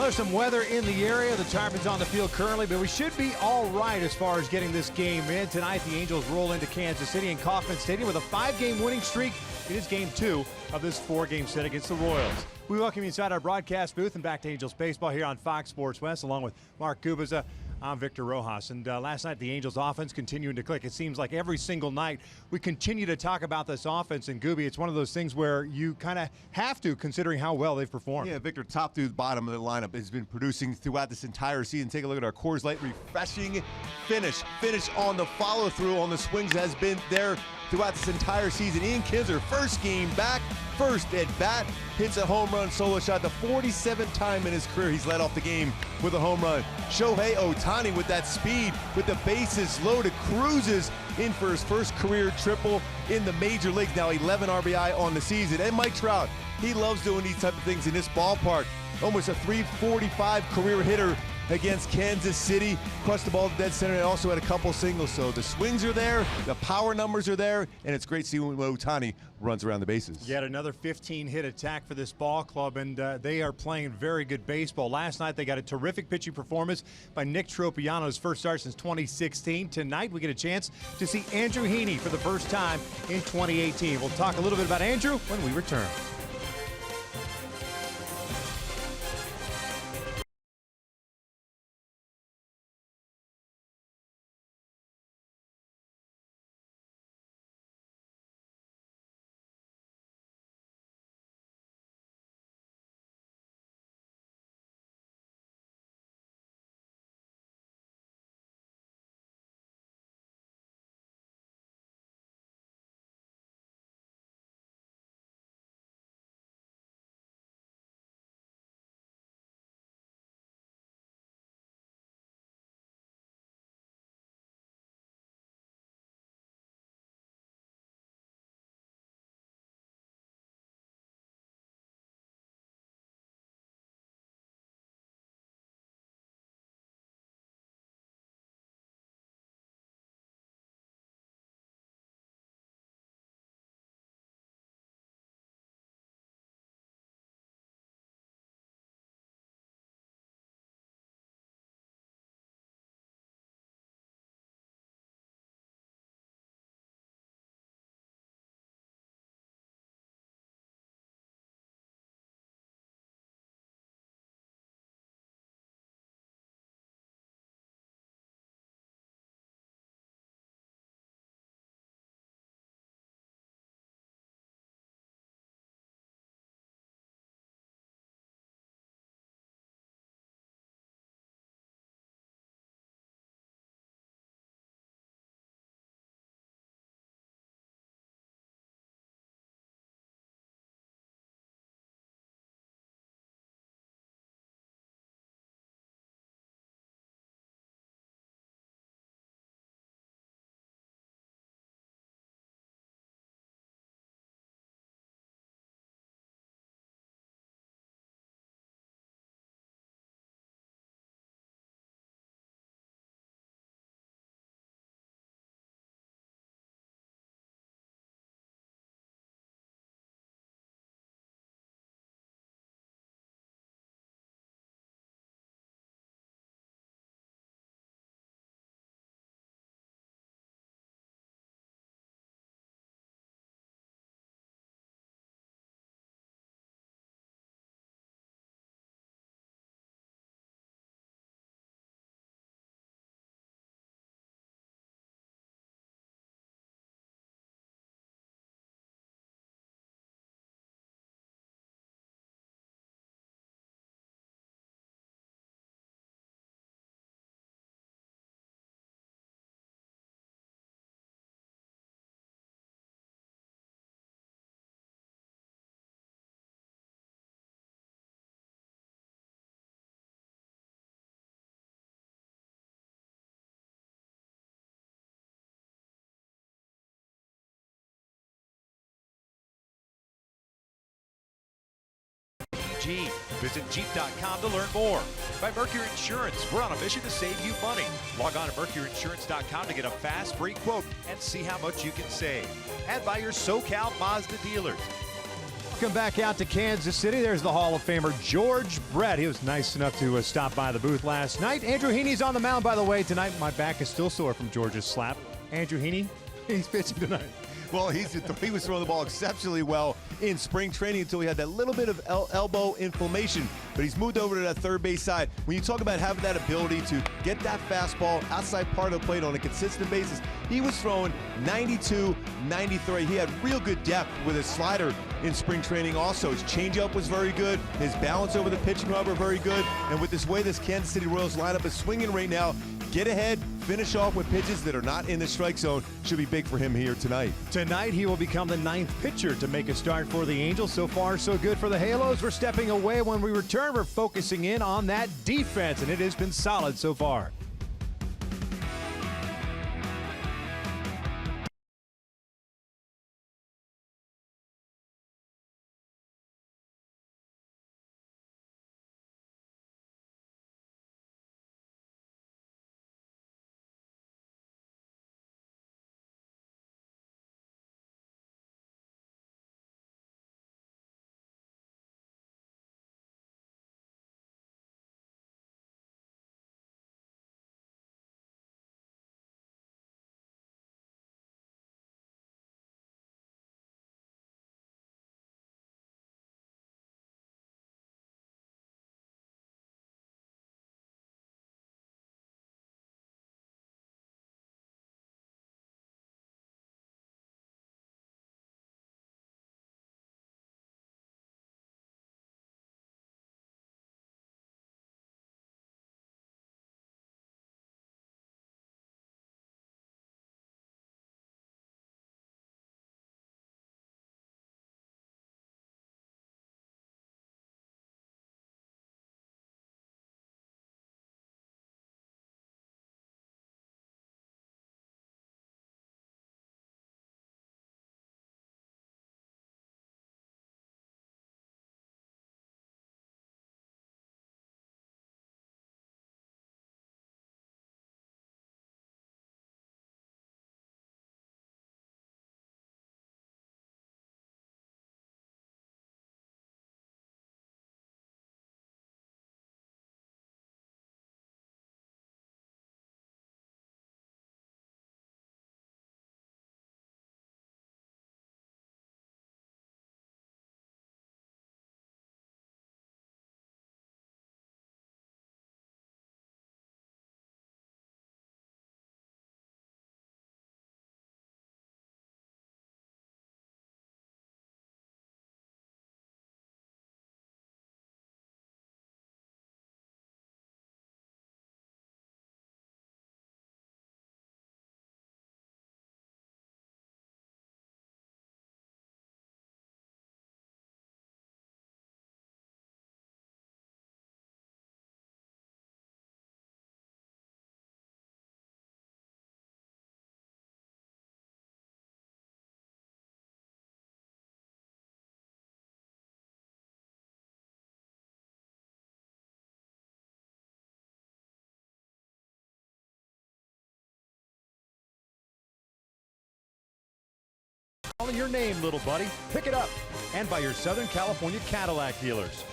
there's some weather in the area. The Tarpon's on the field currently, but we should be all right as far as getting this game in. Tonight, the Angels roll into Kansas City in Kauffman Stadium with a 5-game winning streak. It is game 2 of this 4-game set against the Royals. We welcome you inside our broadcast booth and back to Angels Baseball here on Fox Sports West, along with Mark Gubiza. I'm Victor Rojas, and last night the Angels offense continuing to click. It seems like every single night we continue to talk about this offense, and Gooby, it's one of those things where you kind of have to, considering how well they've performed. Yeah, Victor, top through the bottom of the lineup has been producing throughout this entire season. Take a look at our Coors Light refreshing finish on the follow-through on the swings has been there throughout this entire season. Ian Kinsler, first game back, first at bat, hits a home run solo shot, the 47th time in his career he's led off the game with a home run. Shohei Ohtani with that speed, with the bases loaded, cruises in for his first career triple in the major leagues, now 11 RBI on the season. And Mike Trout, he loves doing these type of things in this ballpark. Almost a .345 career hitter against Kansas City, crushed the ball to dead center, and also had a couple singles. So the swings are there, the power numbers are there, and it's great seeing when Ohtani runs around the bases. Yet another 15-hit attack for this ball club, and they are playing very good baseball. Last night they got a terrific pitching performance by Nick Tropiano, his first start since 2016. Tonight we get a chance to see Andrew Heaney for the first time in 2018. We'll talk a little bit about Andrew when we return. Visit Jeep.com to learn more. By Mercury Insurance, we're on a mission to save you money. Log on to MercuryInsurance.com to get a fast, free quote and see how much you can save. And by your SoCal Mazda dealers. Welcome back out to Kansas City. There's the Hall of Famer George Brett. He was nice enough to stop by the booth last night. Andrew Heaney's on the mound, by the way, tonight. My back is still sore from George's slap. Andrew Heaney, he's pitching tonight. Well, he was throwing the ball exceptionally well in spring training until he had that little bit of elbow inflammation, but he's moved over to that third base side. When you talk about having that ability to get that fastball outside part of the plate on a consistent basis, he was throwing 92, 93. He had real good depth with his slider in spring training also. His changeup was very good. His balance over the pitching rubber very good. And with this way this Kansas City Royals lineup is swinging right now, get ahead, finish off with pitches that are not in the strike zone should be big for him here tonight. Tonight, he will become the 9th pitcher to make a start for the Angels. So far, so good for the Halos. We're stepping away. When we return, we're focusing in on that defense, and it has been solid so far. Calling your name, little buddy. Pick it up. And by your Southern California Cadillac dealers.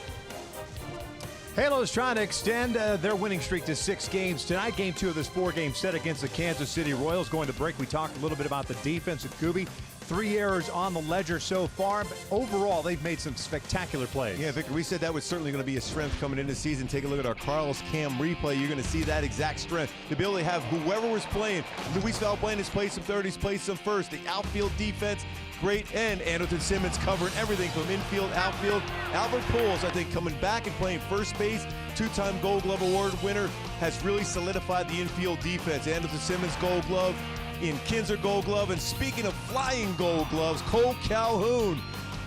Halos trying to extend their winning streak to 6 games tonight. Game 2 of this 4-game set against the Kansas City Royals. Going to break, we talked a little bit about the defense at Kubi. 3 errors on the ledger so far, but overall, they've made some spectacular plays. Yeah, Victor, we said that was certainly going to be a strength coming into the season. Take a look at our Carlos Cam replay. You're going to see that exact strength. The ability to have whoever was playing, Luis Valbuena's played some third, he's played some first. The outfield defense, great, and Anderson Simmons covering everything from infield, outfield. Albert Pujols, I think, coming back and playing first base, 2-time Gold Glove Award winner, has really solidified the infield defense. Anderson Simmons, Gold Glove. In Kinzer Gold Glove, and speaking of flying Gold Gloves, Cole Calhoun,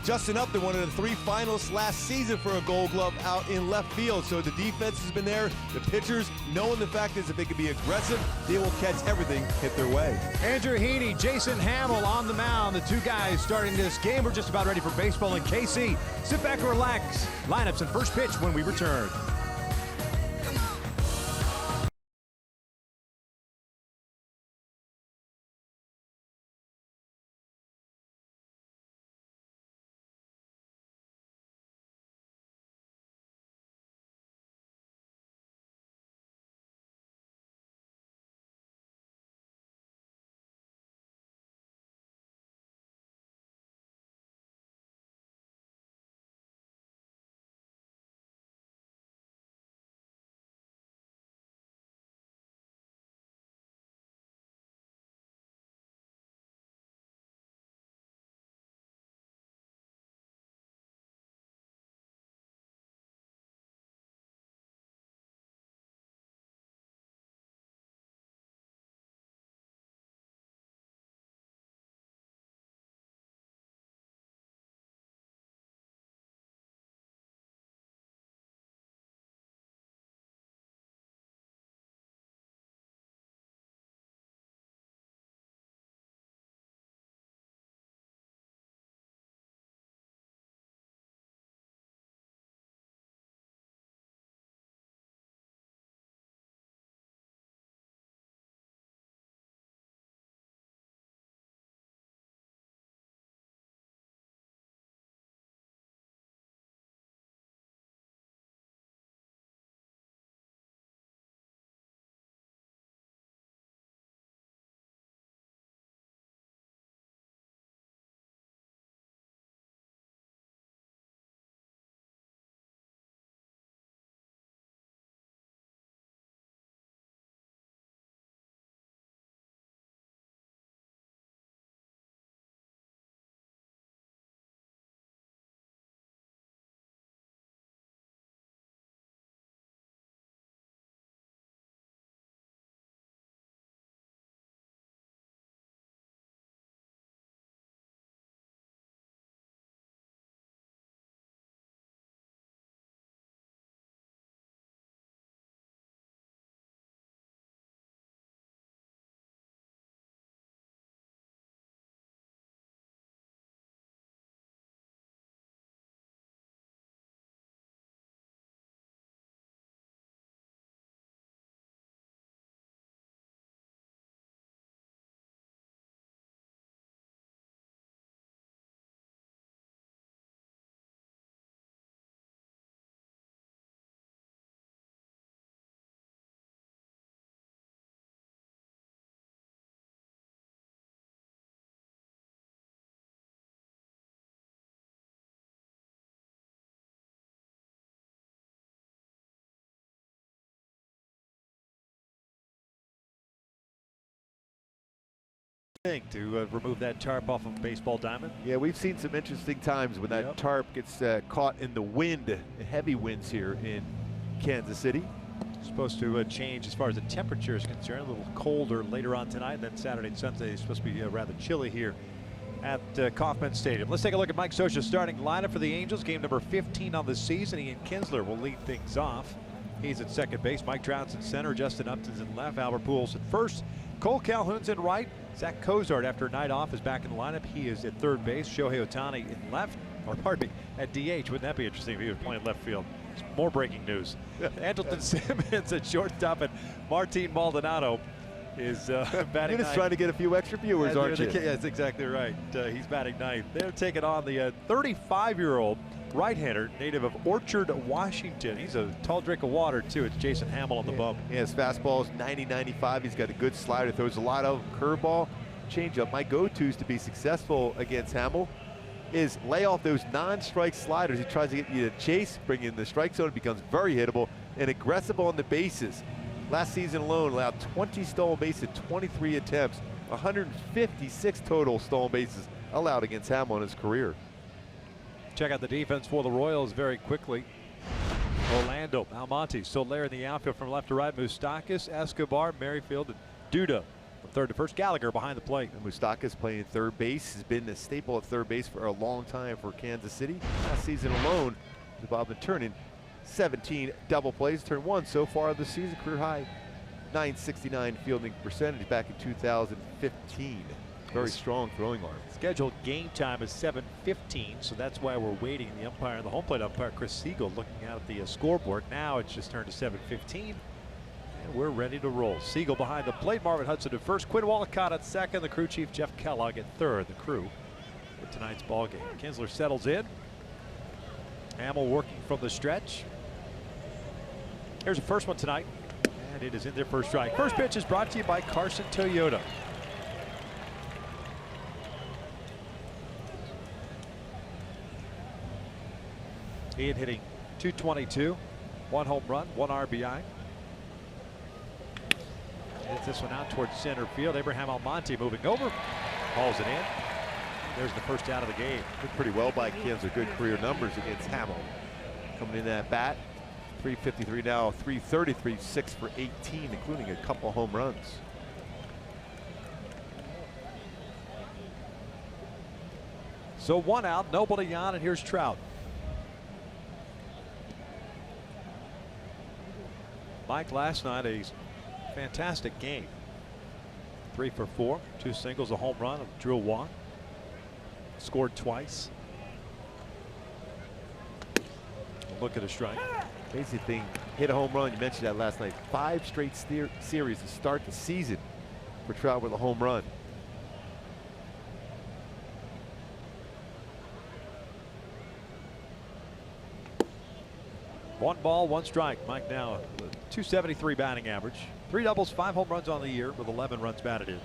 Justin Upton, one of the 3 finalists last season for a Gold Glove out in left field. So the defense has been there. The pitchers, knowing the fact is if they can be aggressive, they will catch everything hit their way. Andrew Heaney, Jason Hamill on the mound. The 2 guys starting this game. We're just about ready for baseball in KC. Sit back and relax. Lineups and first pitch when we return. to remove that tarp off of a baseball diamond. Yeah, we've seen some interesting times when that tarp gets caught in the wind, the heavy winds here in Kansas City. Supposed to change as far as the temperature is concerned. A little colder later on tonight. Then Saturday and Sunday is supposed to be rather chilly here at Kauffman Stadium. Let's take a look at Mike Scioscia's starting lineup for the Angels. Game number 15 on the season. Ian Kinsler will lead things off. He's at second base. Mike Trout's in center. Justin Upton's in left. Albert Pujols at first. Cole Calhoun's in right. Zach Cozart, after a night off, is back in the lineup. He is at third base. Shohei Ohtani in left, or pardon me, at DH. Wouldn't that be interesting if he was playing left field? More breaking news. Andrelton Simmons at shortstop, and Martin Maldonado is batting You're just ninth. trying to get a few extra viewers, aren't you? Yeah, that's exactly right. He's batting ninth. They're taking on the 35-year-old right-hander, native of Orchard, Washington. He's a tall drink of water, too. It's Jason Hamill on the bump. Yeah, his fastball is 90-95. He's got a good slider, throws a lot of curveball, changeup. My go-tos to be successful against Hamill is lay off those non-strike sliders. He tries to get you to chase, bring in the strike zone. It becomes very hittable and aggressive on the bases. Last season alone, allowed 20 stolen bases in 23 attempts, 156 total stolen bases allowed against Hamill in his career. Check out the defense for the Royals very quickly. Orlando, Almonte, Soler in the outfield from left to right. Moustakas, Escobar, Merrifield, and Duda from third to first. Gallagher behind the plate. And Moustakas playing third base, has been a staple at third base for a long time for Kansas City. Last season alone, Bob been turning 17 double plays, turned one so far this season, career high 969 fielding percentage back in 2015. Very strong throwing arm. Scheduled game time is 7:15, so that's why we're waiting. The umpire, the home plate umpire, Chris Siegel, looking out at the scoreboard. Now it's just turned to 7:15, and we're ready to roll. Siegel behind the plate, Marvin Hudson at first, Quinn Walcott at second, the crew chief Jeff Kellogg at third. The crew for tonight's ball game. Kinsler settles in. Hamill working from the stretch. Here's the first one tonight, and it is in there for a strike. First pitch is brought to you by Carson Toyota. Ian hitting .222, 1 home run, 1 RBI. Hits this one out towards center field. Abraham Almonte moving over, hauls it in. There's the first out of the game. Did pretty well by Kinsler. Good career numbers against Hamill. Coming in at bat, 353 now, 333, 6 for 18, including a couple home runs. So 1 out, nobody on, and here's Trout. Mike last night, a fantastic game. 3 for 4, 2 singles, a home run, drew a walk, scored twice. Look at a strike. Basic thing, hit a home run. You mentioned that last night. 5 straight series to start the season for Trout with a home run. One ball, 1 strike. Mike now .273 batting average. 3 doubles, 5 home runs on the year with 11 runs batted in.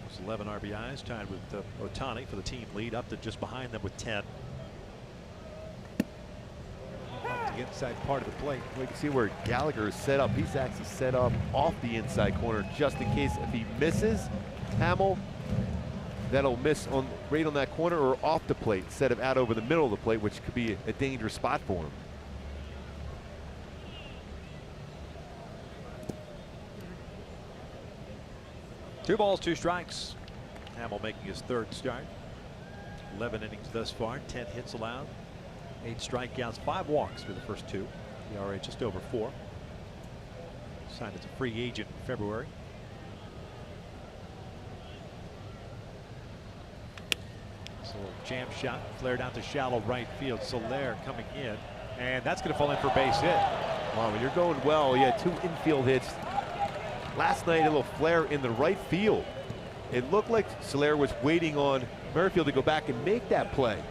It's 11 RBIs, tied with Ohtani for the team lead, up to just behind them with 10. Up the inside part of the plate. Well, you can see where Gallagher is set up. He's actually set up off the inside corner just in case if he misses Hamill, that'll miss on right on that corner or off the plate instead of out over the middle of the plate, which could be a dangerous spot for him. Two balls, 2 strikes. Hamill making his 3rd start. 11 innings thus far, 10 hits allowed, 8 strikeouts, 5 walks for the first 2. ERA just over 4. Signed as a free agent in February. So jam shot, flared out to shallow right field. Soler coming in, and that's going to fall in for base hit. Wow, when you're going well, you had 2 infield hits. Last night, a little flare in the right field. It looked like Soler was waiting on Merrifield to go back and make that play.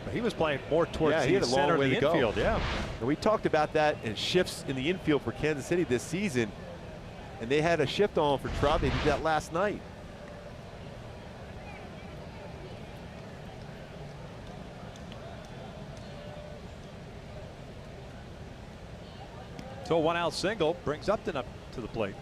But he was playing more towards he had the a long center of way the to go. infield. Yeah. And we talked about that and shifts in the infield for Kansas City this season. And they had a shift on for Trout. They did that last night. So a 1-out single brings Upton up to the plate.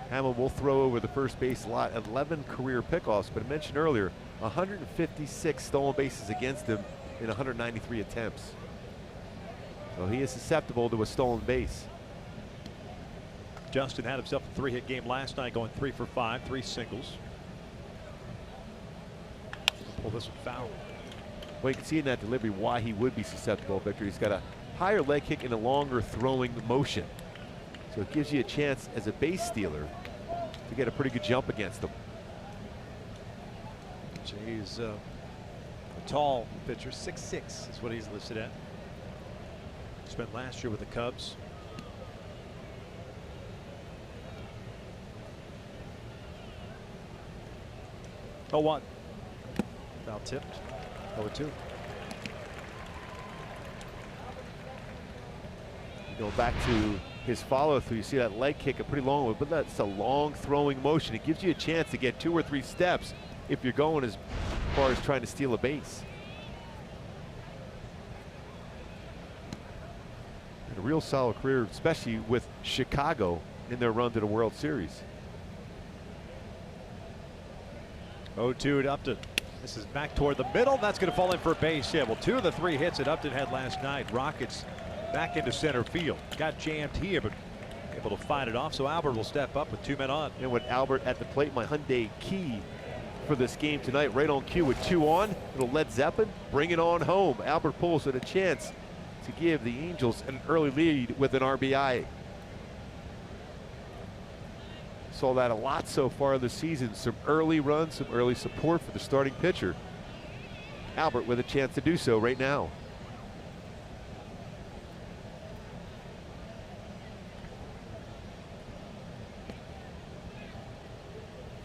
Hamill will throw over the first base lot, 11 career pickoffs, but I mentioned earlier, 156 stolen bases against him in 193 attempts. So he is susceptible to a stolen base. Justin had himself a 3-hit game last night, going 3 for 5, 3 singles. Pull this one foul. Well, you can see in that delivery why he would be susceptible, Victor. He's got a higher leg kick and a longer throwing motion. So it gives you a chance as a base stealer to get a pretty good jump against him. He's a tall pitcher, 6'6" is what he's listed at. Spent last year with the Cubs. Oh, 1. Foul tipped. 0-2. Going back to his follow through, you see that leg kick, a pretty long one, but that's a long throwing motion. It gives you a chance to get 2 or 3 steps if you're going as far as trying to steal a base. And a real solid career, especially with Chicago in their run to the World Series. 0-2 to Upton. This is back toward the middle. That's going to fall in for a base hit. Well, 2 of the 3 hits that Upton had last night. Rockets back into center field. Got jammed here, but able to fight it off. So Albert will step up with 2 men on. And with Albert at the plate, my Hyundai key for this game tonight, right on cue with 2 on. Little Led Zeppelin, bring it on home. Albert Pujols with a chance to give the Angels an early lead with an RBI. Saw that a lot so far this season. Some early runs, some early support for the starting pitcher. Albert with a chance to do so right now.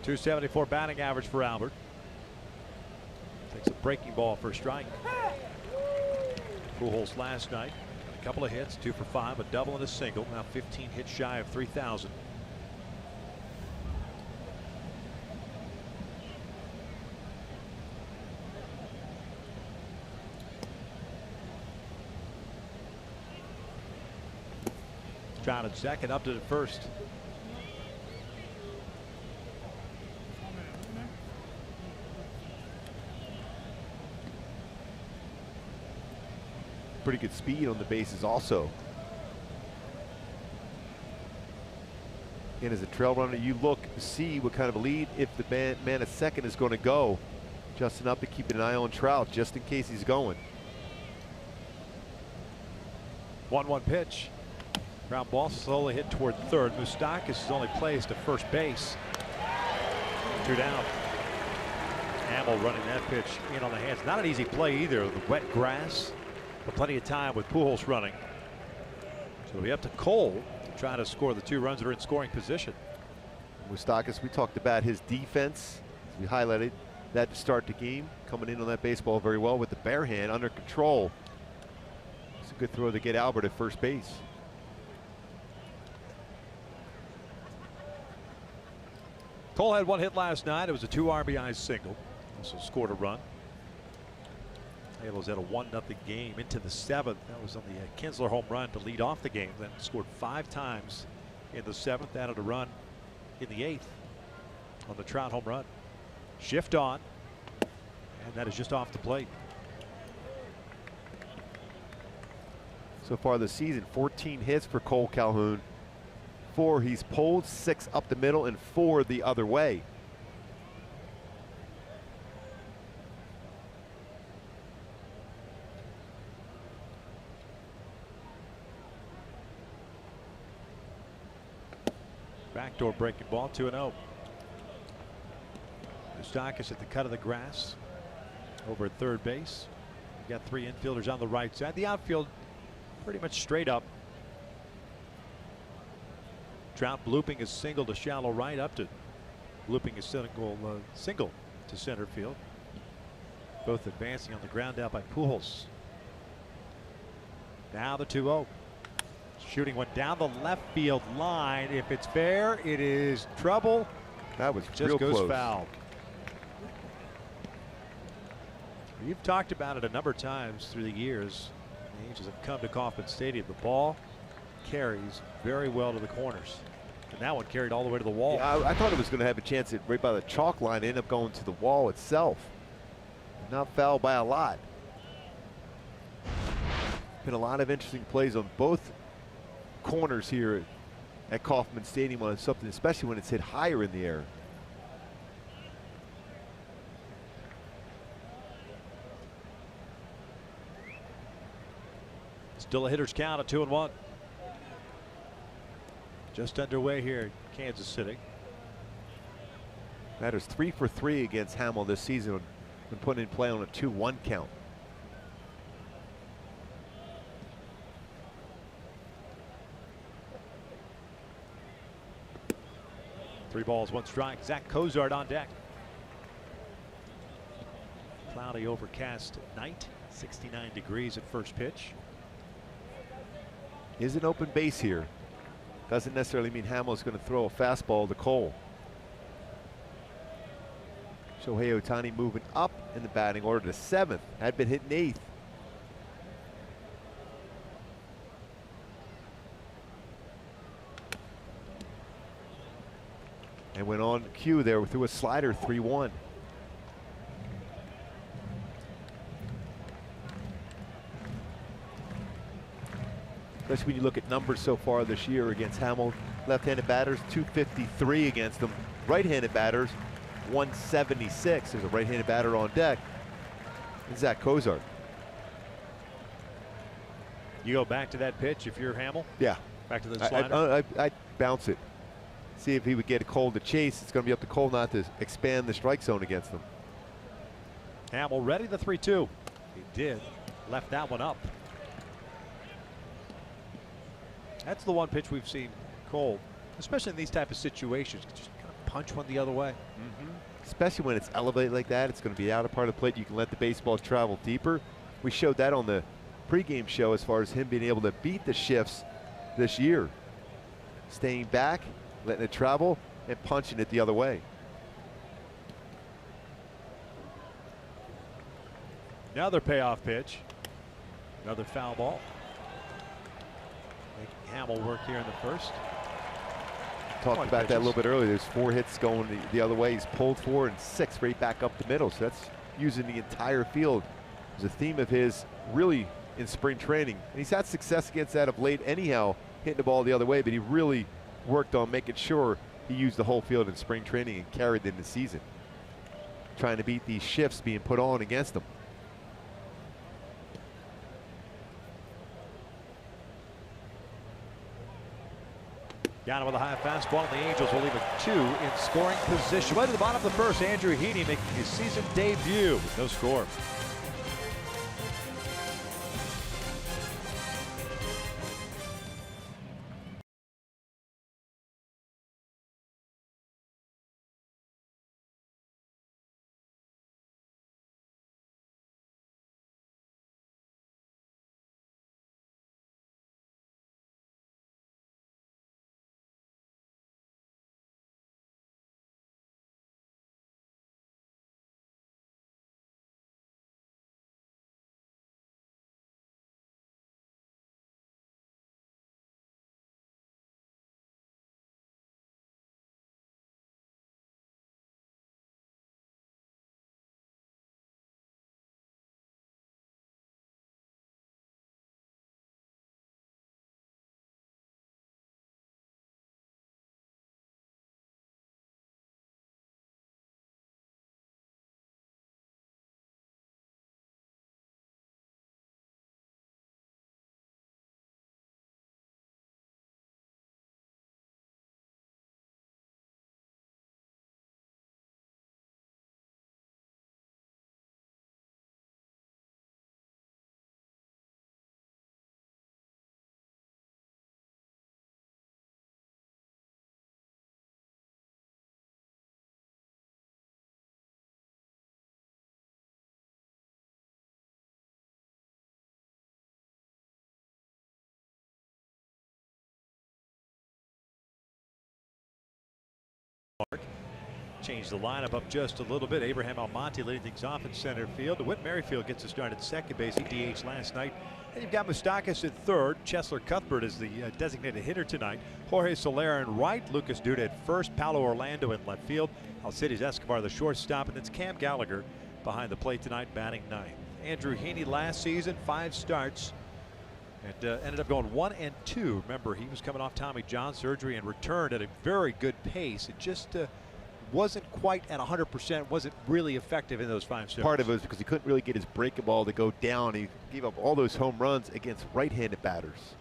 .274 batting average for Albert. Takes a breaking ball for a strike. Pujols last night, a couple of hits, 2 for 5, a double and a single. Now 15 hits shy of 3,000. Trout at second, Upton at first. Pretty good speed on the bases also. And as a trail runner, you look to see what kind of a lead if the man at second is going to go. Justin Upton keeping an eye on Trout just in case he's going. 1-1 pitch. Ground ball slowly hit toward third. Moustakas is only placed at first base. 2 down. Hamill running that pitch in on the hands. Not an easy play either. The wet grass, but plenty of time with Pujols running. So it'll be up to Cole to try to score the 2 runs that are in scoring position. Moustakas, we talked about his defense. We highlighted that to start the game. Coming in on that baseball very well with the bare hand under control. It's a good throw to get Albert at first base. Cole had 1 hit last night. It was a 2 RBI single. Also scored a run. Halos had a 1-0 game into the 7th. That was on the Kinsler home run to lead off the game. Then scored 5 times in the 7th. Added a run in the 8th on the Trout home run. Shift on, and that is just off the plate. So far this season, 14 hits for Cole Calhoun. 4 he's pulled, 6 up the middle, and 4 the other way. Backdoor breaking ball, 2-0. Moustakas at the cut of the grass over at third base. We've got 3 infielders on the right side. The outfield pretty much straight up. Trout blooping a single to shallow right. Upton blooping a single to center field. Both advancing on the ground out by Pujols. Now the 2-0. Shooting one down the left field line. If it's fair, it is trouble. That was Just real goes close. foul. We've talked about it a number of times through the years. The Angels have come to Kauffman Stadium. The ball carries very well to the corners. And that one carried all the way to the wall. Yeah, I thought it was going to have a chance at right by the chalk line. Ended up going to the wall itself. Not fouled by a lot. Been a lot of interesting plays on both corners here at Kauffman Stadium on something, especially when it's hit higher in the air. Still a hitter's count of 2-1. Just underway here in Kansas City. Batter's 3 for 3 against Hamill this season when putting in play on a 2-1 count. Three balls, one strike. Zach Cozart on deck. Cloudy, overcast night. 69 degrees at first pitch. Is an open base here. Doesn't necessarily mean Hamill's going to throw a fastball to Cole. Shohei Ohtani moving up in the batting order to 7th. Had been hitting 8th. And went on cue there through a slider, 3-1. Especially when you look at numbers so far this year against Hamill. Left-handed batters, 253 against them. Right-handed batters, 176. There's a right-handed batter on deck. And Zach Cozart. You go back to that pitch if you're Hamill? Yeah. Back to the slider? I'd bounce it. See if he would get Cole to chase. It's going to be up to Cole not to expand the strike zone against them. Hamill ready, the 3-2. He did. Left that one up. That's the one pitch we've seen Cole, especially in these type of situations, just kind of punch one the other way. Especially when it's elevated like that, it's going to be out of part of the plate. You can let the baseball travel deeper. We showed that on the pregame show as far as him being able to beat the shifts this year. Staying back, letting it travel, and punching it the other way. Another payoff pitch. Another foul ball. Making Hamill work here in the first. Talked about that a little bit earlier. There's 4 hits going the other way. He's pulled 4 and 6 right back up the middle. So that's using the entire field. It's a theme of his really in spring training. And he's had success against that of late anyhow, hitting the ball the other way, but he really worked on making sure he used the whole field in spring training and carried it in the season. Trying to beat these shifts being put on against him. Down with a high fastball, and the Angels will leave a 2 in scoring position. Right to the bottom of the first, Andrew Heaney making his season debut with no score. Change the lineup up just a little bit. Abraham Almonte leading things off in center field. Whit Merrifield gets a start at second base. He DH last night. And you've got Moustakas at third. Chesler Cuthbert is the designated hitter tonight. Jorge Soler in right. Lucas Duda at first. Paolo Orlando in left field. Alcides Escobar the shortstop. And it's Cam Gallagher behind the plate tonight, batting ninth. Andrew Heaney last season, 5 starts. And ended up going 1-2. Remember, he was coming off Tommy John surgery and returned at a very good pace. It just wasn't quite at 100%, wasn't really effective in those 5 starts. Part of it was because he couldn't really get his breaking ball to go down. He gave up all those home runs against right-handed batters.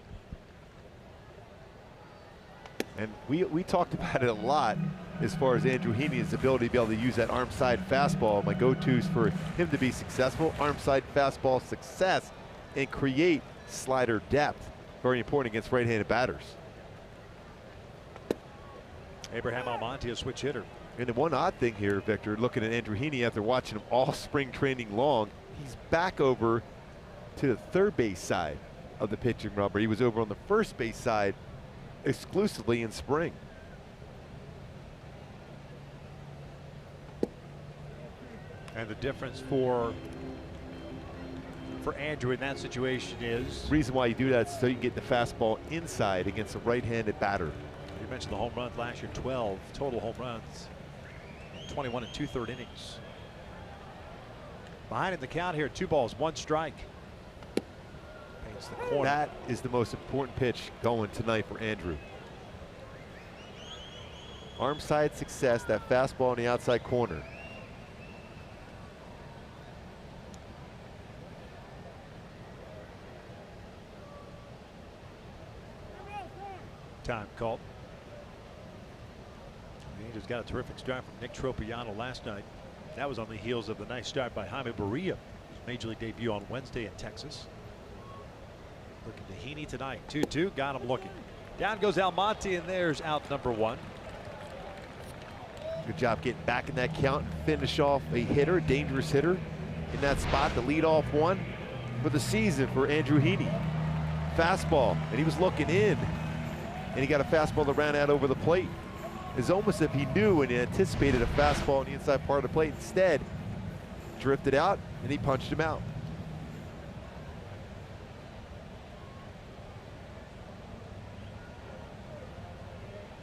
And we talked about it a lot as far as Andrew Heaney's ability to be able to use that arm side fastball. My go-tos for him to be successful, arm side fastball success, and create slider depth. Very important against right-handed batters. Abraham Almonte, a switch hitter. And the one odd thing here, Victor, looking at Andrew Heaney after watching him all spring training long, he's back over to the third base side of the pitching rubber. He was over on the first base side exclusively in spring. And the difference for Andrew in that situation is? The reason why you do that is so you can get the fastball inside against a right-handed batter. You mentioned the home runs last year, 12 total home runs, 21 2/3 innings. Behind in the count here, 2 balls, 1 strike. Paints the corner. That is the most important pitch going tonight for Andrew. Arm side success, that fastball in the outside corner. Time called. The Angels got a terrific start from Nick Tropiano last night. That was on the heels of the nice start by Jaime Barria, his major league debut on Wednesday in Texas. Looking to Heaney tonight. 2-2, got him looking. Down goes Almonte, and there's out number 1. Good job getting back in that count and finish off a hitter, a dangerous hitter in that spot, the leadoff one for the season for Andrew Heaney. Fastball, and he was looking in, and he got a fastball that ran out over the plate. It's almost as if he knew and anticipated a fastball on the inside part of the plate. Instead, drifted out, and he punched him out.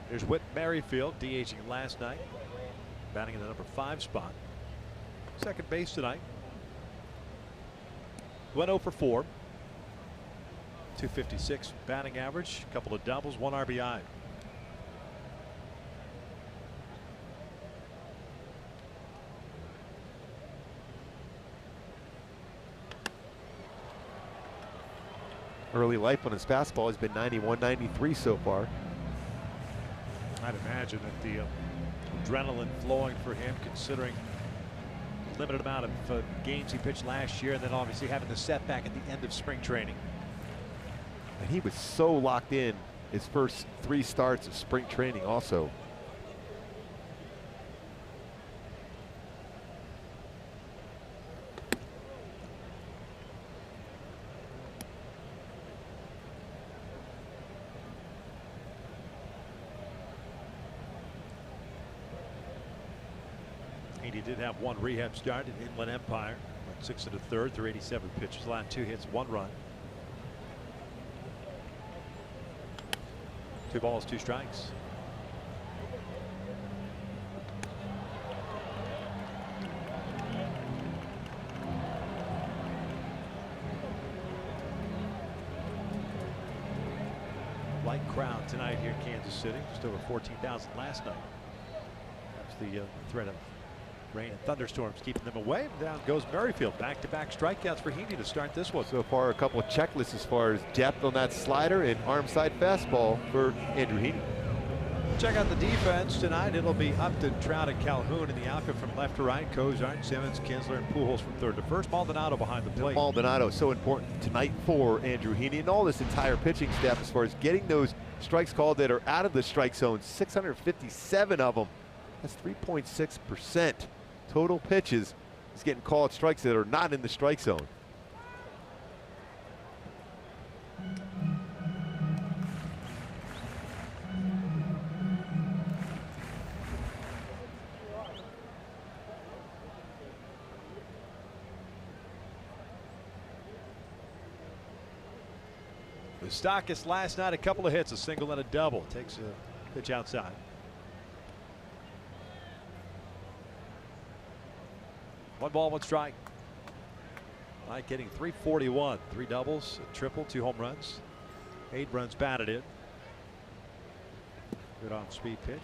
There's Whit Merrifield, DHing last night, batting in the number 5 spot. Second base tonight. Went 0 for 4. 256 batting average, a couple of doubles, 1 RBI. Early life on his fastball has been 91, 93 so far. I'd imagine that the adrenaline flowing for him, considering the limited amount of games he pitched last year, and then obviously having the setback at the end of spring training. And he was so locked in his first 3 starts of spring training also. He did have 1 rehab start at Inland Empire. Went 6 1/3 through 87 pitches. Last 2 hits, 1 run. 2 balls, 2 strikes. Light crowd tonight here in Kansas City. Just over 14,000 last night. That's the threat of rain and thunderstorms keeping them away. Down goes Merrifield. Back-to-back strikeouts for Heaney to start this one. So far, a couple of checklists as far as depth on that slider and arm side fastball for Andrew Heaney. Check out the defense tonight. It'll be Upton, Trout, and Calhoun in the outfield from left to right. Cozart, Simmons, Kinsler, and Pujols from third to first. Maldonado behind the plate. Maldonado so important tonight for Andrew Heaney and all this entire pitching staff as far as getting those strikes called that are out of the strike zone. 657 of them. That's 3.6%. Total pitches is getting called strikes that are not in the strike zone. The Stockist last night, a couple of hits, a single and a double. Takes a pitch outside. One ball, one strike. Mike hitting .341, 3 doubles, a triple, 2 home runs, 8 runs batted in. Good on speed pitch.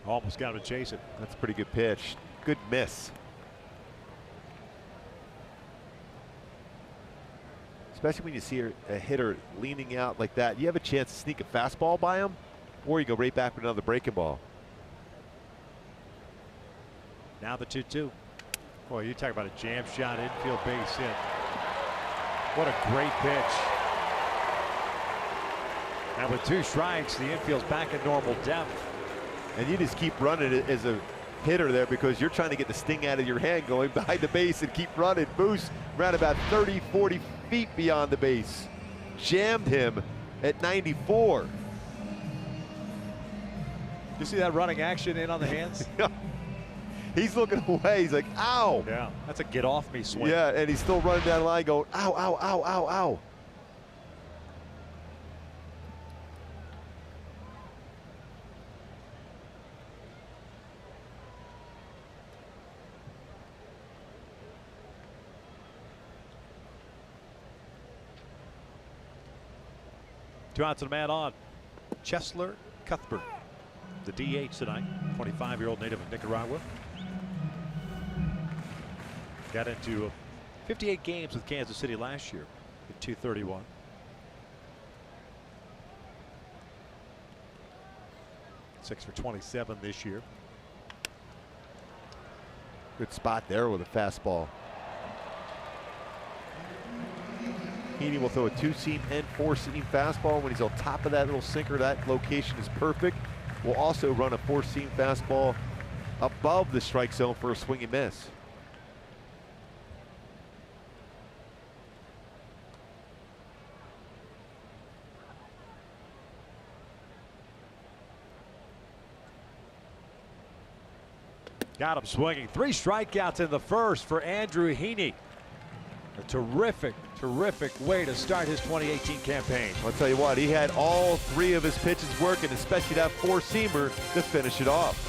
Almost got him to chase it. That's a pretty good pitch. Good miss. Especially when you see a hitter leaning out like that. You have a chance to sneak a fastball by him, or you go right back with another breaking ball. Now the 2-2. Boy, you talk about a jam shot, infield base hit. What a great pitch. And with 2 strikes, the infield's back at normal depth. And you just keep running it as a hitter there because you're trying to get the sting out of your hand going behind the base and keep running. Moose ran about 30, 40 feet beyond the base. Jammed him at 94. You see that running action in on the hands? He's looking away. He's like, ow. Yeah, that's a get off me swing. Yeah, and he's still running down the line going, ow, ow, ow, ow, ow. Two outs and a man on. Chesler Cuthbert, the DH tonight, 25-year-old native of Nicaragua. Got into 58 games with Kansas City last year at .231. Six for 27 this year. Good spot there with a fastball. Heaney will throw a 2-seam and 4-seam fastball. When he's on top of that little sinker, that location is perfect. Will also run a 4-seam fastball above the strike zone for a swing and miss. Got him swinging. 3 strikeouts in the first for Andrew Heaney. A terrific, terrific way to start his 2018 campaign. I'll tell you what, he had all 3 of his pitches working, especially that 4-seamer to finish it off.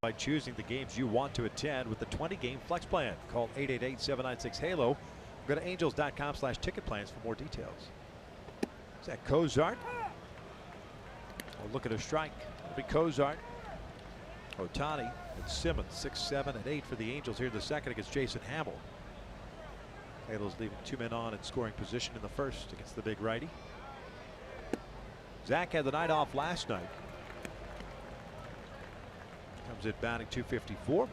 By choosing the games you want to attend with the 20-game flex plan. Call 888-796-HALO. Go to angels.com/ticket plans for more details. Is that Cozart? We'll look at a strike. It'll be Cozart, Ohtani, and Simmons. 6, 7, and 8 for the Angels here in the second against Jason Hamill. Halo's leaving 2 men on in scoring position in the first against the big righty. Zach had the night off last night. Comes in batting .254.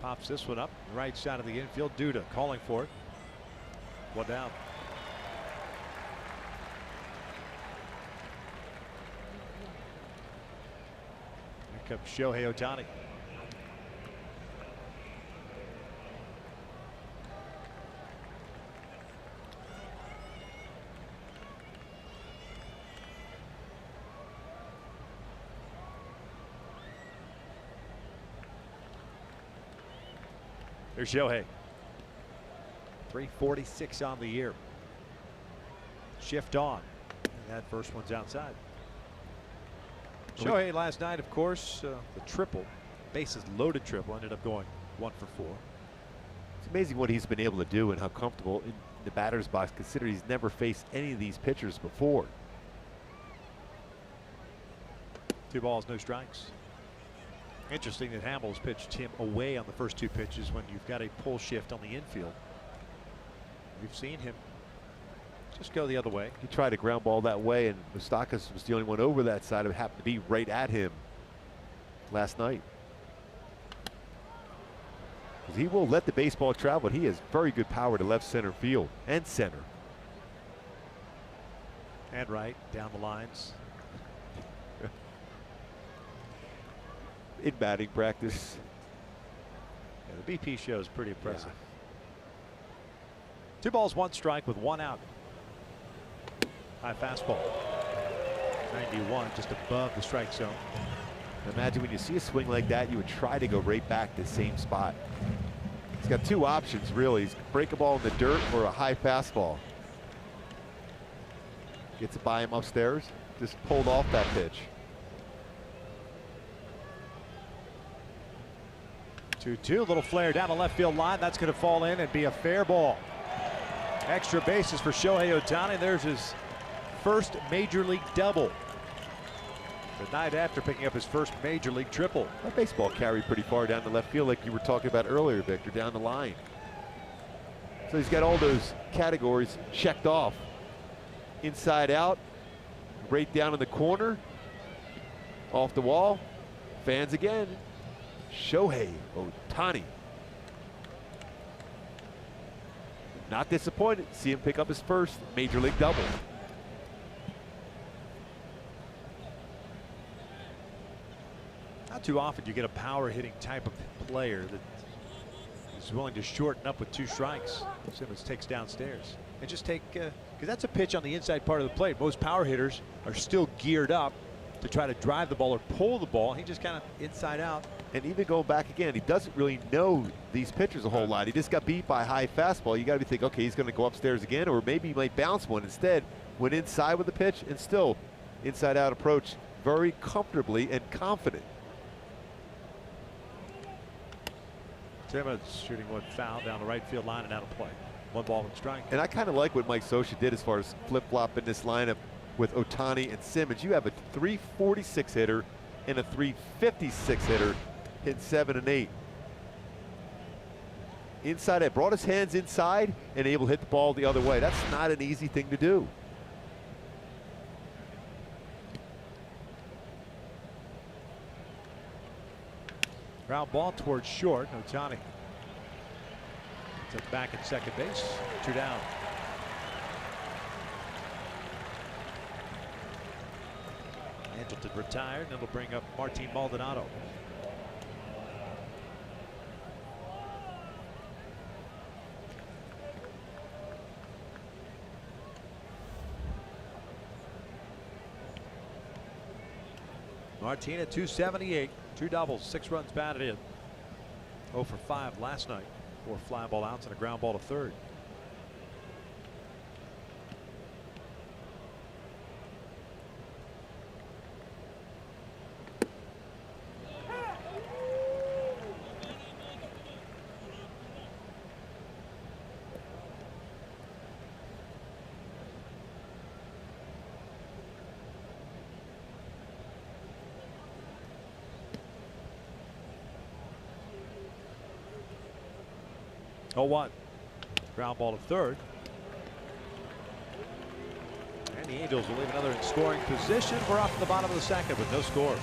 Pops this one up, right side of the infield. Duda calling for it. 1 down. Here comes Shohei Ohtani. There's Shohei. 346 on the year. Shift on. And that first one's outside. Shohei last night, of course, the triple, bases loaded triple, ended up going 1 for 4. It's amazing what he's been able to do and how comfortable in the batter's box, considering he's never faced any of these pitchers before. 2 balls, no strikes. Interesting that Hamill's pitched him away on the first 2 pitches when you've got a pull shift on the infield. We've seen him just go the other way. He tried a ground ball that way, and Moustakas was the only one over that side. It happened to be right at him last night. He will let the baseball travel. He has very good power to left center field and center. And right down the lines. In batting practice. Yeah, the BP show is pretty impressive. Yeah. 2 balls, 1 strike with 1 out. High fastball. 91, just above the strike zone. Imagine when you see a swing like that, you would try to go right back to the same spot. He's got 2 options, really. He's break a ball in the dirt or a high fastball. Gets it by him upstairs. Just pulled off that pitch. 2-2, little flare down the left field line. That's going to fall in and be a fair ball. Extra bases for Shohei Ohtani. There's his first major league double. The night after picking up his first major league triple. That baseball carried pretty far down the left field, like you were talking about earlier, Victor, down the line. So he's got all those categories checked off. Inside out, right down in the corner, off the wall, fans again. Shohei Ohtani. Not disappointed to see him pick up his first major league double. Not too often you get a power hitting type of player that is willing to shorten up with 2 strikes. Simmons takes downstairs and just take, because that's a pitch on the inside part of the plate. Most power hitters are still geared up to try to drive the ball or pull the ball. He just kind of inside out. And even going back again, he doesn't really know these pitchers a whole lot. He just got beat by a high fastball. You got to be thinking, okay, he's going to go upstairs again, or maybe he might bounce one. Instead, went inside with the pitch and still inside out approach very comfortably and confident. Simmons shooting one foul down the right field line and out of play. 1 ball and strike. And I kind of like what Mike Scioscia did as far as flip-flop in this lineup with Ohtani and Simmons. You have a 346 hitter and a 356 hitter hitting 7 and 8. Inside it, brought his hands inside and able to hit the ball the other way. That's not an easy thing to do. Ground ball towards short. Ohtani to back at second base. 2 down. Angelton retired, and it'll bring up Martin Maldonado. Martin at 278, 2 doubles, 6 runs batted in. 0 for 5 last night. 4 fly ball outs and a ground ball to third. 0-1. Ground ball to third. And the Angels will leave another in scoring position. We're off to the bottom of the second with no score.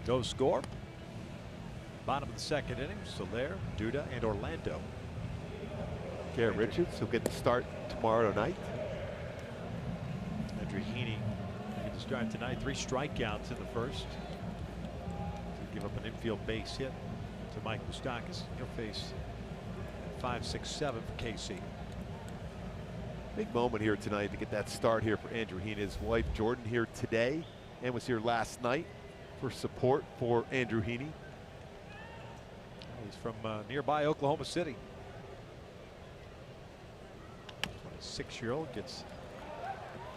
No score. Bottom of the second inning. Soler, Duda, and Orlando. Garrett Richards will get the start tomorrow night. Andrew Heaney making the start tonight. 3 strikeouts in the first. To give up an infield base hit to Mike Moustakas. He'll face 5, 6, 7 for KC. Big moment here tonight to get that start here for Andrew Heaney. His wife Jordan here today and was here last night for support for Andrew Heaney. He's from nearby Oklahoma City. 26-year-old gets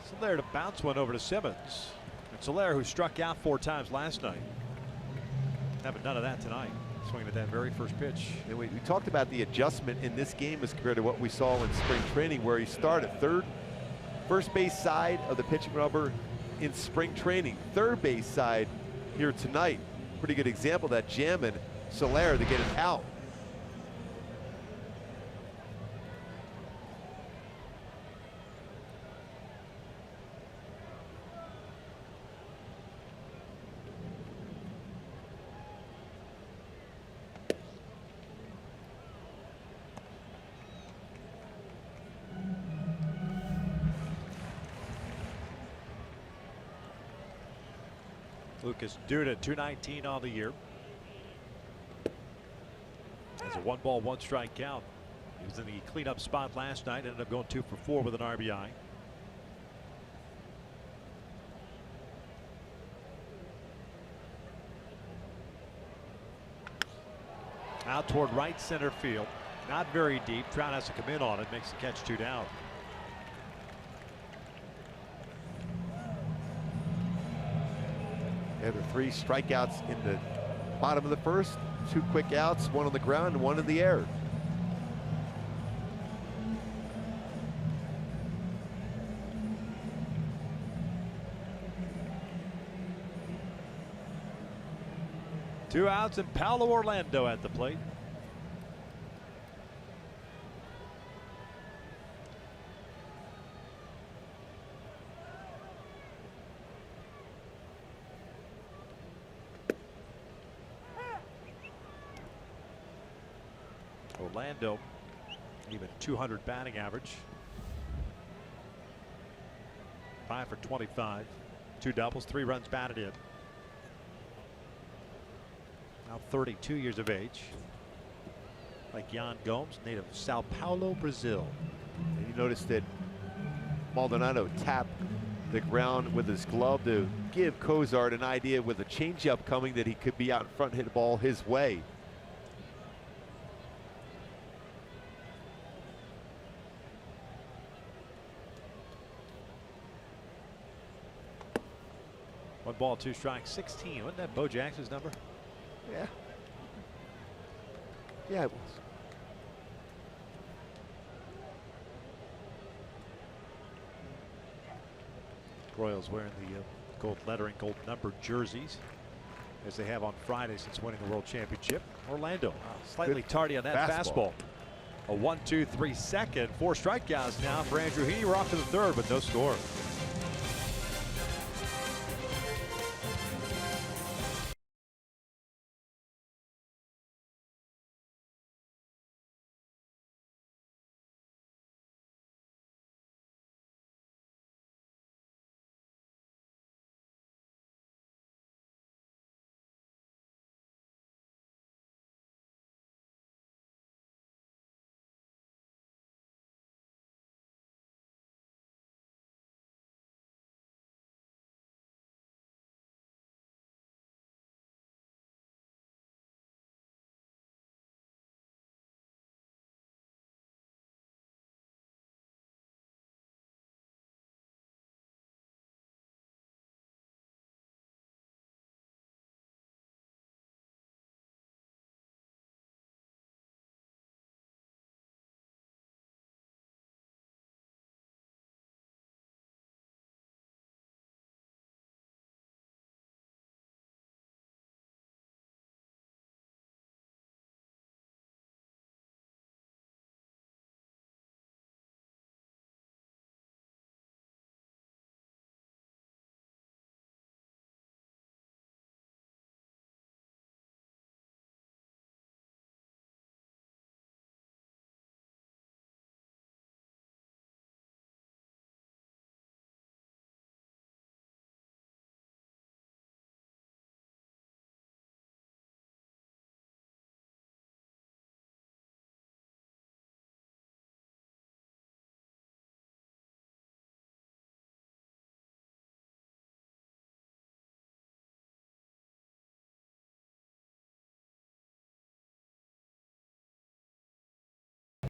Soler to bounce one over to Simmons. And Soler, who struck out 4 times last night, having none of that tonight. Swinging at that very first pitch. And we talked about the adjustment in this game as compared to what we saw in spring training, where he started first base side of the pitching rubber in spring training, third base side here tonight. Pretty good example of that, jamming Soler to get it out. Lucas Duda, 219 on the year. Has a 1-ball, 1-strike count. He was in the cleanup spot last night, ended up going 2 for 4 with an RBI. Out toward right center field. Not very deep. Trout has to come in on it, makes the catch 2 down. And there are 3 strikeouts in the bottom of the first, 2 quick outs, 1 on the ground and 1 in the air. Two outs and Paulo Orlando at the plate. Orlando, even 200 batting average. 5 for 25, 2 doubles, 3 runs batted in. Now 32 years of age. like Jan Gomes, native of Sao Paulo, Brazil. And you notice that Maldonado tapped the ground with his glove to give Cozart an idea with a changeup coming that he could be out in front and hit the ball his way. One ball, two strikes, 16. Wasn't that Bo Jackson's number? Yeah. Yeah, it was. Royals wearing the gold lettering, gold numbered jerseys, as they have on Friday since winning the World Championship. Orlando, slightly tardy on that fastball. A 1-2-3 second. 4 strikeouts now for Andrew Heaney. We're off to the third, but no score.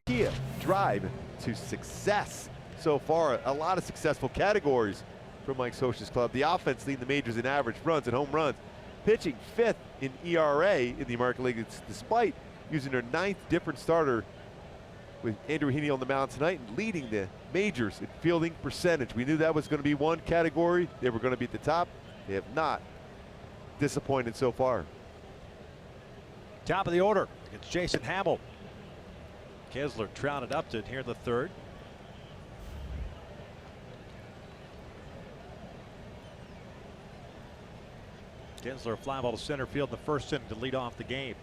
Kia drive to success so far. A lot of successful categories for Mike Scioscia's club. The offense leading the majors in average runs and home runs. Pitching 5th in ERA in the American League, despite using their 9th different starter with Andrew Heaney on the mound tonight and leading the majors in fielding percentage. We knew that was going to be one category. They were going to be at the top. They have not disappointed so far. Top of the order against Jason Hamill. Keller, Trout, and Upton here in the third. Keller, a fly ball to center field in the first inning to lead off the game.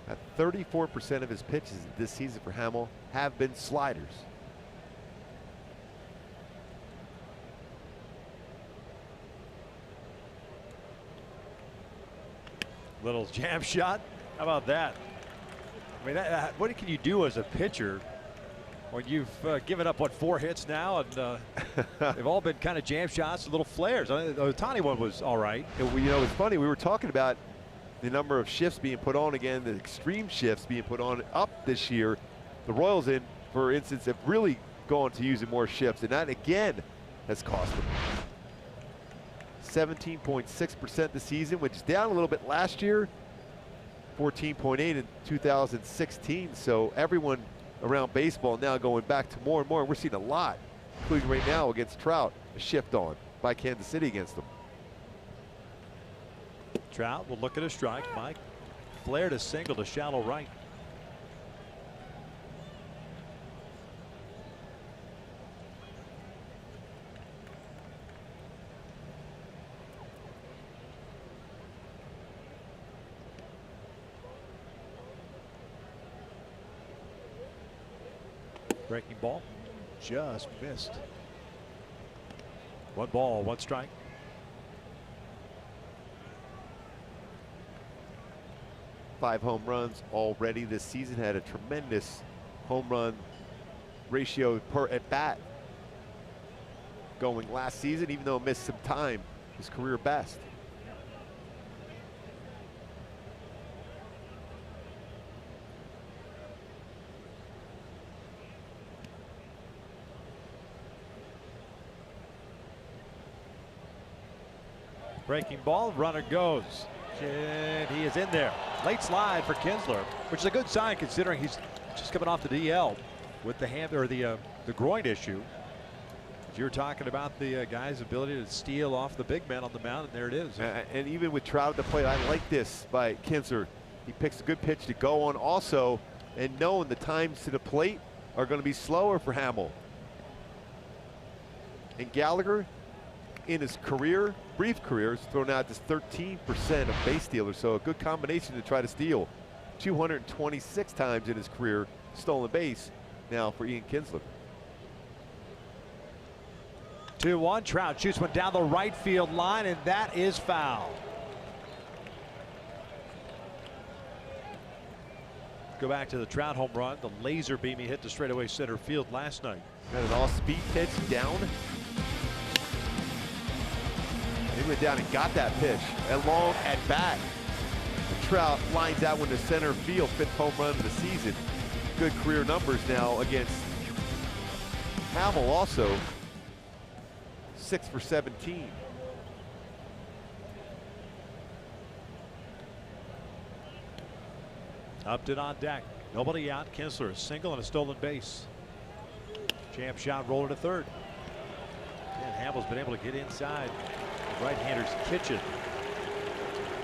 At 34% of his pitches this season for Hamill have been sliders. Little jam shot. How about that? I mean, what can you do as a pitcher when you've given up, what, 4 hits now? And they've all been kind of jam shots, little flares. I mean, the Ohtani one was all right. You know, it's funny. We were talking about the number of shifts being put on again, the extreme shifts being put on up this year. The Royals, for instance, have really gone to using more shifts, and that, again, has cost them. 17.6% this season, which is down a little bit last year. 14.8 in 2016. So everyone around baseball now going back to more and more. We're seeing a lot, including right now against Trout, a shift on by Kansas City against them. Trout will look at a strike. Mike flared a single to shallow right. Breaking ball. just missed. 1 ball, 1 strike. Five home runs already this season. Had a tremendous home run ratio per at bat going last season, even though it missed some time, his career best. Breaking ball, runner goes. And he is in there. Late slide for Kinsler, which is a good sign considering he's just coming off the DL with the hand or the groin issue. You're talking about the guy's ability to steal off the big man on the mound, and there it is. And even with Trout at the plate, I like this by Kinsler. He picks a good pitch to go on also, and knowing the times to the plate are going to be slower for Hamill. And Gallagher, in his career, brief career, has thrown out just 13% of base stealers, so a good combination to try to steal. 226 times in his career stolen base now for Ian Kinsler. 2-1. Trout shoots one down the right field line, and that is foul. Go back to the Trout home run, the laser beam he hit to straightaway center field last night. Got an all-speed pitch down. He went down and got that pitch. A long at bat. Trout lines out one to center field, 5th home run of the season. Good career numbers now against Hamill also. 6 for 17. Upton on deck. Nobody out. Kinsler, a single and a stolen base. Jam shot roller to third. And Hamill's been able to get inside the right-hander's kitchen.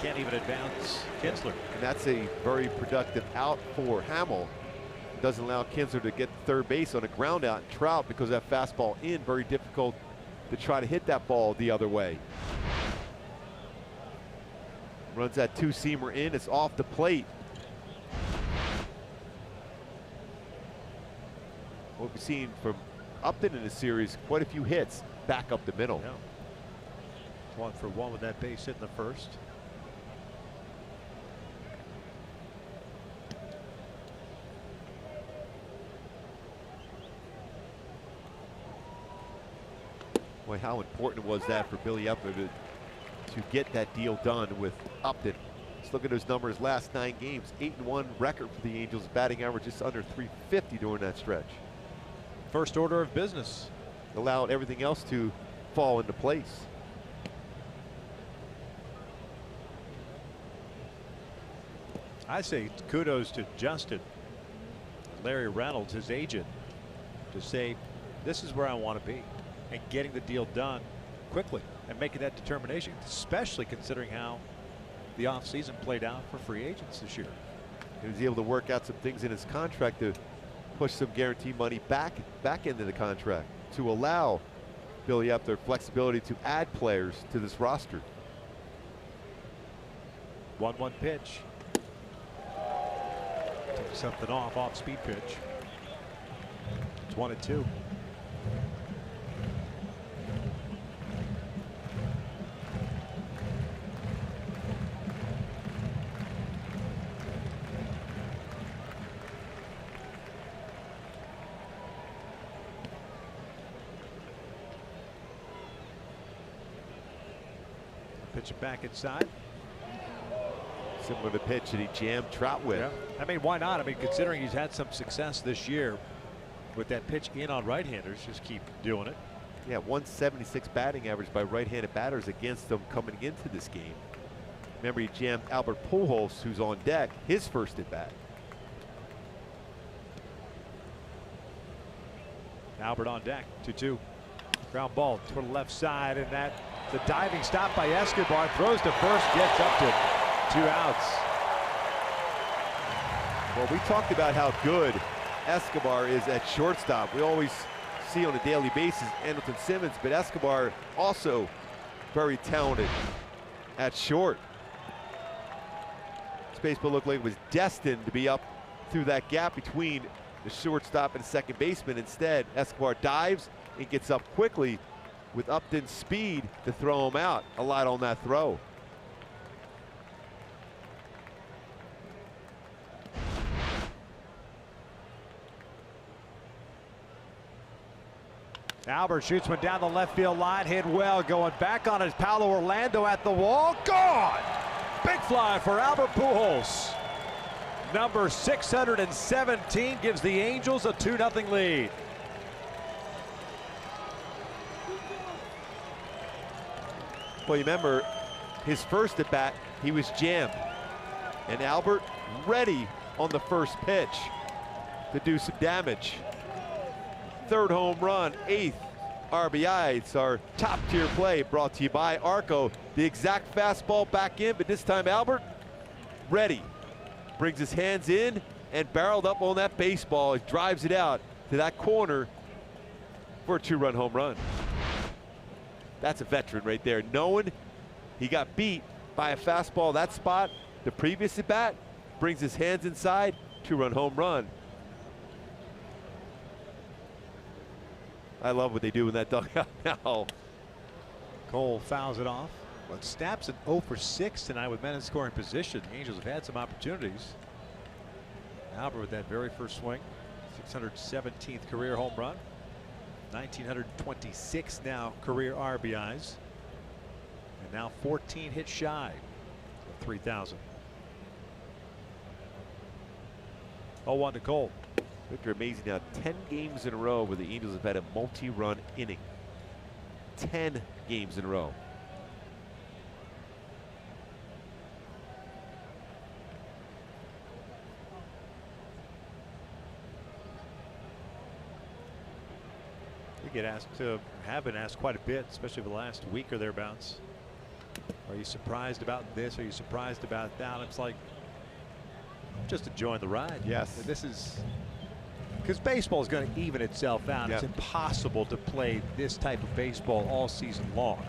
Can't even advance Kinsler. And that's a very productive out for Hamill. Doesn't allow Kinsler to get third base on a ground out. And Trout, because that fastball in, very difficult to try to hit that ball the other way. Runs that two-seamer in. It's off the plate. What we've seen from Upton in this series, quite a few hits back up the middle. Yeah. 1 for 1 with that base hit in the first. Boy, how important was that for Billy Epler to get that deal done with Upton. Let's look at those numbers. Last 9 games, 8-1 record for the Angels. Batting average just under 350 during that stretch. First order of business. Allowed everything else to fall into place. I say kudos to Justin, Larry Reynolds, his agent, to say this is where I want to be, and getting the deal done quickly and making that determination, especially considering how the offseason played out for free agents this year. He was able to work out some things in his contract to push some guarantee money back into the contract to allow Billy Epler flexibility to add players to this roster. 1-1 pitch. Take something off speed pitch. It's 1-2. Pitch it back inside. Similar to pitch that he jammed Trout with. Yeah. I mean, why not? I mean, considering he's had some success this year with that pitch in on right-handers, just keep doing it. Yeah, 176 batting average by right-handed batters against them coming into this game. Remember, he jammed Albert Pujols, who's on deck, his first at bat. Albert on deck, 2-2. Ground ball to the left side, and that the diving stop by Escobar, throws to first, gets up to 2 outs. Well, we talked about how good Escobar is at shortstop. We always see on a daily basis Andrelton Simmons, but Escobar also very talented at short. This baseball looked like it was destined to be up through that gap between the shortstop and second baseman. Instead, Escobar dives and gets up quickly with Upton's speed to throw him out. A lot on that throw. Albert shoots one down the left field line, hit well, going back on his Paulo Orlando at the wall, gone! Big fly for Albert Pujols. Number 617 gives the Angels a 2-0 lead. Well, you remember his first at bat, he was jammed. And Albert ready on the first pitch to do some damage. Third home run, 8th RBI. It's our top tier play brought to you by Arco. The exact fastball back in, but this time Albert ready. Brings his hands in and barreled up on that baseball. He drives it out to that corner for a 2-run home run. That's a veteran right there. Knowing he got beat by a fastball that spot, the previous at bat, brings his hands inside, 2-run home run. I love what they do in that dugout now. Cole fouls it off. Well, Stapp's an 0 for 6 tonight with men in scoring position. The Angels have had some opportunities. Albert with that very first swing. 617th career home run. 1926 now career RBIs. And now 14 hits shy of 3,000. 0-1 to Cole. Victor, amazing now. 10 games in a row where the Angels have had a multi-run inning. 10 games in a row. We get asked to, have been asked quite a bit, especially the last week or thereabouts. Are you surprised about this? Are you surprised about that? It's like, I'm just enjoying the ride. Yes. This is, because baseball is going to even itself out. Yep. It's impossible to play this type of baseball all season long.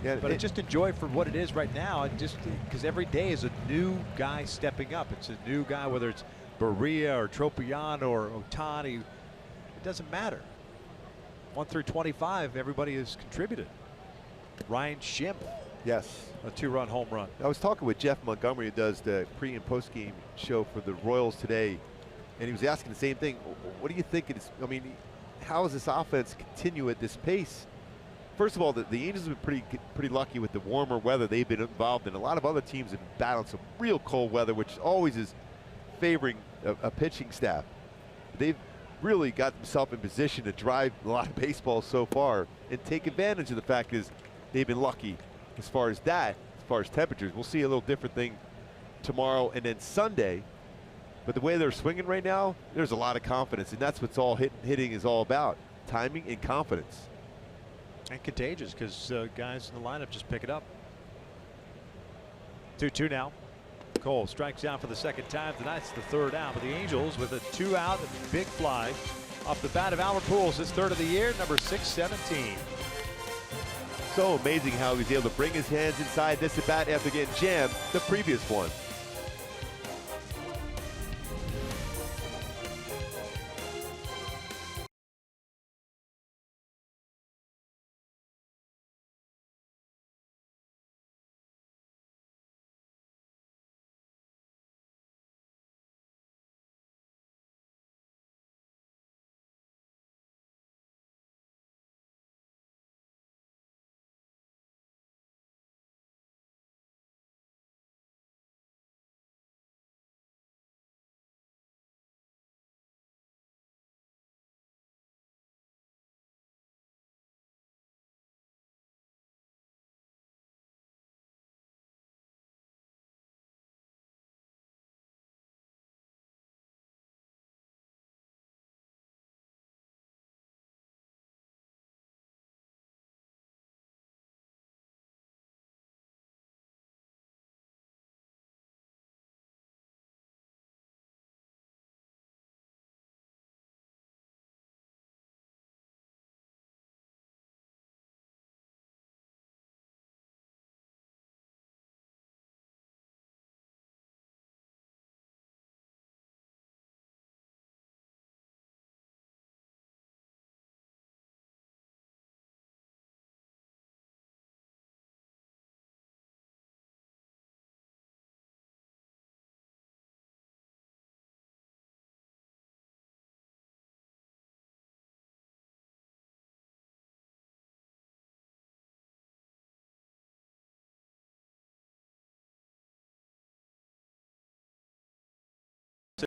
Yeah, But I just enjoy it for what it is right now. And just because every day is a new guy stepping up. It's a new guy, whether it's Berea or Tropiano or Ohtani. It doesn't matter. 1 through 25, everybody has contributed. Ryan Schimpf, yes. a 2-run home run. I was talking with Jeff Montgomery, who does the pre and post game show for the Royals today, and he was asking the same thing. What do you think it is? I mean, how does this offense continue at this pace? First of all, the Angels have been pretty lucky with the warmer weather they've been involved in. A lot of other teams have battled some real cold weather, which always is favoring a pitching staff. They've really got themselves in position to drive a lot of baseball so far and take advantage of the fact is they've been lucky as far as that, as far as temperatures. We'll see a little different thing tomorrow and then Sunday. But the way they're swinging right now, there's a lot of confidence, and that's what's all hitting is all about. Timing and confidence. And contagious, because guys in the lineup just pick it up. 2-2 now. Cole strikes out for the second time. Tonight's the third out, but the Angels with a 2-out big fly off the bat of Albert Pujols, his third of the year, number 617. So amazing how he was able to bring his hands inside this at bat after getting jammed the previous one.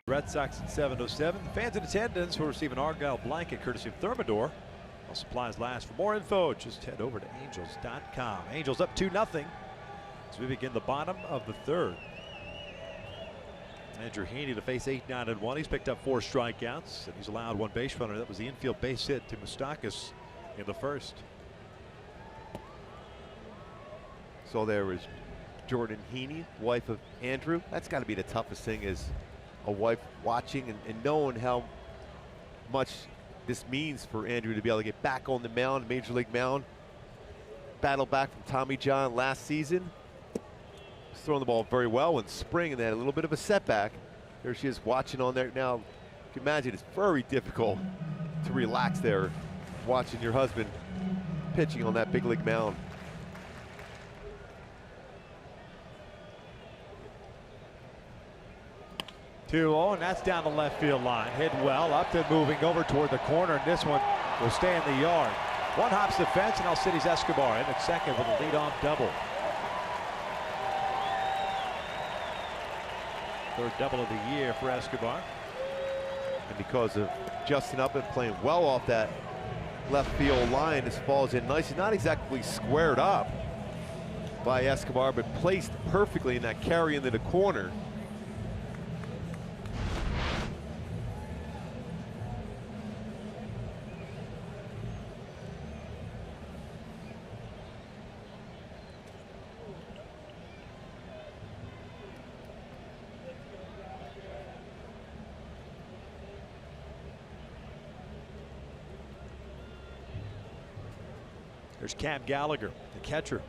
Red Sox at 7:07. The fans in attendance will receive an Argyle blanket courtesy of Thermador. While supplies last. For more info, just head over to angels.com. Angels up 2-0 as we begin the bottom of the third. Andrew Heaney to face 8-9-1. He's picked up 4 strikeouts and he's allowed 1 base runner. That was the infield base hit to Moustakas in the first. So there was Jordan Heaney, wife of Andrew. That's got to be the toughest thing as a wife watching and knowing how much this means for Andrew to be able to get back on the mound, Major League mound. Battle back from Tommy John last season. Was throwing the ball very well in spring and then a little bit of a setback. There she is watching on there now. You can imagine it's very difficult to relax there watching your husband pitching on that big league mound. And that's down the left field line. Hit well, up to moving over toward the corner, and this one will stay in the yard. One hops the fence, and Alcides Escobar in at second with a leadoff double. Third double of the year for Escobar. And because of Justin Upton playing well off that left field line, this falls in nice. Not exactly squared up by Escobar, but placed perfectly in that carry into the corner. There's Cam Gallagher, the catcher.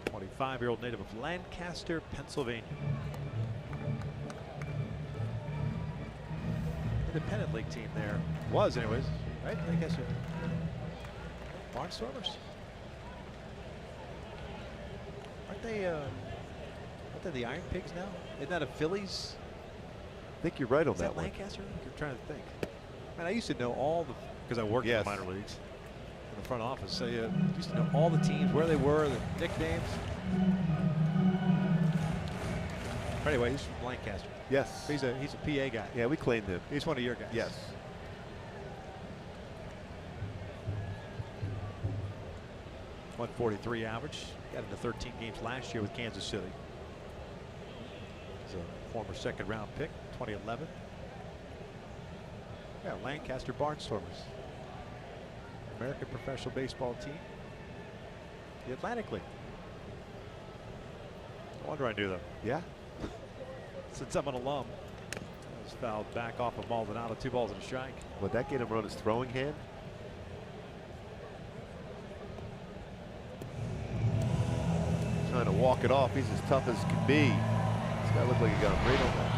25-year-old native of Lancaster, Pennsylvania. Independent League team there. Was anyways, right? Lancaster. Barnstormers? Aren't they the Iron Pigs now? Isn't that a Phillies? I think you're right on Is that one. Lancaster? I'm trying to think. Man, I used to know all the, because I worked in the minor leagues in the front office. So you used to know all the teams, where they were, the nicknames. But anyway, he's from Lancaster. Yes. He's a PA guy. Yeah, we claimed him. He's one of your guys. Yes. .143 average. Got into 13 games last year with Kansas City. He's a former second-round pick, 2011. Yeah, Lancaster Barnstormers. American professional baseball team. The Atlantic League. No wonder I knew them. Yeah. Since I'm an alum. Was fouled back off of Maldonado, 2 balls and a strike. Would that get him run his throwing hand? Trying to walk it off. He's as tough as can be. This guy looked like he got him right on that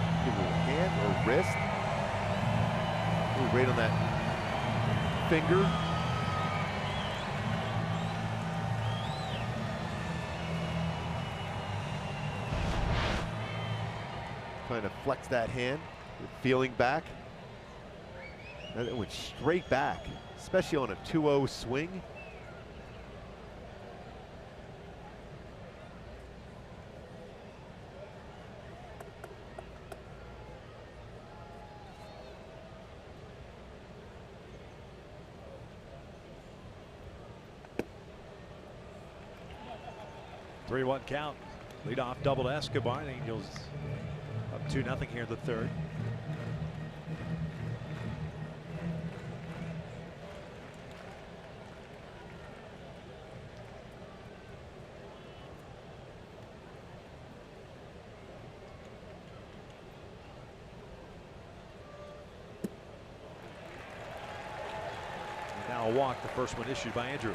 hand or wrist. Ooh, right on that finger. Trying to flex that hand, feeling back. And it went straight back, especially on a 2-0 swing. Three-one count. Leadoff double to Escobar. The Angels up 2-0 here in the third. And now a walk, the first one issued by Andrew.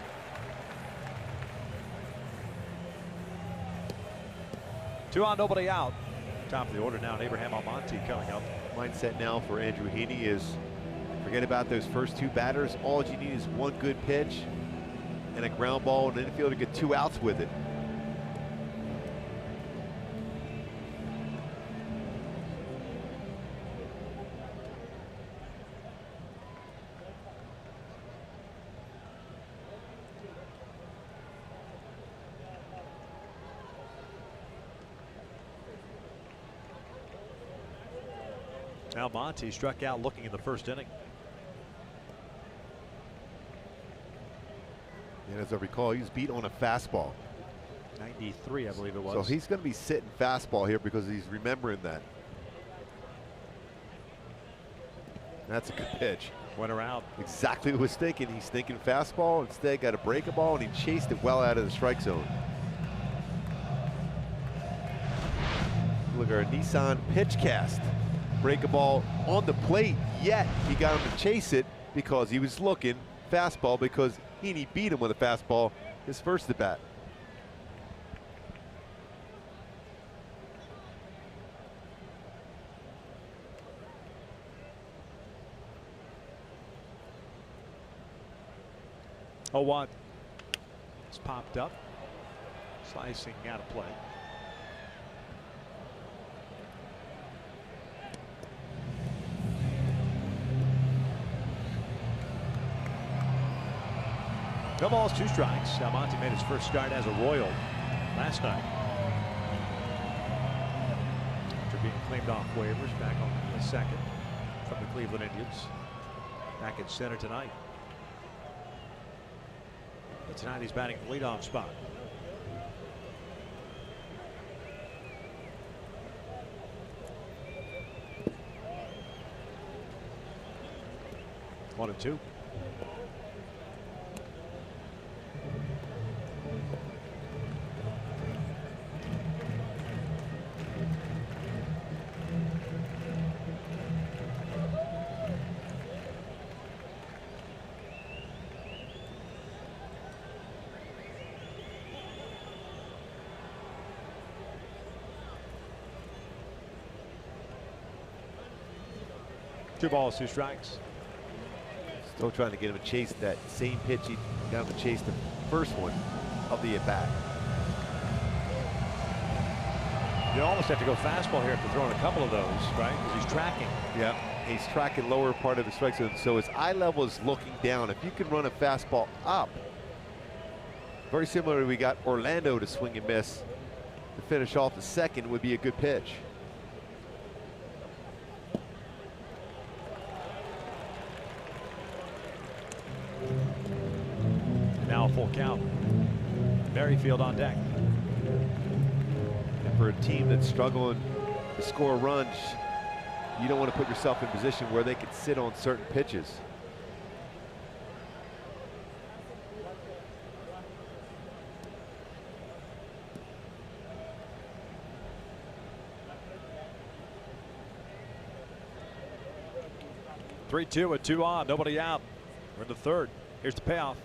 Two on, nobody out. Top of the order now, and Abraham Almonte coming up. Mindset now for Andrew Heaney is forget about those first 2 batters. All you need is 1 good pitch and a ground ball and an infielder to get 2 outs with it. Monty struck out looking in the first inning. And as I recall, he was beat on a fastball. 93, I believe it was. So he's going to be sitting fastball here because he's remembering that. That's a good pitch. Went around. Exactly what he was thinking. He's thinking fastball. Instead, got to break a ball, and he chased it well out of the strike zone. Look at our Nissan pitch cast. Break a ball on the plate, yet he got him to chase it because he was looking fastball, because Heaney beat him with a fastball his first at bat. Oh, what? It's popped up. Slicing out of play. No balls, 2 strikes. Monty made his first start as a Royal last night. After being claimed off waivers back on the 2nd from the Cleveland Indians. Back at center tonight. But tonight he's batting the leadoff spot. One and 2. Two balls, 2 strikes. Still trying to get him to chase that same pitch he got him to chase the first one of the at-bat. You almost have to go fastball here after throwing a couple of those, right? Because he's tracking. Yeah, he's tracking lower part of the strike zone, so his eye level is looking down. If you can run a fastball up, very similar to we got Orlando to swing and miss to finish off the second, would be a good pitch. Now a full count. Merrifield on deck. And for a team that's struggling to score runs, you don't want to put yourself in a position where they can sit on certain pitches. Three-two with 2 on, nobody out. We're in the 3rd. Here's the payoff.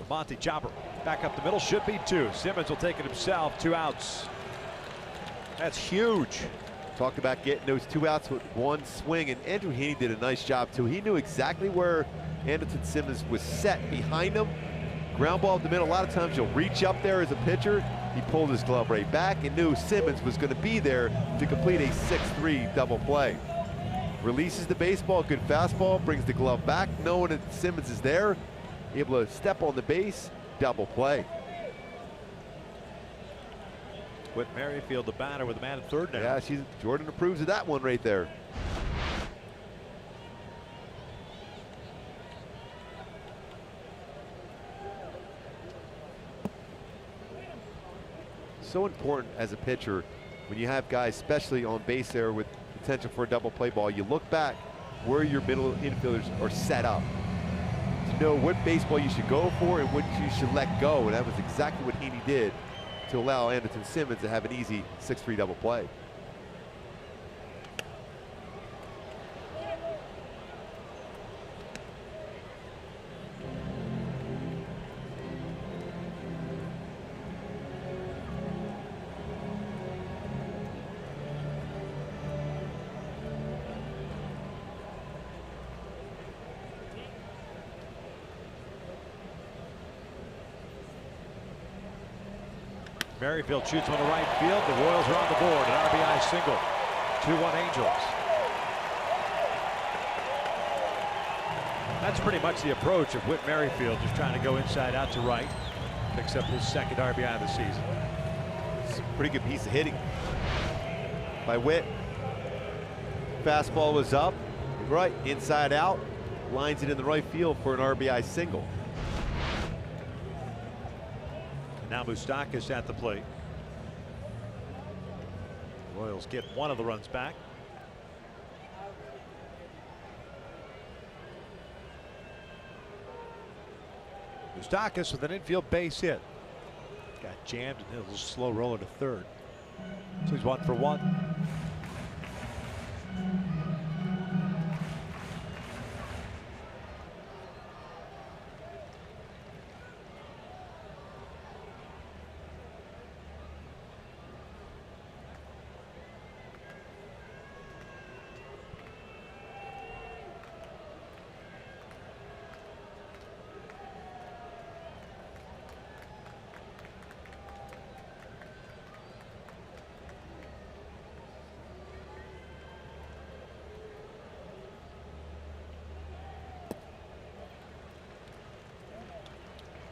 Monty chopper back up the middle, should be 2. Simmons will take it himself. 2 outs. That's huge. Talk about getting those 2 outs with 1 swing, and Andrew Heaney did a nice job too. He knew exactly where Andrelton Simmons was set behind him. Ground ball up the middle. A lot of times you'll reach up there as a pitcher. He pulled his glove right back and knew Simmons was going to be there to complete a 6-3 double play. Releases the baseball, good fastball, brings the glove back, knowing that Simmons is there, able to step on the base, double play. With Merrifield, the batter, with a man at 3rd now. Yeah, Jordan approves of that one right there. So important as a pitcher when you have guys, especially on base there with potential for a double play ball, you look back where your middle infielders are set up to know what baseball you should go for and what you should let go, and that was exactly what Heaney did to allow Andrelton Simmons to have an easy 6-3 double play. Merrifield shoots on the right field. The Royals are on the board. An RBI single. 2-1 Angels. That's pretty much the approach of Whit Merrifield, just trying to go inside out to right. Picks up his 2nd RBI of the season. It's a pretty good piece of hitting by Whit. Fastball was up, right, inside out, lines it in the right field for an RBI single. Now Moustakas at the plate. Royals get one of the runs back. Moustakas with an infield base hit. Got jammed and a little slow roller to third. So he's 1 for 1.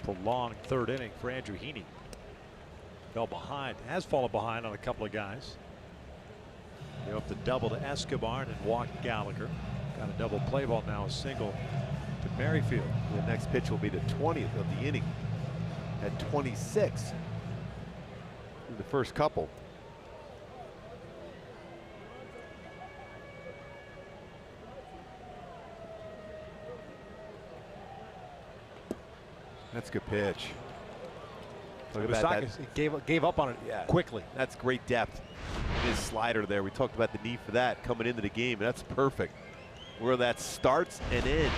Prolonged third inning for Andrew Heaney. Fell behind, has fallen behind on a couple of guys. They up the double to Escobar and walked Gallagher. Got a double play ball now, a single to Merrifield. The next pitch will be the 20th of the inning at 26 in the first couple. That's a good pitch. Look at that. He gave up on it quickly. That's great depth. His slider there. We talked about the need for that coming into the game. That's perfect. Where that starts and ends.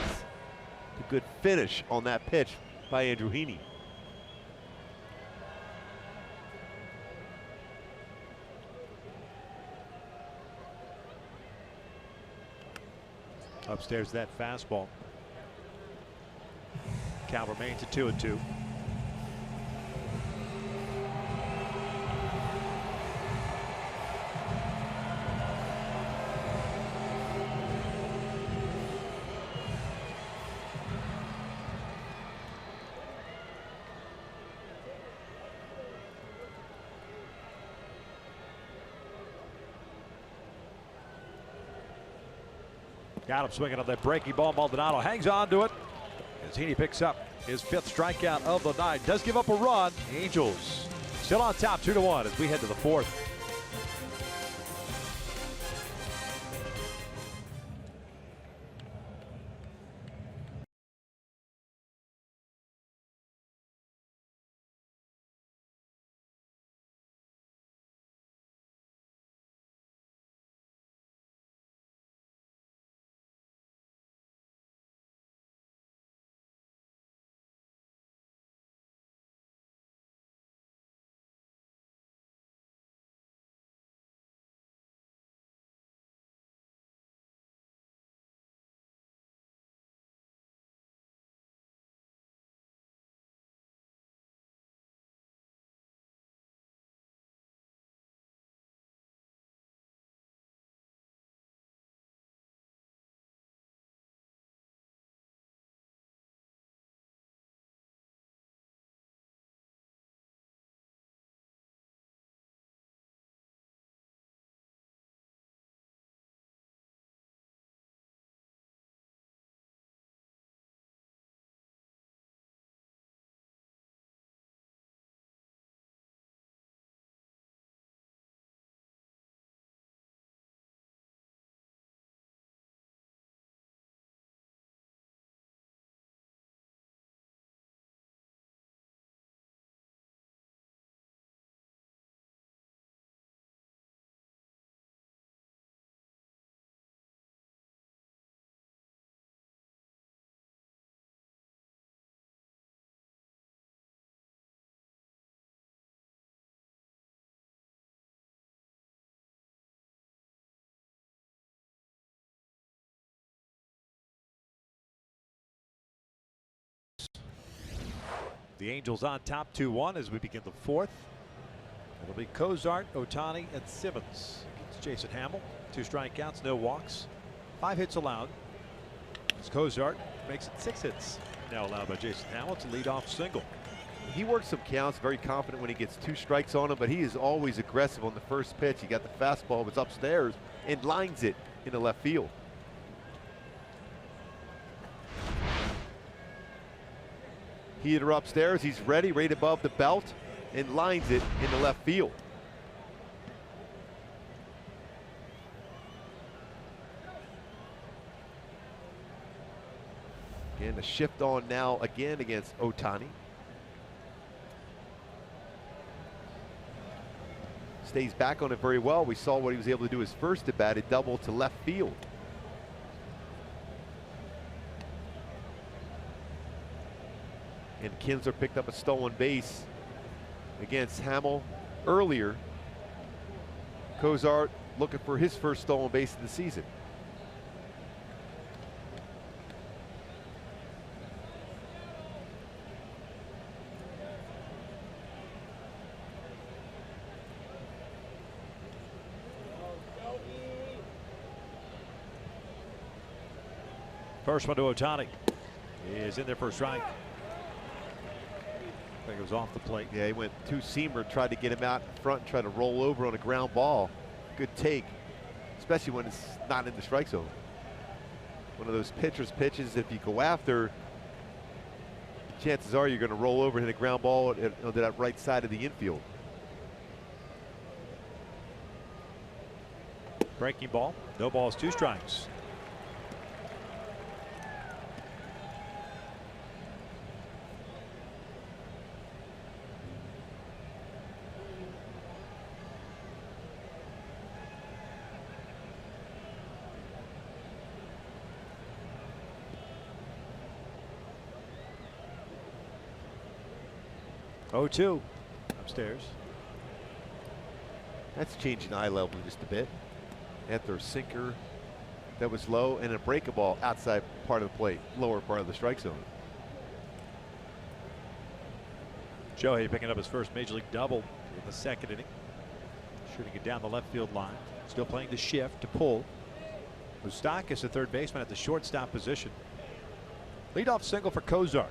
A good finish on that pitch by Andrew Heaney. Upstairs that fastball. Count remains at 2-2. Got him swinging on that breaking ball. Maldonado hangs on to it as Heaney picks up his 5th strikeout of the night. Does give up a run. Angels still on top 2-1 as we head to the 4th. The Angels on top 2-1 as we begin the 4th. It'll be Cozart, Ohtani, and Simmons against Jason Hammel. 2 strikeouts, no walks, 5 hits allowed. As Cozart makes it 6 hits now allowed by Jason Hammel. It's a leadoff single. He works some counts, very confident when he gets 2 strikes on him, but he is always aggressive on the first pitch. He got the fastball, was upstairs and lines it into left field. Heater upstairs, he's ready, right above the belt, and lines it into left field. Again, a shift on now again against Ohtani. Stays back on it very well. We saw what he was able to do his first at bat, a double to left field. And Kinsler picked up a stolen base against Hamill earlier. Cozart looking for his first stolen base of the season. First one to Ohtani. He is in there for a strike. I think it was off the plate. Yeah, he went two-seamer, tried to get him out in front, tried to roll over on a ground ball. Good take, especially when it's not in the strike zone. One of those pitcher's pitches, if you go after, chances are you're going to roll over and hit a ground ball on that right side of the infield. Breaking ball. No balls, 2 strikes. Oh, 2 upstairs. That's changing eye level just a bit. After a sinker that was low and a breaking ball outside part of the plate, lower part of the strike zone. Shohei picking up his first major league double in the 2nd inning. Shooting it down the left field line. Still playing the shift to pull. Moustakas, the third baseman, at the shortstop position. Leadoff single for Cozart.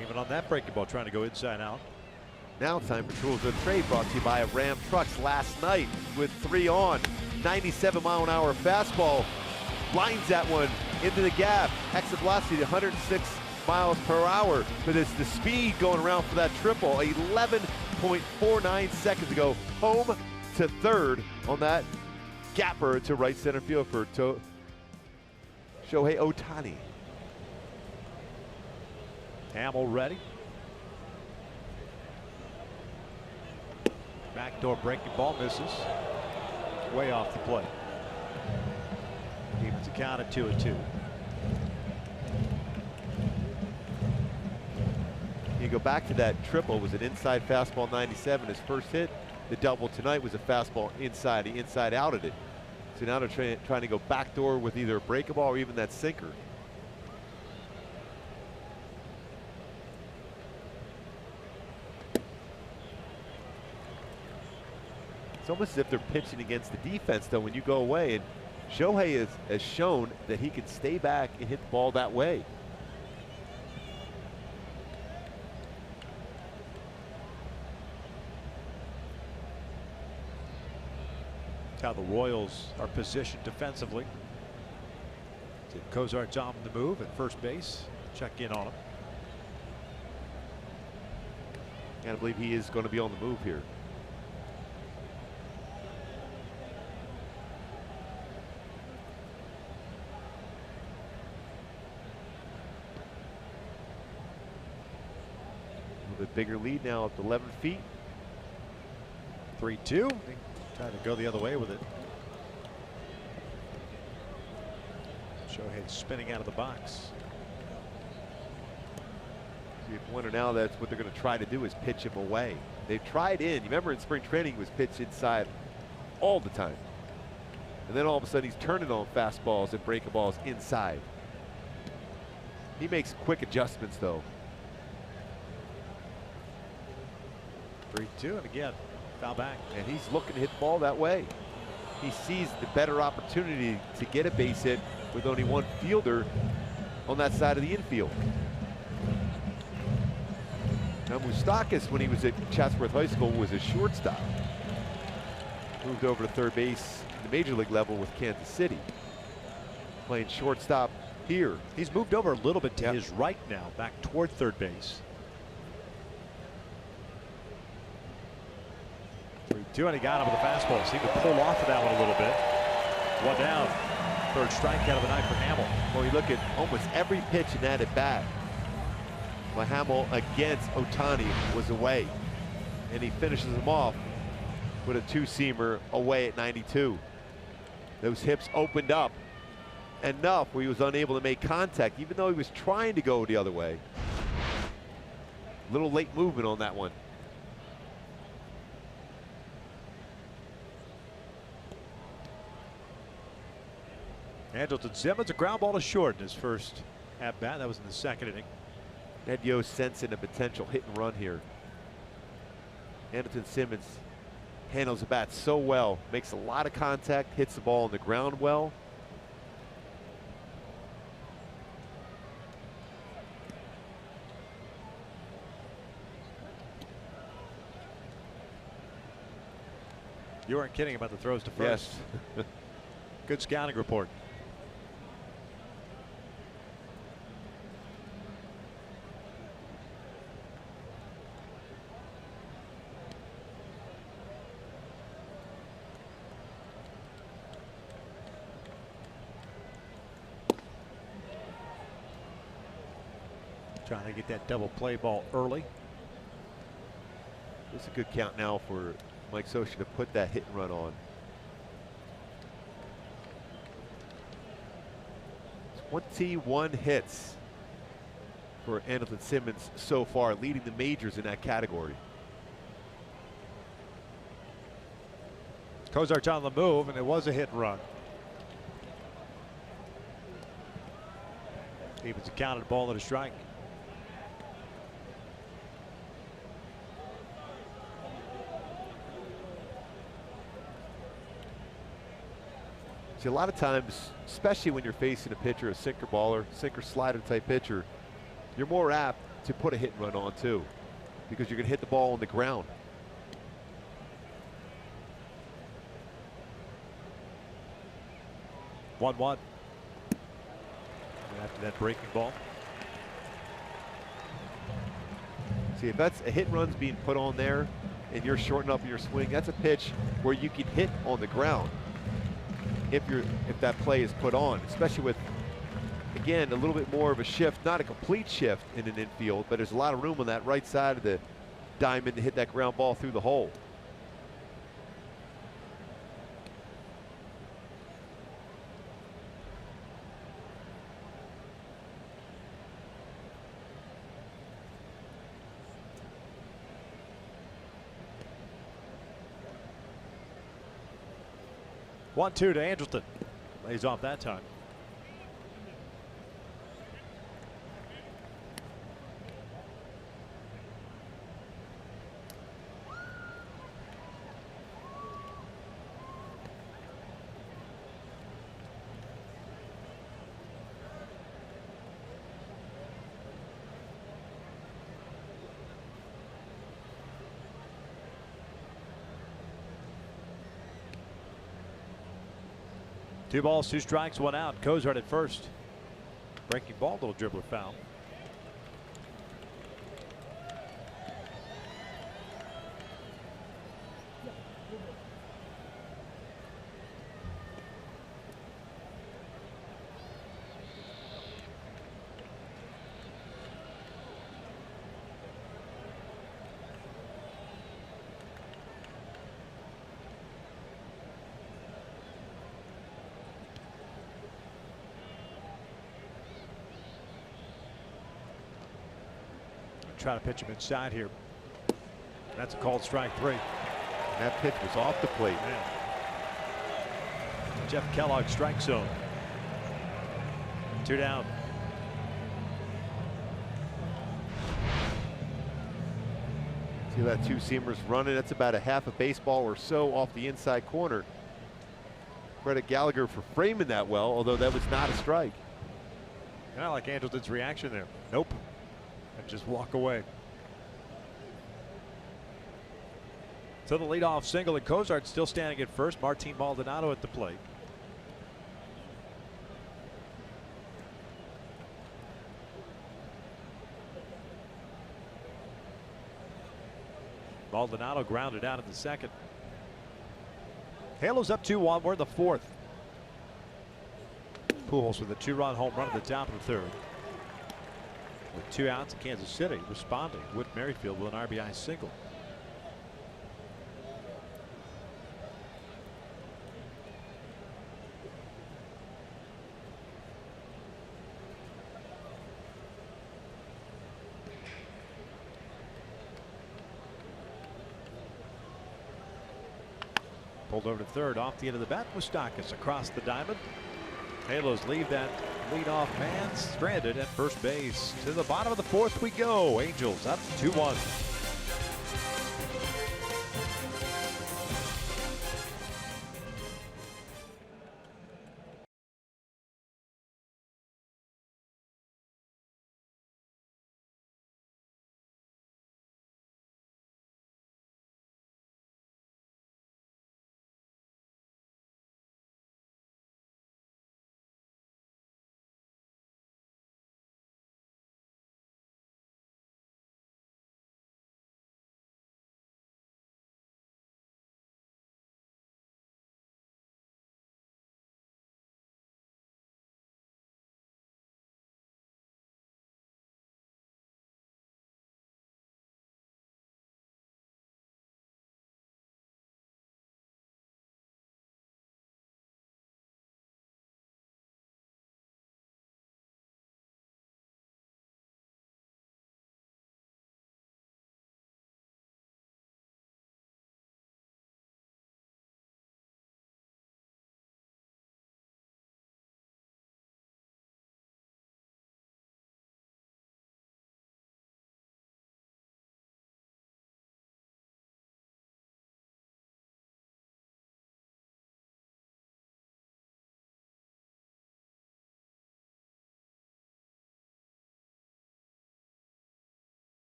Even on that breaking ball, trying to go inside out. Now time for Tools of the Trade, brought to you by Ram Trucks. Last night with 3 on, 97-mile-an-hour fastball, lines that one into the gap. Exit velocity to 106 miles per hour. But it's the speed going around for that triple. 11.49 seconds ago, home to third on that gapper to right center field for Shohei Ohtani. Hamill ready. Backdoor breaking ball misses. Way off the plate. Evens the count at 2-2. You go back to that triple, was an inside fastball 97, his first hit. The double tonight was a fastball inside. He inside outed it. So now they're trying to go backdoor with either a breakable or even that sinker. It's almost as if they're pitching against the defense, though, when you go away. And Shohei has shown that he can stay back and hit the ball that way. That's how the Royals are positioned defensively. Cozart's on the move at first base. Check in on him. Can't believe he is going to be on the move here. A bigger lead now up to 11 feet. 3-2. Trying to go the other way with it. Shohei spinning out of the box. So you wonder now that's what they're going to try to do is pitch him away. They've tried in. You remember in spring training he was pitched inside all the time. And then all of a sudden he's turning on fastballs and breaking balls inside. He makes quick adjustments though. 3-2, and again, foul back. And he's looking to hit the ball that way. He sees the better opportunity to get a base hit with only one fielder on that side of the infield. Now Moustakas, when he was at Chatsworth High School, was a shortstop. moved over to third base at the major league level with Kansas City. Playing shortstop here. He's moved over a little bit to his right now, back toward third base. 3-2, and he got him with a fastball. Seemed to pull off of that one a little bit. One down. Third strikeout of the night for Hamill. Well, you look at almost every pitch in that at bat. But Hamill against Ohtani was away. And he finishes him off with a two-seamer away at 92. Those hips opened up enough where he was unable to make contact, even though he was trying to go the other way. Little late movement on that one. Andrelton Simmons, a ground ball to short in his first at bat. That was in the second inning. Ned Yost sensing a potential hit and run here. Andrelton Simmons handles the bat so well, makes a lot of contact, hits the ball on the ground well. You weren't kidding about the throws to first. Yes. Good scouting report. Trying to get that double play ball early. It's a good count now for Mike Scioscia to put that hit and run on. 21 hits for Andrelton Simmons so far, leading the majors in that category. Cozart's on the move, and it was a hit and run. Evens a counted ball at a strike. See, a lot of times, especially when you're facing a pitcher, a sinker baller, sinker slider type pitcher, you're more apt to put a hit and run on too, because you're going to hit the ball on the ground. One. After that breaking ball. See, if that's a hit and run's being put on there and you're shortening up your swing, that's a pitch where you can hit on the ground. If that play is put on, especially with, again, a little bit more of a shift, not a complete shift in an infield, but there's a lot of room on that right side of the diamond to hit that ground ball through the hole. 1-2 to Andrelton. Lays off that time. Two balls, two strikes, one out. Cozart at first. Breaking ball, little dribbler foul. Try to pitch him inside here. That's a called strike 3. And that pitch was off the plate. Man. Jeff Kellogg strike zone. 2 down. See that two-seamer's running. That's about a half a baseball or so off the inside corner. Credit Gallagher for framing that well, although that was not a strike. And I like Andrelton's reaction there. Nope. And just walk away. To the leadoff single, and Cozart still standing at first. Martin Maldonado at the plate. Maldonado grounded out in the second. Halos up 2-1. We're in the fourth. Pujols with a 2-run home run at the top of the third. With 2 outs, Kansas City responding. Whit Merrifield with an RBI single. Pulled over to third off the end of the bat. Moustakas across the diamond. Halos leave that leadoff man stranded at first base. To the bottom of the fourth we go. Angels up 2-1.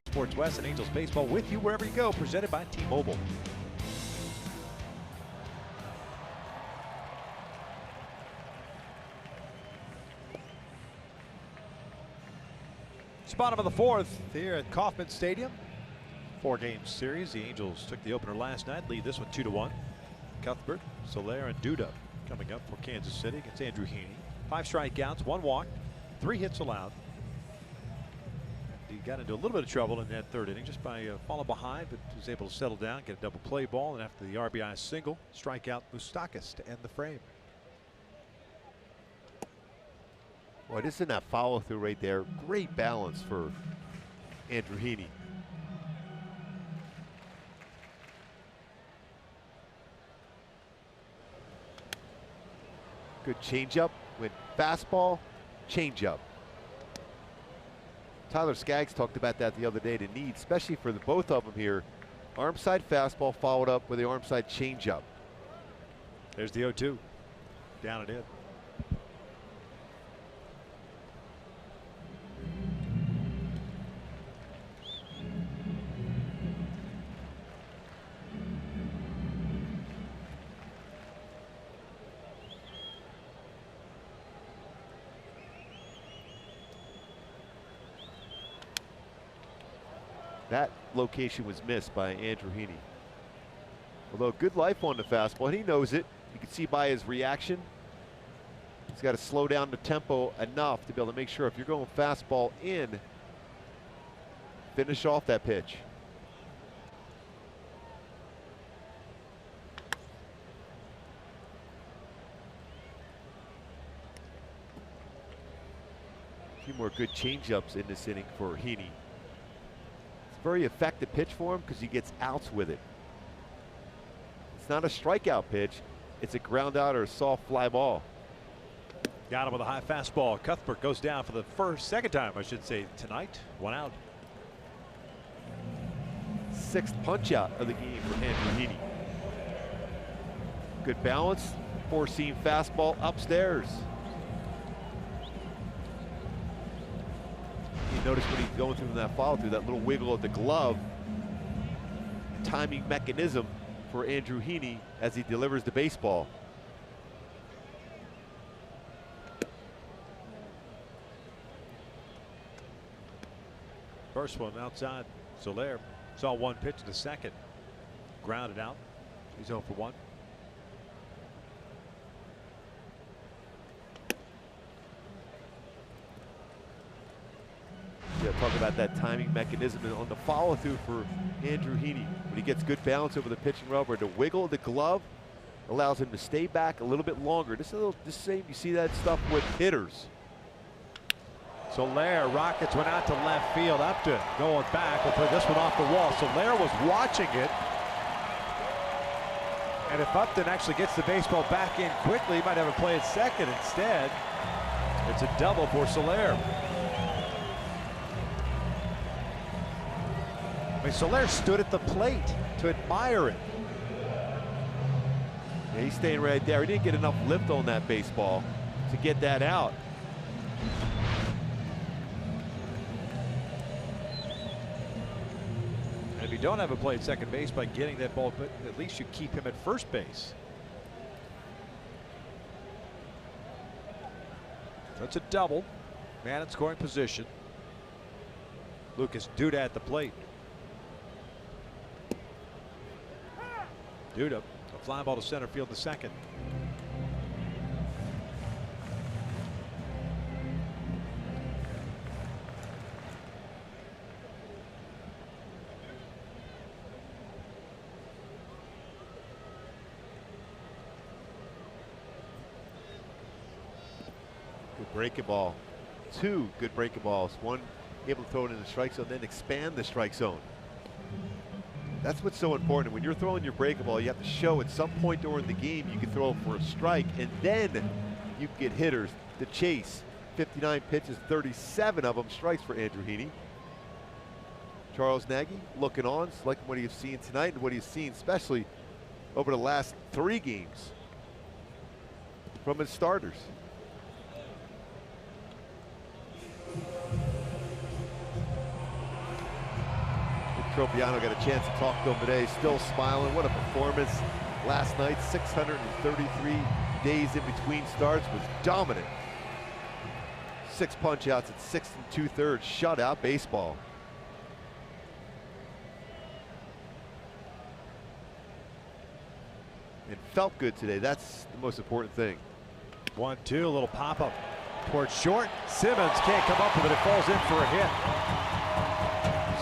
Sports West and Angels baseball with you wherever you go. Presented by T-Mobile. It's bottom of the fourth here at Kauffman Stadium. 4-game series. The Angels took the opener last night. Lead this one 2-1. Cuthbert, Soler, and Duda coming up for Kansas City against Andrew Heaney. 5 strikeouts, 1 walk, 3 hits allowed. He got into a little bit of trouble in that third inning just by falling behind, but was able to settle down, get a double play ball, and after the RBI single, strike out Moustakas to end the frame. Boy, isn't that follow through right there? Great balance for Andrew Heaney. Good changeup. Went fastball, changeup. Tyler Skaggs talked about that the other day, the need, especially for the both of them here. Arm side fastball followed up with the arm side changeup. There's the 0-2. Down and in. That location was missed by Andrew Heaney. Although good life on the fastball, and he knows it. You can see by his reaction. He's got to slow down the tempo enough to be able to make sure if you're going fastball in, finish off that pitch. A few more good changeups in this inning for Heaney. Very effective pitch for him because he gets outs with it. It's not a strikeout pitch, it's a ground out or a soft fly ball. Got him with a high fastball. Cuthbert goes down for the second time, I should say, tonight. 1 out. 6th punch out of the game for Andrew Heaney. Good balance, four-seam fastball upstairs. You notice when he's going through that follow-through, that little wiggle of the glove, timing mechanism for Andrew Heaney as he delivers the baseball. First one outside. Soler saw one pitch to the second. Grounded out. He's 0 for 1. Yeah, talk about that timing mechanism on the follow through for Andrew Heaney. When he gets good balance over the pitching rubber, the wiggle of the glove allows him to stay back a little bit longer. This same, you see that stuff with hitters. Soler, Rockets went out to left field. Upton going back will put this one off the wall. Soler was watching it. And if Upton actually gets the baseball back in quickly, he might have a play at second instead. It's a double for Soler. I mean, Soler stood at the plate to admire it. Yeah, he's staying right there. He didn't get enough lift on that baseball to get that out. And if you don't have a play at second base by getting that ball, but at least you keep him at first base. That's a double. Man in scoring position. Lucas Duda at the plate. Duda, a fly ball to center field to second. Good breaking ball. Two good breaking balls. One able to throw it in the strike zone, then expand the strike zone. That's what's so important. When you're throwing your breaking ball, you have to show at some point during the game you can throw for a strike, and then you can get hitters to chase. 59 pitches, 37 of them strikes for Andrew Heaney. Charles Nagy looking on, liking what he's seen tonight and what he's seen especially over the last 3 games from his starters. Tropiano got a chance to talk to him today, still smiling. What a performance last night. 633 days in between starts, was dominant. 6 punch outs at 6 2/3 shutout baseball. And felt good today. That's the most important thing. 1-2, a little pop up towards short. Simmons can't come up with it. It falls in for a hit.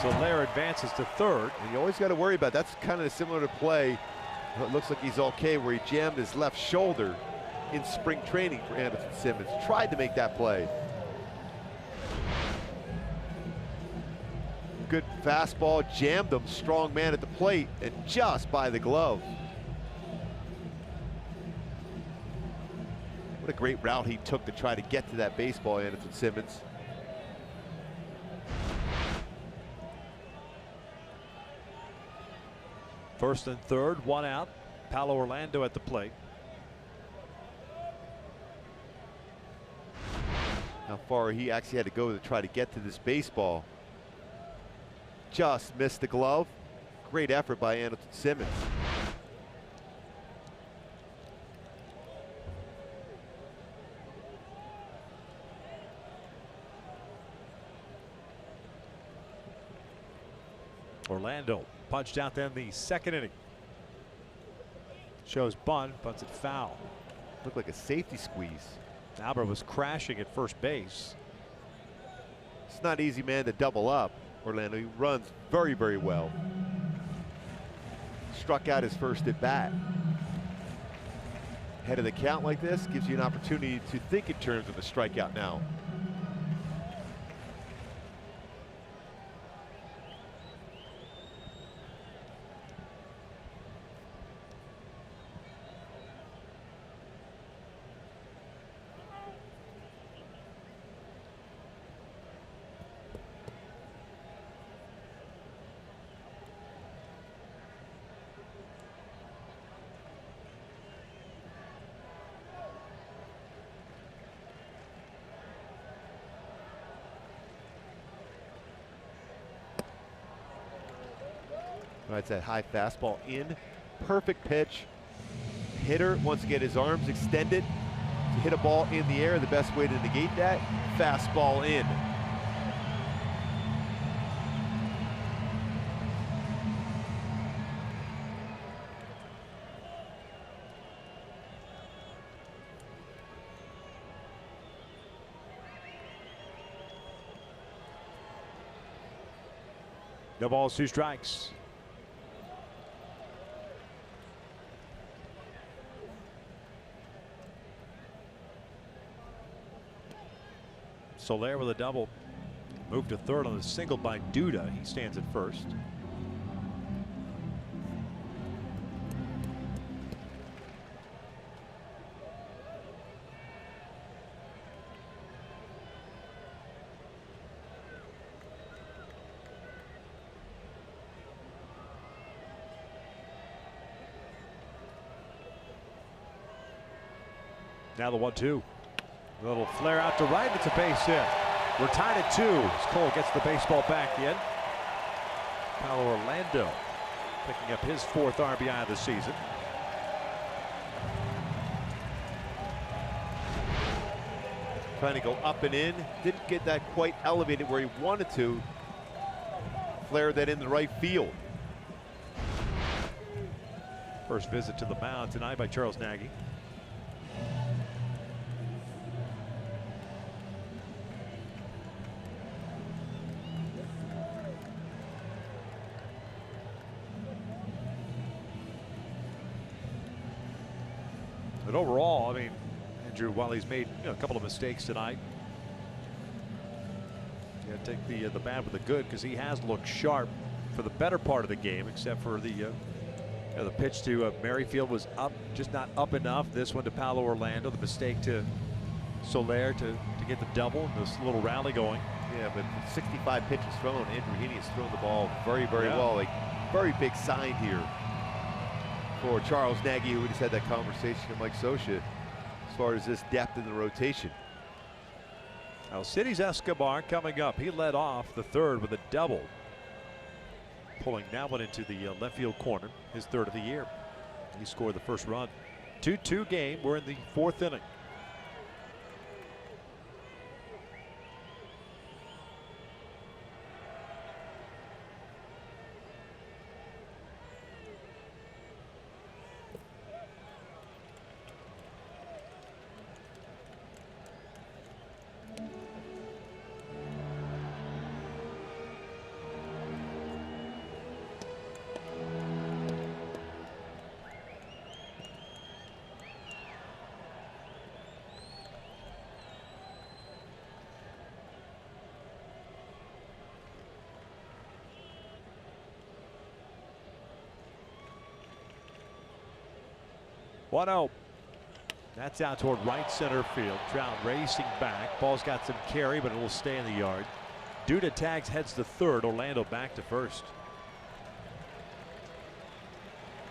Soler advances to third. And you always got to worry about, that's kind of similar to play. It looks like he's okay, where he jammed his left shoulder in spring training for Anderson Simmons. Tried to make that play. Good fastball, jammed him, strong man at the plate, and just by the glove. What a great route he took to try to get to that baseball, Anderson Simmons. First and third, 1 out. Paulo Orlando at the plate. How far he actually had to go to try to get to this baseball. Just missed the glove. Great effort by Anderson Simmons. Orlando punched out then the second inning. Shows bunt, punts it foul. Looked like a safety squeeze. Alvarez was crashing at first base. It's not easy, man, to double up. Orlando, he runs very, very well. Struck out his first at bat. Head of the count like this gives you an opportunity to think in terms of a strikeout now. That's that high fastball in. Perfect pitch. Hitter wants to get his arms extended to hit a ball in the air. The best way to negate that, fastball in. No balls, 2 strikes. Soler with a double. Moved to third on a single by Duda. He stands at first. Now the 1-2. A little flare out to right. It's a base hit. We're tied at 2 as Cole gets the baseball back in. Paulo Orlando picking up his 4th RBI of the season. Trying to go up and in. Didn't get that quite elevated where he wanted to. Flared that in the right field. First visit to the mound tonight by Charles Nagy. But overall, I mean, Andrew, while he's made a couple of mistakes tonight, you got to take the bad with the good, because he has looked sharp for the better part of the game, except for the pitch to Merrifield was up, just not up enough. This one to Paulo Orlando, the mistake to Soler to get the double, and this little rally going. Yeah, but 65 pitches thrown, Andrew Heaney has thrown the ball very, very well. Like, very big sign here for Charles Nagy, who just had that conversation with Mike Scioscia as far as this depth in the rotation. Alcides Escobar coming up. He led off the 3rd with a double, pulling that one into the left field corner, his 3rd of the year. He scored the first run. 2-2 game. We're in the 4th inning. One-0. That's out toward right center field. Trout racing back. Ball's got some carry, but it will stay in the yard. Duda tags, heads to 3rd. Orlando back to 1st.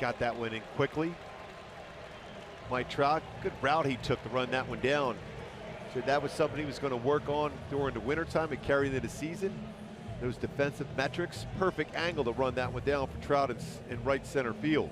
Got that one in quickly. Mike Trout, good route he took to run that one down. So that was something he was going to work on during the wintertime and carry into the season. Those defensive metrics, perfect angle to run that one down for Trout in right center field.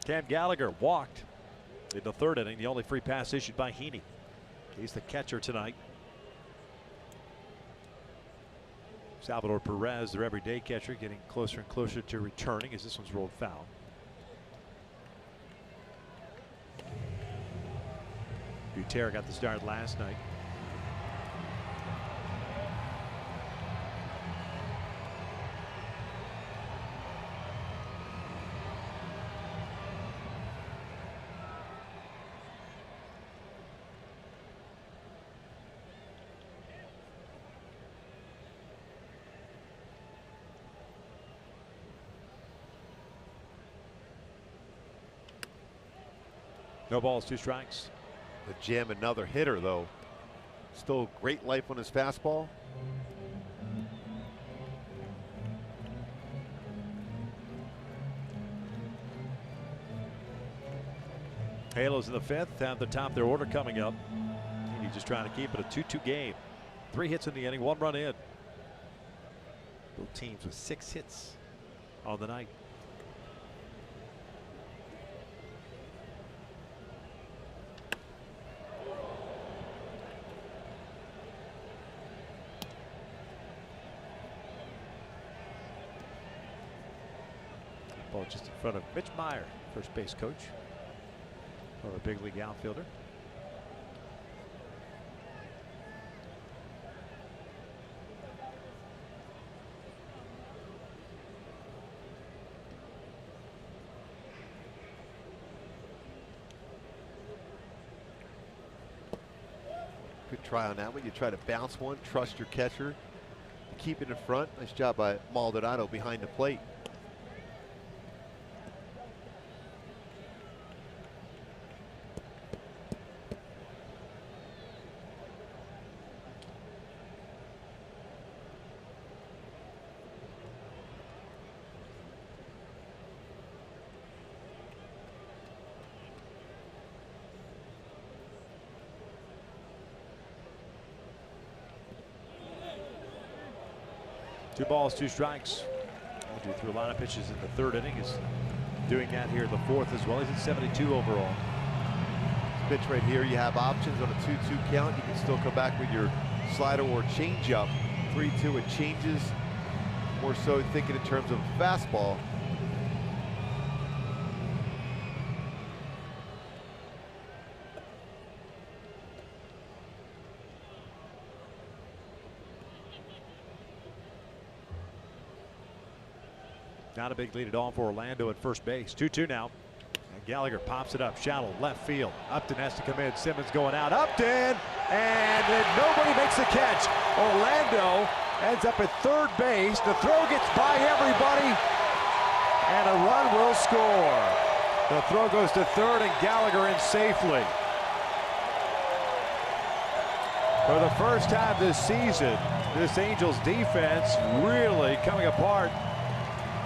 Cam Gallagher walked in the 3rd inning, the only free pass issued by Heaney. He's the catcher tonight. Salvador Perez, their everyday catcher, getting closer and closer to returning as this one's rolled foul. Buterra got the start last night. No balls, 2 strikes. To jam another hitter, though. Still great life on his fastball. Halos in the fifth have the top of their order coming up. Heaney just trying to keep it a 2-2 game. 3 hits in the inning, 1 run in. Both teams with 6 hits on the night. Ball just in front of Mitch Meyer, first base coach, or a big league outfielder. Good try on that one. You try to bounce one, trust your catcher, keep it in front. Nice job by Maldonado behind the plate. Two balls, 2 strikes. Andrew threw a lot of pitches in the 3rd inning. He's doing that here in the 4th as well. He's at 72 overall. Pitch right here, you have options on a 2-2 count. You can still come back with your slider or changeup. 3-2, it changes. More so thinking in terms of fastball. Not a big lead at all for Orlando at first base. 2-2 now. And Gallagher pops it up shallow left field. Upton has to come in. Simmons going out. Upton! And then nobody makes the catch. Orlando ends up at 3rd base. The throw gets by everybody. And a run will score. The throw goes to 3rd and Gallagher in safely. For the first time this season, this Angels defense really coming apart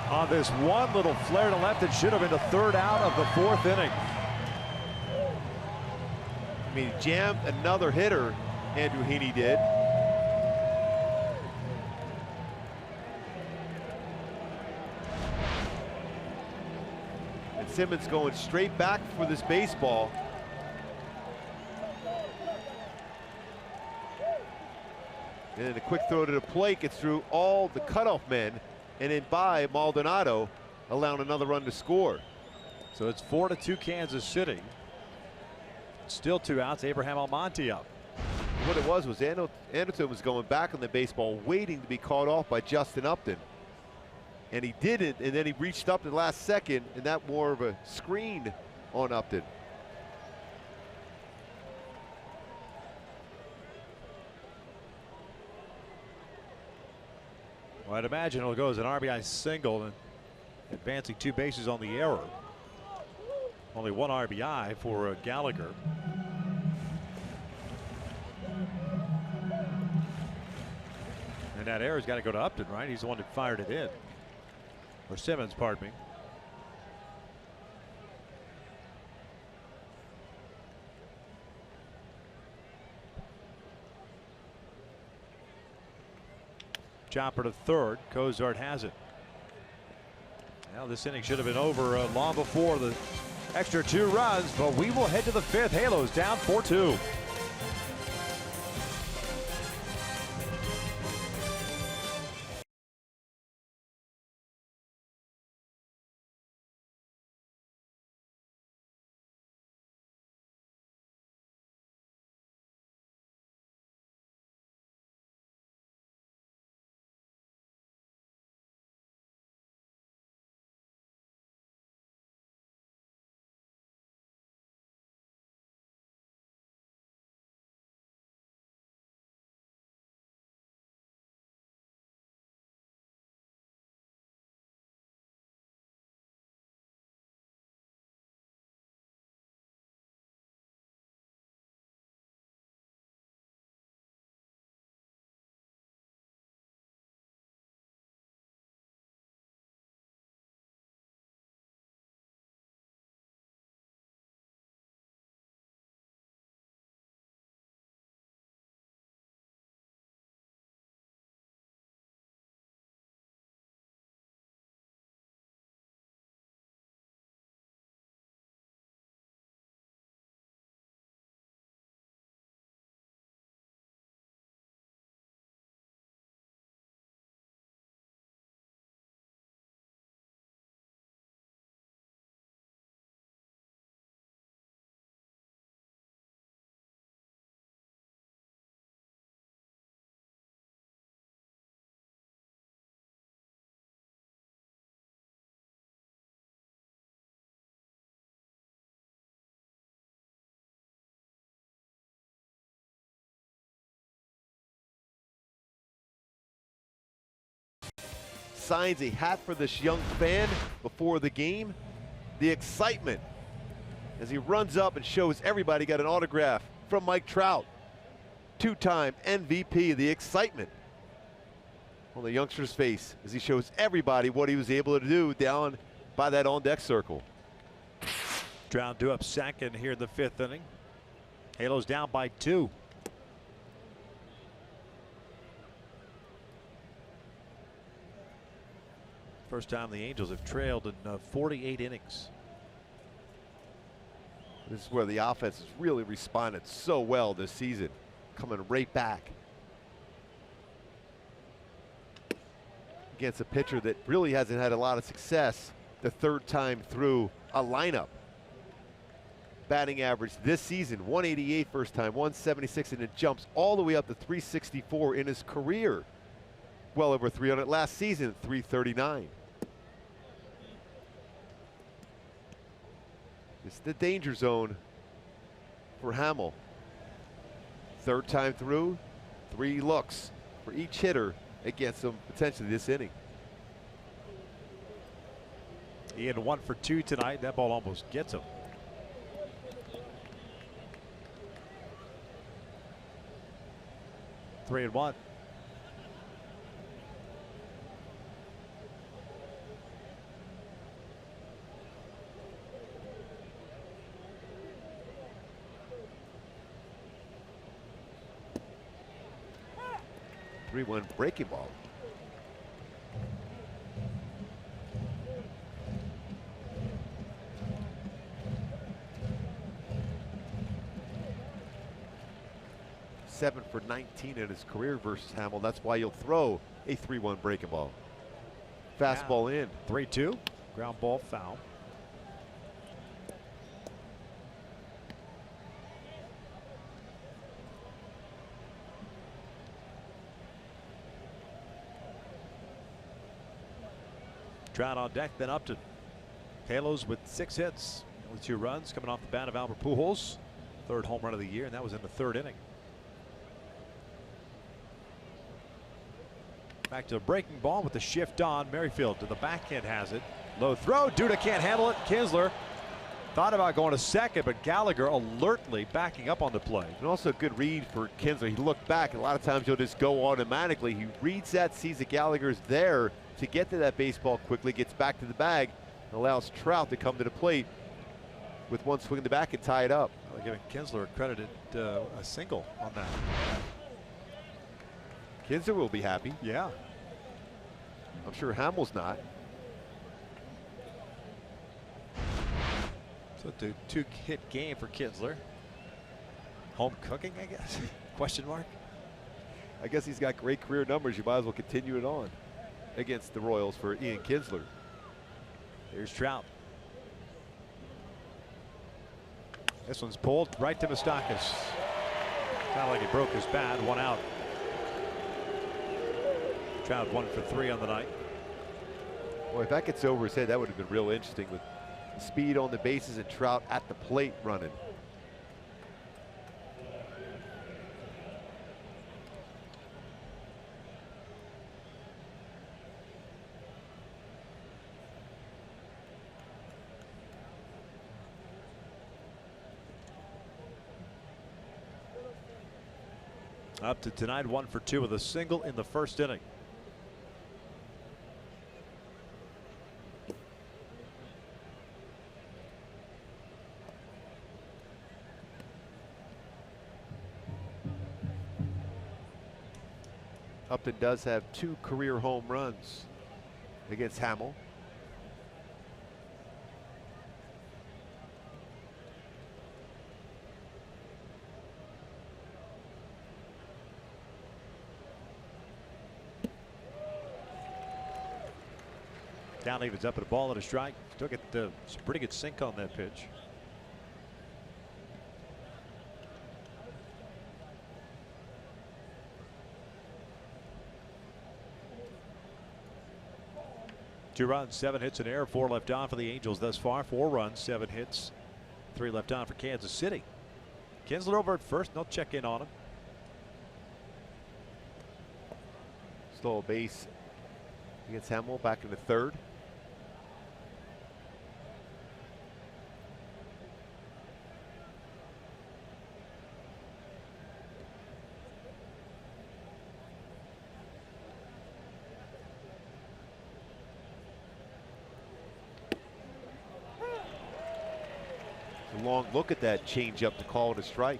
on this one little flare to left that should have been the 3rd out of the 4th inning. I mean, jammed another hitter, Andrew Heaney did. And Simmons going straight back for this baseball. And then a quick throw to the plate gets through all the cutoff men and then by Maldonado, allowing another run to score. So it's 4-2 Kansas City. Still 2 outs. Abraham Almonte up. What it was Anderson was going back on the baseball, waiting to be caught off by Justin Upton. And he didn't, and then he reached up in the last second, and that more of a screen on Upton. Well, I'd imagine it'll go as an RBI single and advancing 2 bases on the error. Only 1 RBI for Gallagher. And that error's got to go to Upton, right? He's the one that fired it in. Or Simmons, pardon me. Chopper to 3rd. Cozart has it. Now this inning should have been over long before the extra 2 runs, but we will head to the 5th. Halos down 4-2. signs a hat for this young fan before the game. The excitement as he runs up and shows everybody got an autograph from Mike Trout, two-time MVP. The excitement on the youngster's face as he shows everybody what he was able to do down by that on-deck circle. Trout due up second here in the 5th inning. Halos down by 2. First time the Angels have trailed in 48 innings. This is where the offense has really responded so well this season, coming right back against a pitcher that really hasn't had a lot of success the 3rd time through a lineup. Batting average this season, 188 first time, 176, and it jumps all the way up to 364 in his career. Well over 300 last season, 339. It's the danger zone for Hamill. 3rd time through, 3 looks for each hitter against him potentially this inning. He had 1 for 2 tonight. That ball almost gets him. Three and 1. Three-one breaking ball. Seven for 19 in his career versus Hamill. That's why you'll throw a 3-1 breaking ball. Fastball in. 3-2. Ground ball foul. Trout on deck, then Upton. Halos with 6 hits, only 2 runs coming off the bat of Albert Pujols. 3rd home run of the year, and that was in the 3rd inning. Back to a breaking ball with the shift on. Merrifield to the backhand has it. Low throw. Duda can't handle it. Kinsler thought about going to second, but Gallagher alertly backing up on the play. And also a good read for Kinsler. He looked back. A lot of times you'll just go automatically. He reads that, sees that Gallagher's there to get to that baseball quickly, gets back to the bag, and allows Trout to come to the plate with 1 swing in the back and tie it up. Well, giving Kinsler credited a single on that. Kinsler will be happy. Yeah. I'm sure Hamill's not. So the 2-hit game for Kinsler. Home cooking, I guess? Question mark. I guess he's got great career numbers. You might as well continue it on against the Royals for Ian Kinsler. Here's Trout. This one's pulled right to Moustakas. Not like he broke his bat. 1 out. Trout 1 for 3 on the night. Boy, if that gets over his head, that would have been real interesting with speed on the bases and Trout at the plate running. Up to tonight, 1 for 2 with a single in the 1st inning. Upton does have 2 career home runs against Hamill. Down evens up at a ball and a strike. Took it some pretty good sink on that pitch. Two runs, 7 hits, an error, 4 left on for the Angels thus far. 4 runs, 7 hits, 3 left on for Kansas City. Kinsler over at first. They'll check in on him. Stole a base against Hamill back in the third. A long look at that changeup to call it a strike.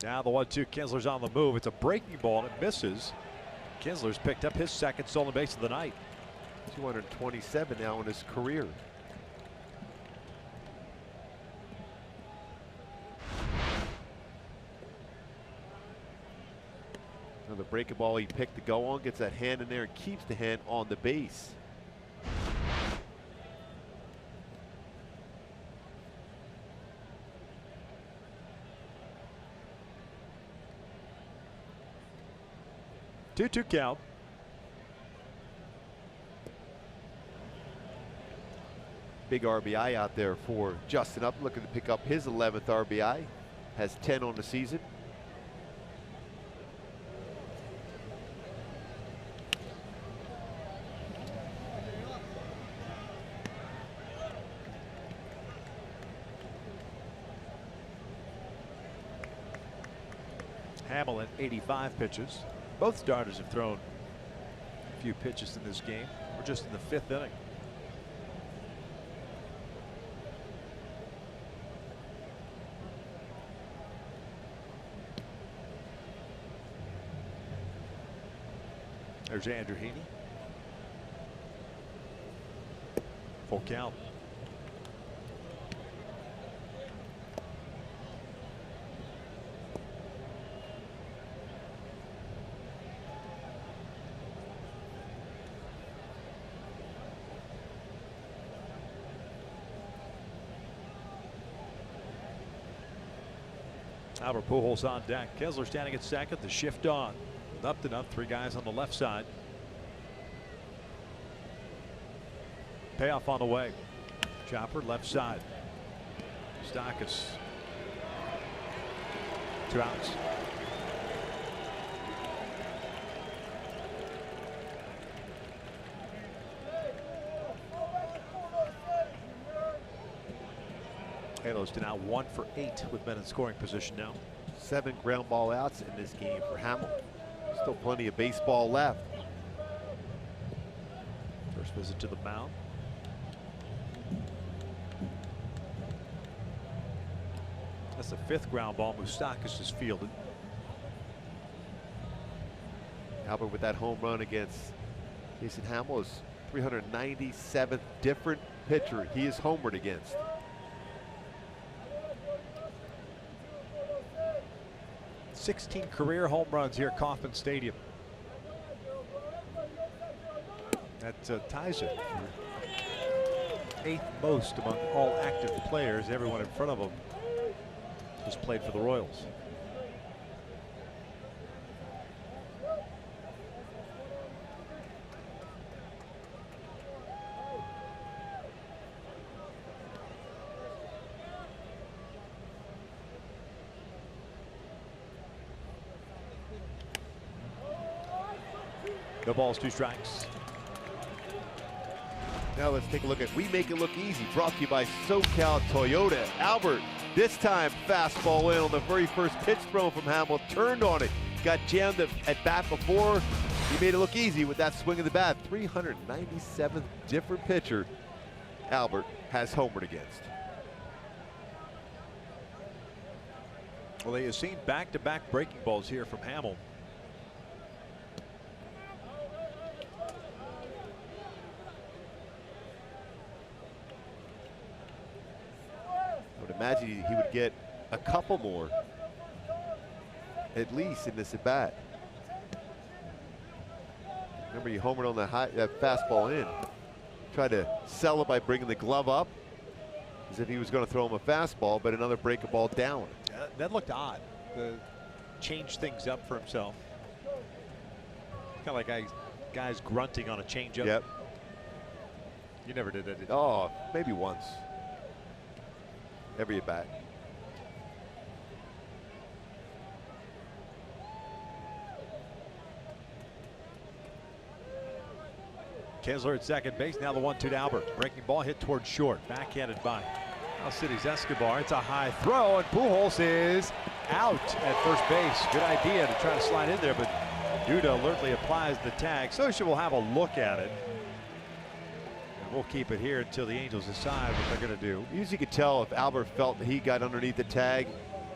Now the 1-2, Kinsler's on the move. It's a breaking ball and it misses. Kinsler's picked up his second stolen base of the night. 227 now in his career. Another breaking ball he picked to go on, gets that hand in there and keeps the hand on the base. Two count. Big RBI out there for Justin Up, looking to pick up his 11th RBI. Has 10 on the season. Hamill at 85 pitches. Both starters have thrown a few pitches in this game. We're just in the fifth inning. There's Andrew Heaney. Full count. Albert Pujols on deck. Kessler standing at second. The shift on. Upton up. Three guys on the left side. Payoff on the way. Chopper left side. Scioscia. 2 outs. Halos to now 1 for 8 with men in scoring position now. 7 ground ball outs in this game for Hamill. Still plenty of baseball left. First visit to the mound. That's the 5th ground ball Moustakas has fielded. Albert with that home run against Jason Hamill is 397th different pitcher he is homered against. '16 career home runs here at Kauffman Stadium. That ties it for 8th most among all active players. Everyone in front of him has played for the Royals. No balls, 2 strikes. Now let's take a look at We Make It Look Easy, brought to you by SoCal Toyota. Albert, this time fastball in on the very first pitch thrown from Hamill, turned on it, got jammed at bat before. He made it look easy with that swing of the bat. 397th different pitcher Albert has homered against. Well, they have seen back-to-back breaking balls here from Hamill. Imagine he would get a couple more, at least in this at bat. Remember, he homered on that fastball in. Tried to sell it by bringing the glove up, as if he was going to throw him a fastball, but another breaking ball down. That looked odd. Changed things up for himself. Kind of like guys grunting on a changeup. Yep. You never did that, did you? Oh, maybe once. Every at bat. Kessler at second base. Now the 1-2 to Albert. Breaking ball hit towards short. Backhanded by Cal City's Escobar. It's a high throw, and Pujols is out at first base. Good idea to try to slide in there, but Duda alertly applies the tag. Scioscia will have a look at it. And we'll keep it here until the Angels decide what they're going to do. Usually you could tell if Albert felt that he got underneath the tag.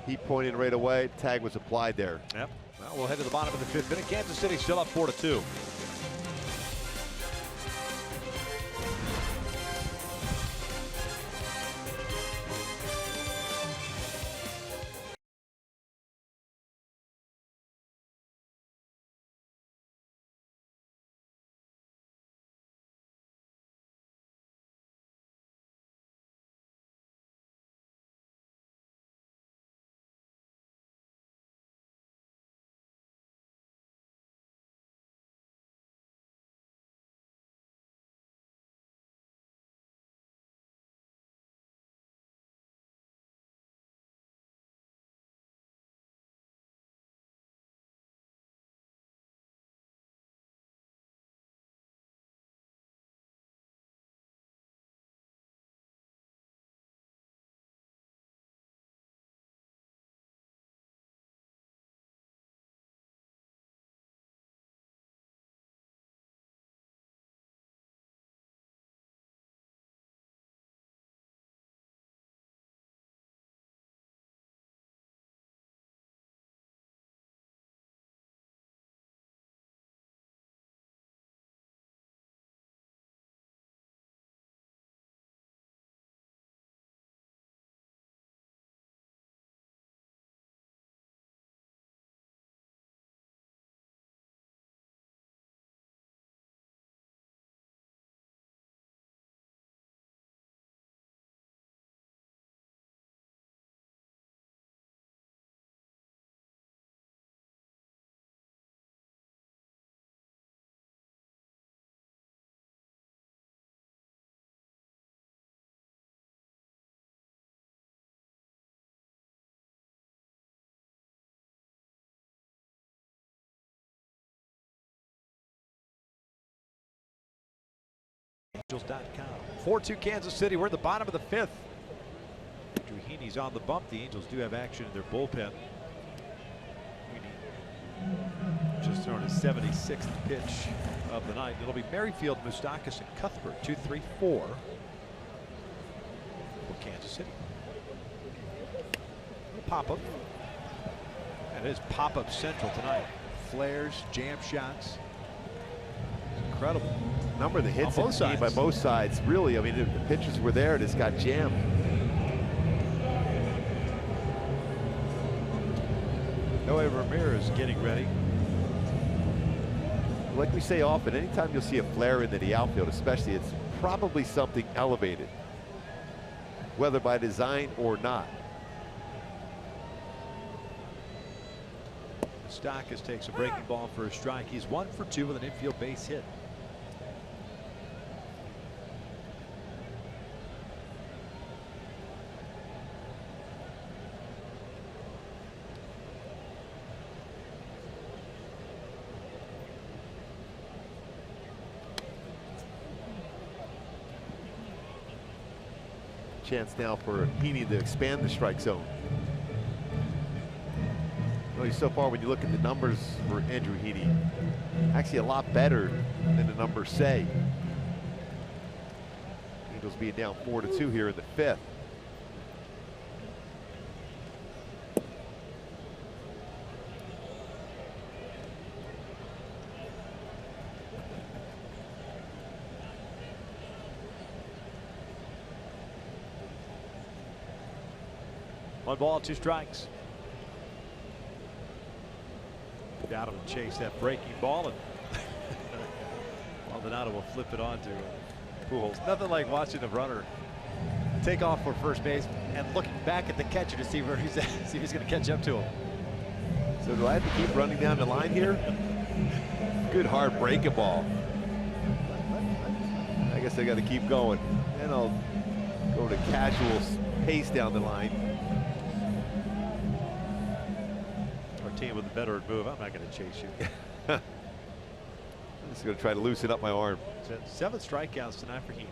He pointed right away. Tag was applied there. Yep. Well, we'll head to the bottom of the 5th inning. Kansas City still up 4-2. Angels.com. 4-2 Kansas City. We're at the bottom of the 5th. Andrew Heaney's on the bump. The Angels do have action in their bullpen. Heaney just thrown his 76th pitch of the night. It'll be Merrifield, Moustakas, and Cuthbert. 2-3-4 for Kansas City. Pop-up. And it is pop-up central tonight. Flares, jam shots. Incredible. Number of the hits on both sides. by both sides. Really, I mean, the pitches were there. It just got jammed. Noe Ramirez getting ready. Like we say often, anytime you'll see a flare into the outfield, especially, it's probably something elevated, whether by design or not. Moustakas takes a breaking ball for a strike. He's 1 for 2 with an infield base hit. Chance now for Heaney to expand the strike zone. Really, so far, when you look at the numbers for Andrew Heaney, actually a lot better than the numbers say. Angels being down 4-2 here in the 5th. One ball, 2 strikes. Maldonado will chase that breaking ball, and Maldonado will flip it on to Pujols. Nothing like watching a runner take off for first base and looking back at the catcher to see where he's at, see if he's going to catch up to him. So do I have to keep running down the line here? Good hard breaking ball. I guess I got to keep going. And I'll go to casual pace down the line. Our team with a better move. I'm not going to chase you. I'm just going to try to loosen up my arm. So 7 strikeouts tonight for Heaney.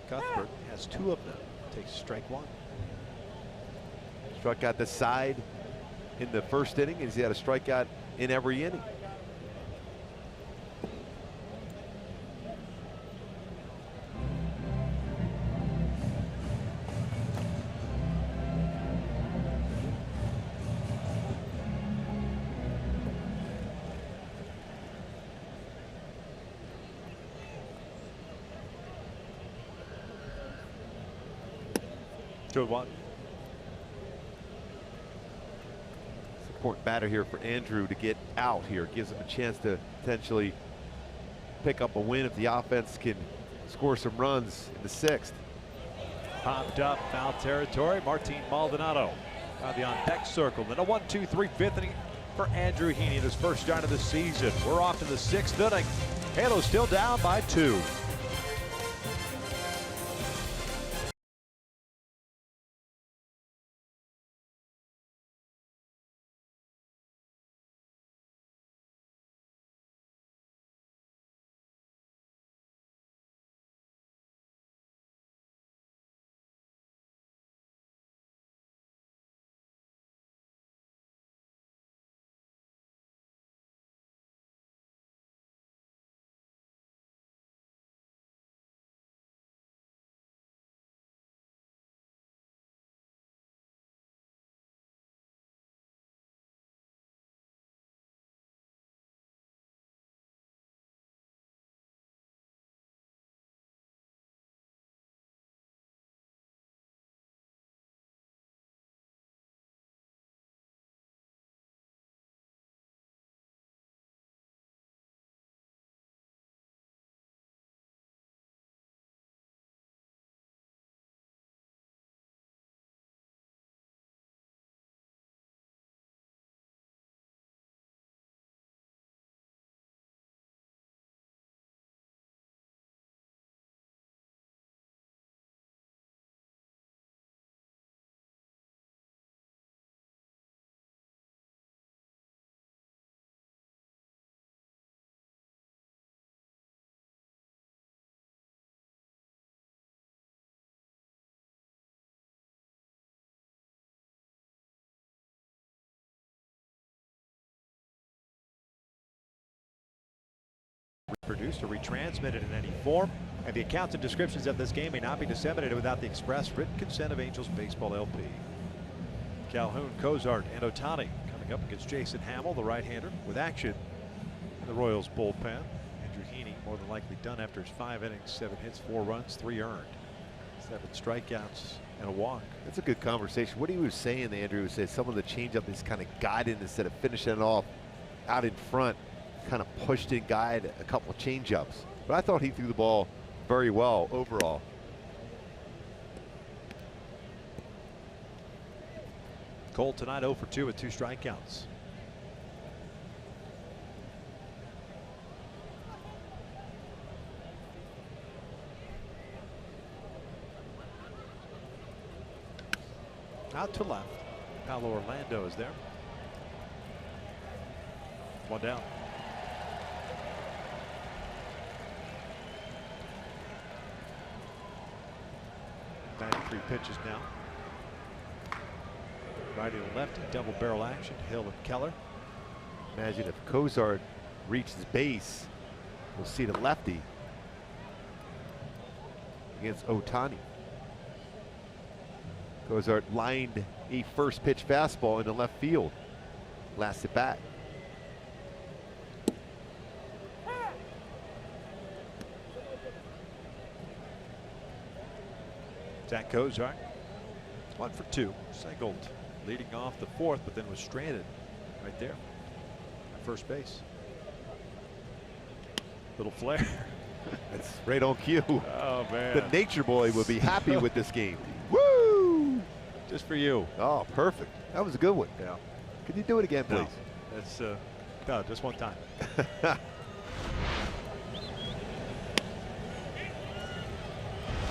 Cuthbert has 2 of them. Takes strike 1. Struck out the side in the first inning, and he's had a strikeout in every inning. Good one. Important batter here for Andrew to get out here. Gives him a chance to potentially pick up a win if the offense can score some runs in the 6th. Popped up, foul territory. Martin Maldonado on the on-deck circle. Then a 1-2-3 5th inning for Andrew Heaney in his first start of the season. We're off to the 6th inning. Halo still down by 2. Produced or retransmitted in any form, and the accounts and descriptions of this game may not be disseminated without the express written consent of Angels Baseball LP. Calhoun, Cozart, and Ohtani coming up against Jason Hamill, the right-hander, with action in the Royals bullpen. Andrew Heaney more than likely done after his 5 innings, 7 hits, 4 runs, 3 earned, 7 strikeouts, and a walk. That's a good conversation. What he was saying, Andrew, was that some of the changeup is kind of guided instead of finishing it off out in front. Kind of pushed and guided a couple of changeups, but I thought he threw the ball very well overall. Cole tonight 0 for 2 with 2 strikeouts. Out to left. Paolo Orlando is there. 1 down. 93 pitches now. Righty to lefty, double barrel action. Hill and Keller. Imagine if Cozart reaches base, we'll see the lefty against Ohtani. Cozart lined a first pitch fastball into left field. Last at bat. Zach Cozart, 1 for 2. Singled leading off the 4th, but then was stranded right there at first base. Little flare. That's right on cue. Oh, man. The nature boy would be happy with this game. Woo! Just for you. Oh, perfect. That was a good one. Yeah. Could you do it again, please? No. That's no, just one time.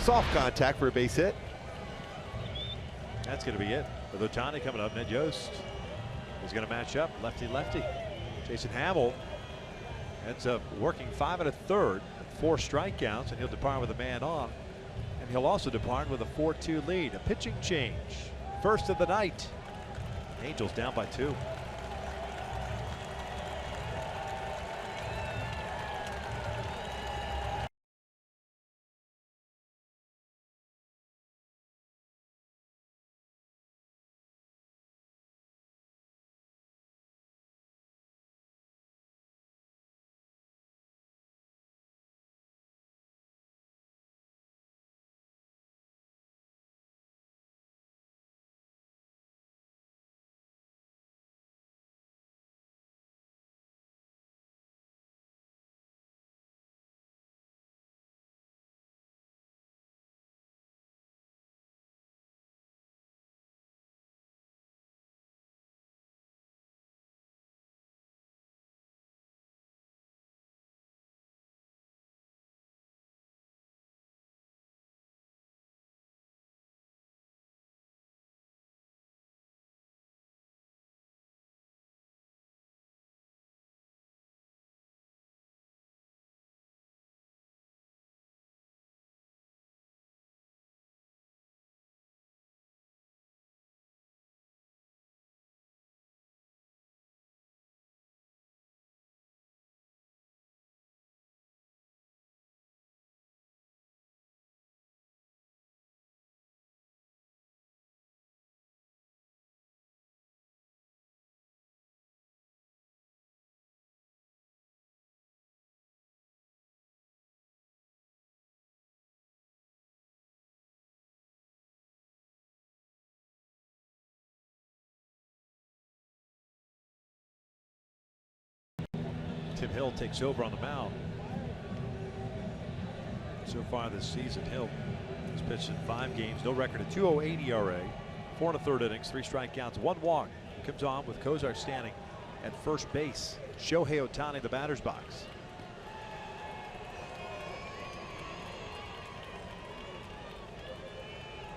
Soft contact for a base hit. That's going to be it. With Ohtani coming up, Ned Yost is going to match up lefty-lefty. Jason Hamill ends up working 5 1/3, 4 strikeouts, and he'll depart with a man on. And he'll also depart with a 4-2 lead. A pitching change. First of the night. Angels down by 2. Tim Hill takes over on the mound. So far this season, Hill has pitched in 5 games, no record, a 2.08 ERA, 4 1/3 innings, 3 strikeouts, 1 walk. He comes on with Kozar standing at first base. Shohei Ohtani, the batter's box.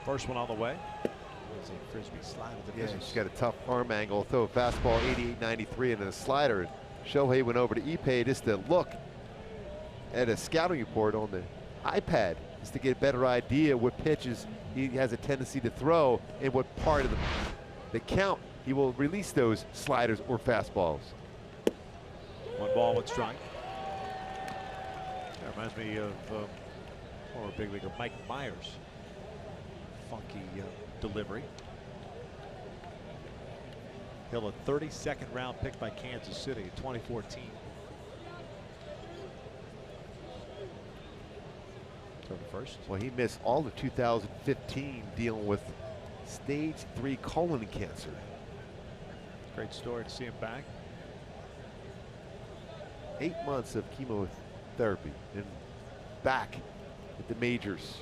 First one on the way. There's a frisbee slide at the Yeah, business. she's got a tough arm angle. Throw a fastball 88-93 and then a slider. Shohei went over to Ippei just to look at a scouting report on the iPad just to get a better idea what pitches he has a tendency to throw and what part of the count he will release those sliders or fastballs. 1 ball, 1 strike. That reminds me of former big leaguer Mike Myers. Funky delivery. Hill, a 32nd round pick by Kansas City in 2014. So the first. Well, he missed all of 2015 dealing with stage 3 colon cancer. Great story to see him back. 8 months of chemotherapy and back at the majors.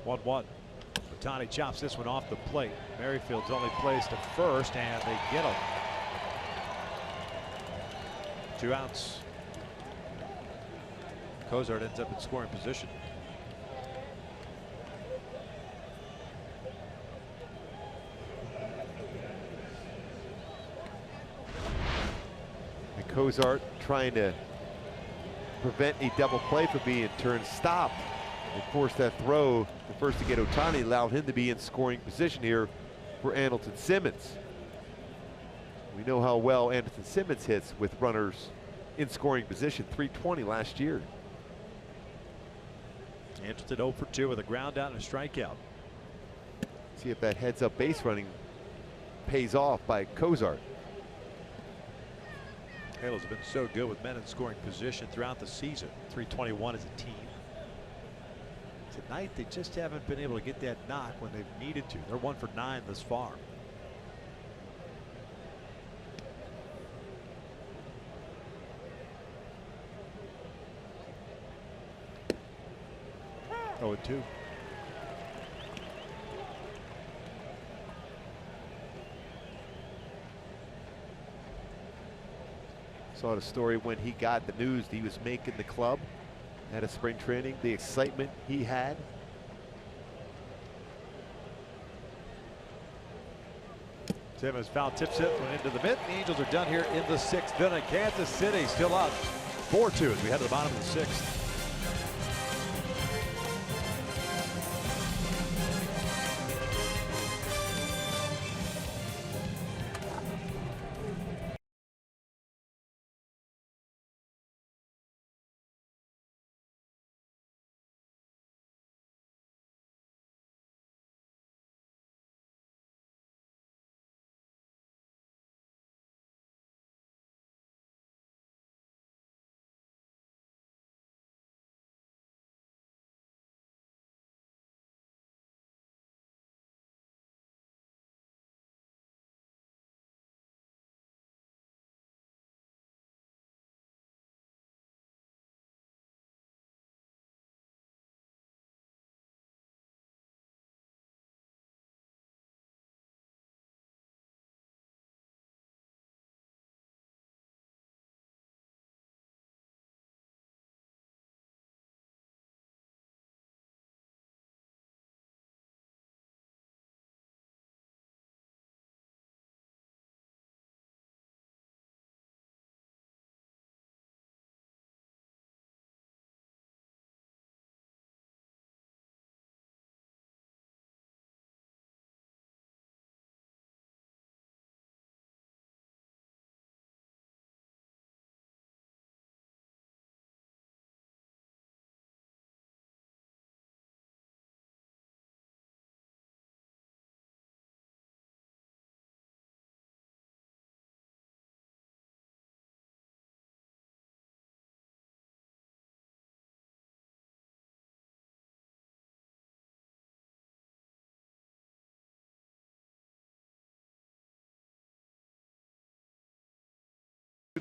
1-1. Ohtani chops this one off the plate. Merrifield's only placed to first, and they get him. 2 outs. Kozar ends up in scoring position. And Kozart trying to prevent a double play from being turned stopped and force that throw. The first to get Ohtani allowed him to be in scoring position here for Andrelton Simmons. We know how well Andrelton Simmons hits with runners in scoring position, .320 last year. Andrelton 0 for 2 with a ground out and a strikeout. See if that heads up base running pays off by Kozart. Halos have been so good with men in scoring position throughout the season. .321 as a team. Tonight they just haven't been able to get that knock when they've needed to. They're 1 for 9 thus far. 0-2. Saw the story when he got the news that he was making the club at a spring training, the excitement he had. Simmons foul tips it, went into the mid. The Angels are done here in the 6th inning. Kansas City still up 4-2 as we head to the bottom of the 6th.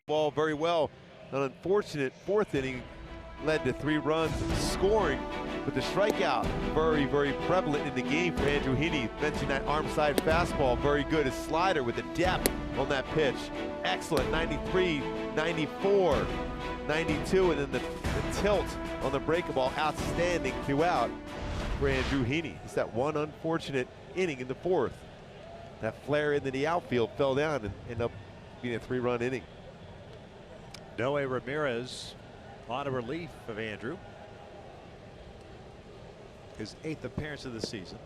Ball very well. An unfortunate 4th inning led to 3 runs scoring, but the strikeout very, very prevalent in the game for Andrew Heaney. Mentioned that arm side fastball, very good. His slider with the depth on that pitch. Excellent, 93, 94, 92, and then the tilt on the breaking ball, outstanding throughout for Andrew Heaney. It's that one unfortunate inning in the 4th. That flare into the outfield fell down and ended up being a 3-run inning. Noe Ramirez on a relief of Andrew. His 8th appearance of the season.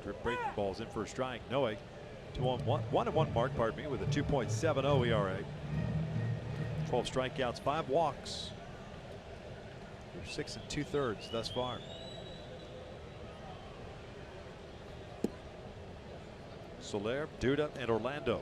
Drip breaking balls in for a strike. Noe 1-1 mark, pardon me, with a 2.70 ERA. 12 strikeouts, 5 walks. They're 6 2/3 thus far. Soler, Duda, and Orlando.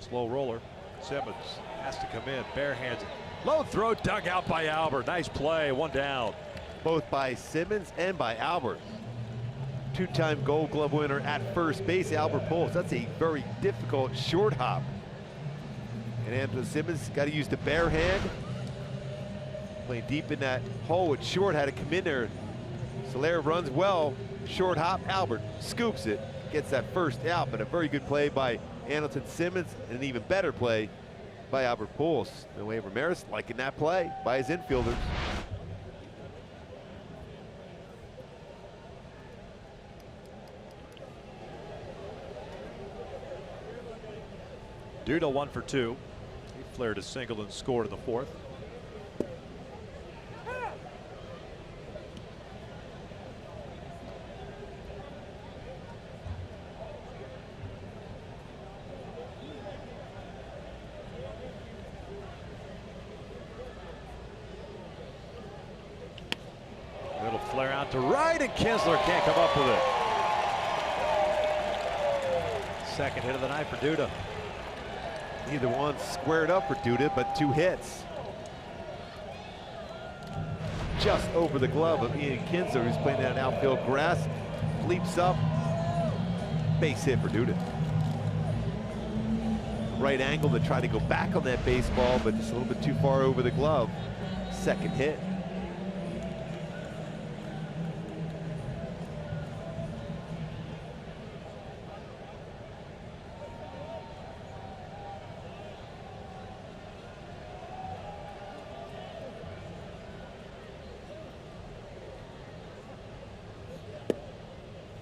Slow roller. Simmons has to come in, barehanded. Low throw, dug out by Albert. Nice play, 1 down. Both by Simmons and by Albert. 2-time Gold Glove winner at first base, Albert Pujols. That's a very difficult short hop. And Andrew Simmons got to use the bare hand. Playing deep in that hole with short, had to come in there. Soler runs well, short hop, Albert scoops it, gets that first out, but a very good play by Andrelton Simmons, and an even better play by Albert Pujols. Noe Ramirez liking that play by his infielders. Duda 1 for 2. He flared a single and scored in the 4th. Flare out to right, and Kinsler can't come up with it. Second hit of the night for Duda. Neither one squared up for Duda, but 2 hits. Just over the glove of Ian Kinsler, who's playing down outfield grass. Leaps up. Base hit for Duda. Right angle to try to go back on that baseball, but just a little bit too far over the glove. Second hit.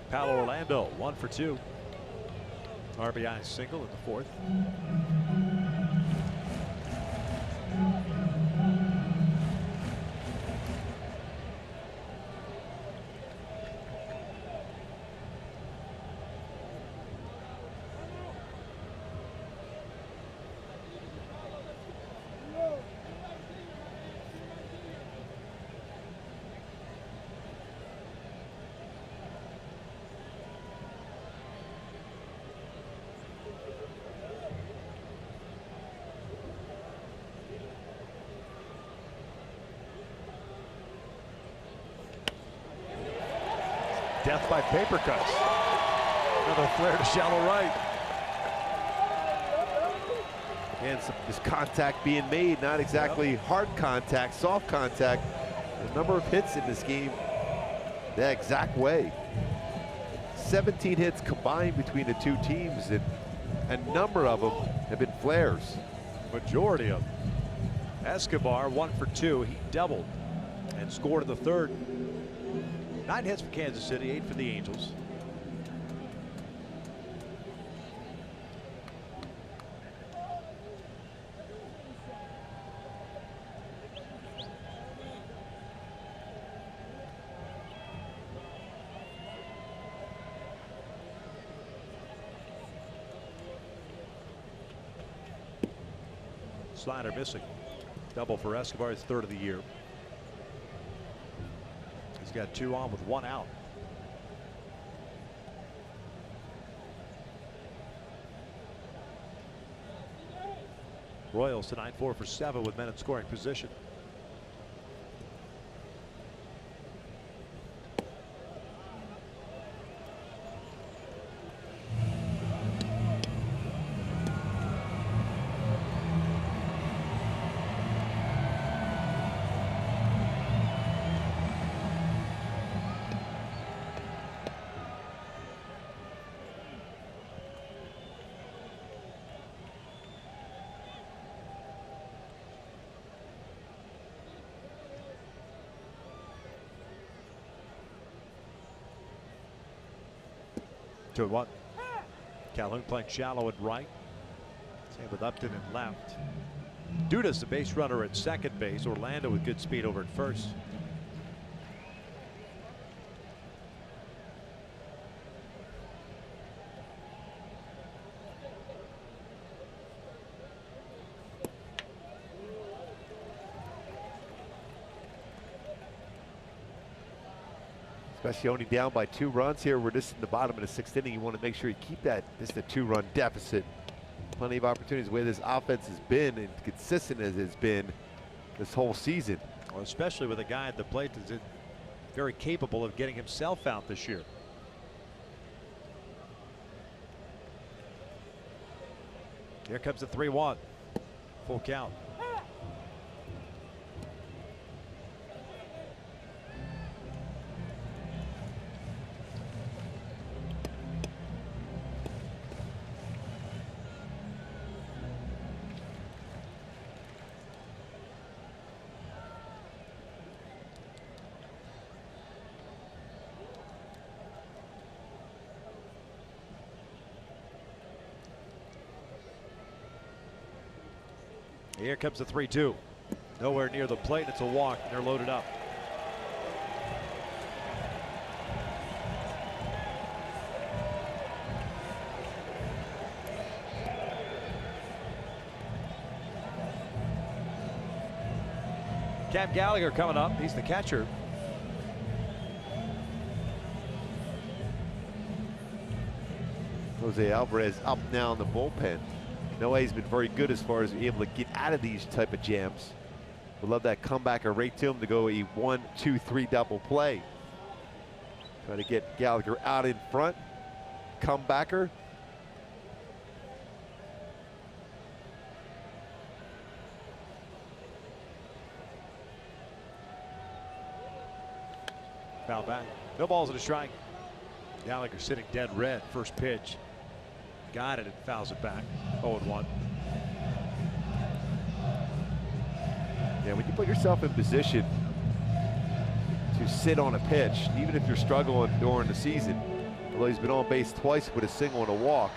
Palo Orlando, 1 for 2. RBI single in the 4th. Death by paper cuts. Another flare to shallow right. And this contact being made, not exactly hard contact, soft contact. A number of hits in this game that exact way. 17 hits combined between the two teams, and a number of them have been flares. Majority of them. Escobar, 1 for 2. He doubled and scored in the 3rd. 9 hits for Kansas City, 8 for the Angels. Slider missing. Double for Escobar, his 3rd of the year. He's got 2 on with 1 out. Royals tonight 4 for 7 with men in scoring position. Two and 1. Calhoun playing shallow at right. Same with Upton at left. Duda's the base runner at second base. Orlando with good speed over at first. Especially only down by 2 runs here. We're just in the bottom of the 6th inning. You want to make sure you keep that just a 2-run deficit. Plenty of opportunities where this offense has been, and consistent as it's been this whole season. Well, especially with a guy at the plate that's very capable of getting himself out this year. Here comes the 3-1. Full count. Here comes the 3-2. Nowhere near the plate. It's a walk. They're loaded up. Cam Gallagher coming up. He's the catcher. Jose Alvarez up now in the bullpen. Noe's been very good as far as being able to get out of these type of jams. Would love that comebacker right to him to go a 1-2-3 double play. Try to get Gallagher out in front. Comebacker. Foul back. No balls and a strike. Gallagher sitting dead red. First pitch. Got it and fouls it back. 0-1. Yeah, when you put yourself in position to sit on a pitch, even if you're struggling during the season, although he's been on base twice with a single and a walk.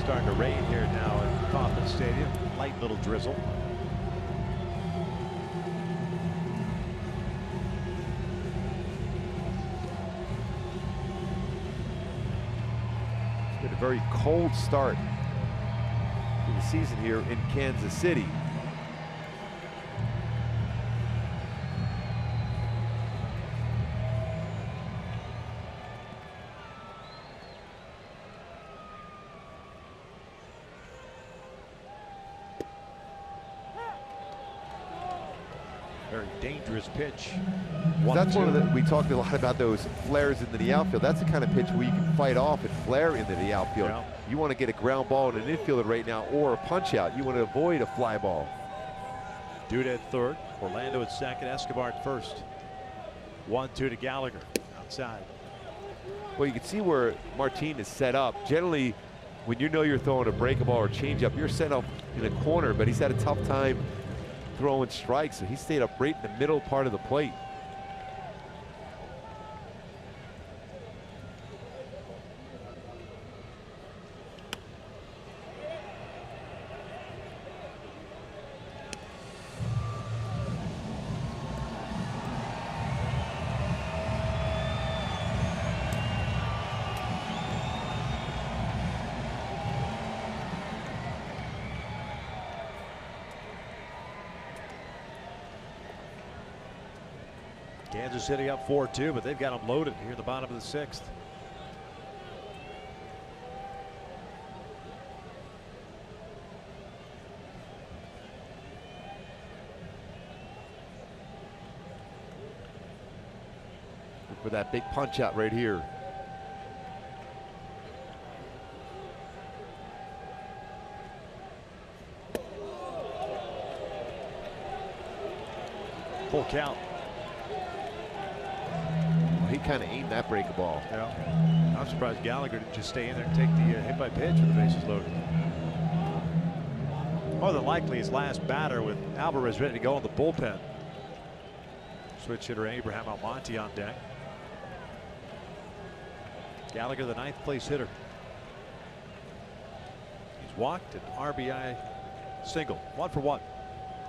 Starting to rain here now at Kauffman Stadium. Light little drizzle. It's been a very cold start to the season here in Kansas City. Very dangerous pitch. That's one of the, we talked a lot about those flares into the outfield. That's the kind of pitch where you can fight off and flare into the outfield. Yeah. You want to get a ground ball in an infielder right now or a punch out. You want to avoid a fly ball. Dude at third. Orlando at second. Escobar at first. 1-2 to Gallagher. Outside. Well, you can see where Martin is set up. Generally, when you know you're throwing a break ball or change up, you're set up in a corner, but he's had a tough time throwing strikes, so he stayed up right in the middle part of the plate. Kansas City up 4-2, but they've got them loaded here at the bottom of the sixth. Look for that big punch out right here. Full count. He kind of aimed that breaker ball. Yeah. I'm surprised Gallagher didn't just stay in there and take the hit by pitch with the bases loaded. More than likely his last batter with Alvarez ready to go in the bullpen. Switch hitter Abraham Almonte on deck. Gallagher, the ninth place hitter. He's walked an RBI single. 1 for 1.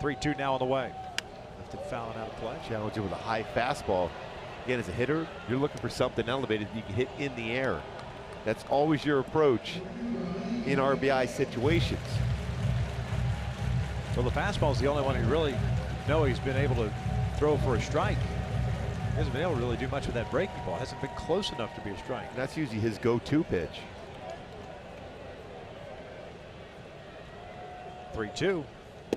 3-2 now on the way. Lifted fouling out of play. Challenger with a high fastball. Again, as a hitter, you're looking for something elevated you can hit in the air. That's always your approach in RBI situations. Well, the fastball is the only one you really know he's been able to throw for a strike. He hasn't been able to really do much with that breaking ball. Hasn't been close enough to be a strike. And that's usually his go-to pitch. 3-2.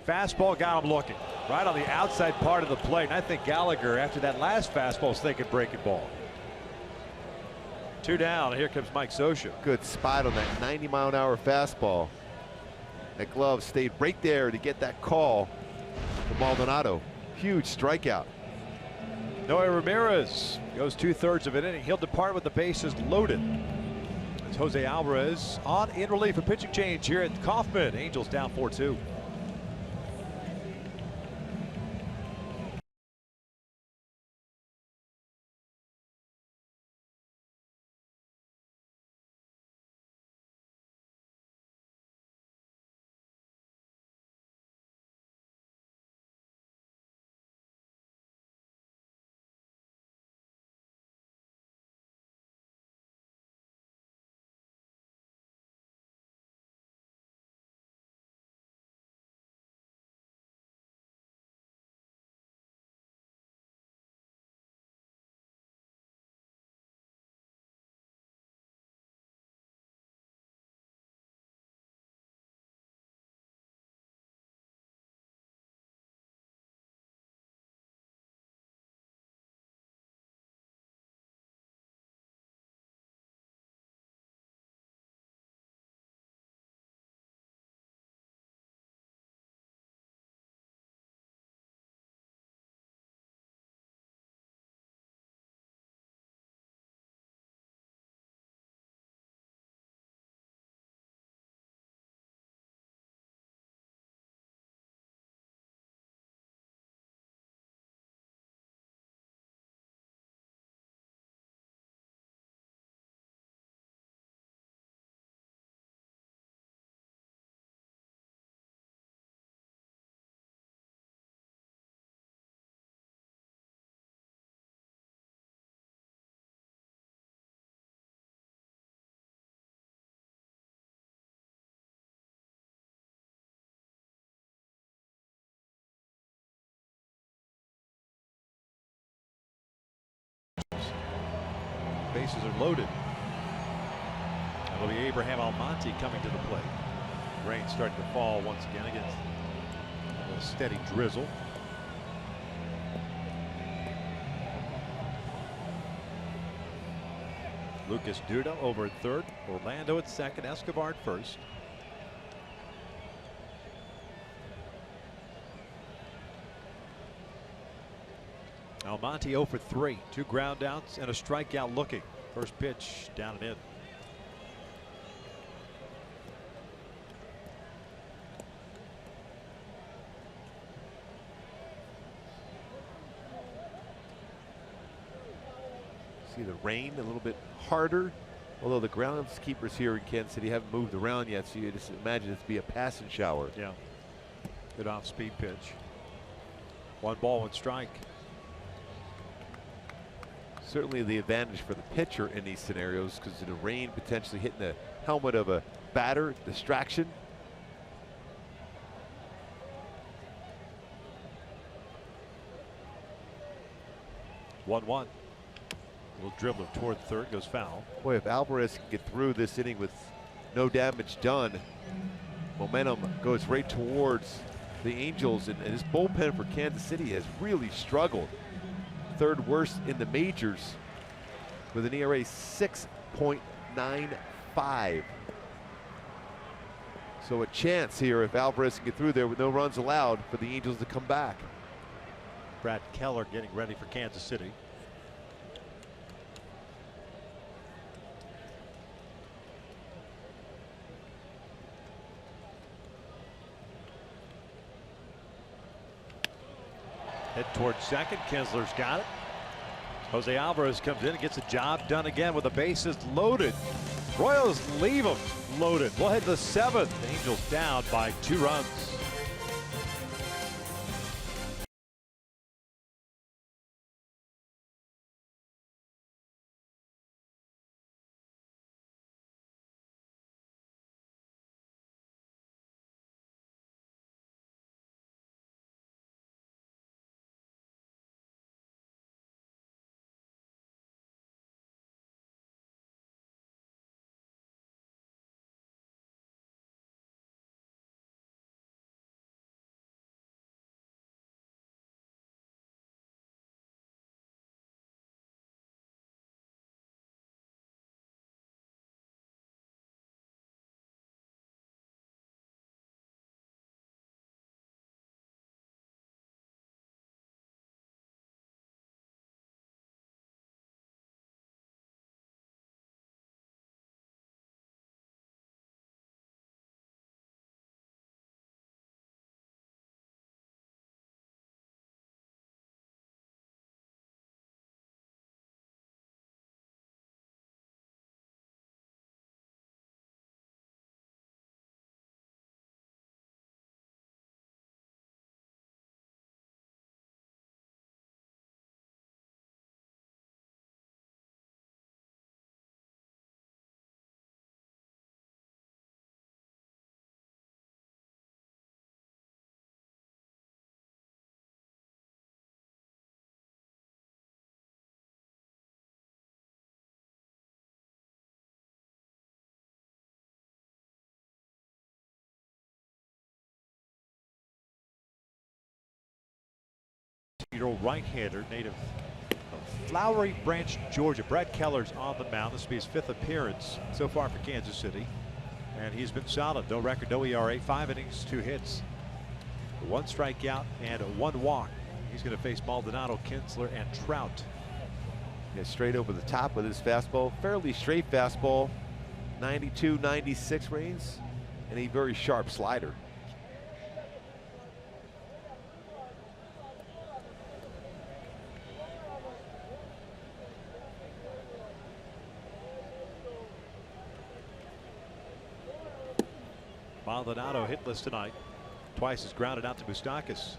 Fastball got him looking. Right on the outside part of the plate. And I think Gallagher, after that last fastball, is thinking breaking ball. 2 down. Here comes Mike Scioscia. Good spot on that 90-mile-an-hour fastball. That glove stayed right there to get that call to Maldonado. Huge strikeout. Noe Ramirez goes 2/3 of an inning. He'll depart with the bases loaded. It's Jose Alvarez on in relief. A pitching change here at Kauffman. Angels down 4-2. Bases are loaded. That'll be Abraham Almonte coming to the plate. Rain starting to fall once again against a little steady drizzle. Lucas Duda over at third. Orlando at second. Escobar at first. Almonte 0 for 3. 2 ground outs and a strikeout looking. First pitch down and in. See the rain a little bit harder, although the groundskeepers here in Kansas City haven't moved around yet, so you just imagine it to be a passing shower. Yeah. Good off-speed pitch. 1 ball, 1 strike. Certainly the advantage for the pitcher in these scenarios, because of the rain potentially hitting the helmet of a batter, distraction. One. Little dribbler toward third, goes foul. Boy, if Alvarez can get through this inning with no damage done, momentum goes right towards the Angels, and this bullpen for Kansas City has really struggled. 3rd worst in the majors with an ERA 6.95. So a chance here if Alvarez can get through there with no runs allowed for the Angels to come back. Brad Keller getting ready for Kansas City. Head towards second. Kinsler's got it. Jose Alvarez comes in and gets the job done again with the bases loaded. Royals leave them loaded. We'll head to the 7th. Angels down by 2 runs. Right-hander, native of Flowery Branch, Georgia. Brad Keller's on the mound. This will be his 5th appearance so far for Kansas City, and he's been solid. No record, no ERA, 5 innings, 2 hits, 1 strikeout, and 1 walk. He's going to face Maldonado, Kinsler, and Trout. Yeah, straight over the top with his fastball, fairly straight fastball, 92, 96 range, and a very sharp slider. Maldonado hitless tonight. Twice is grounded out to Moustakas.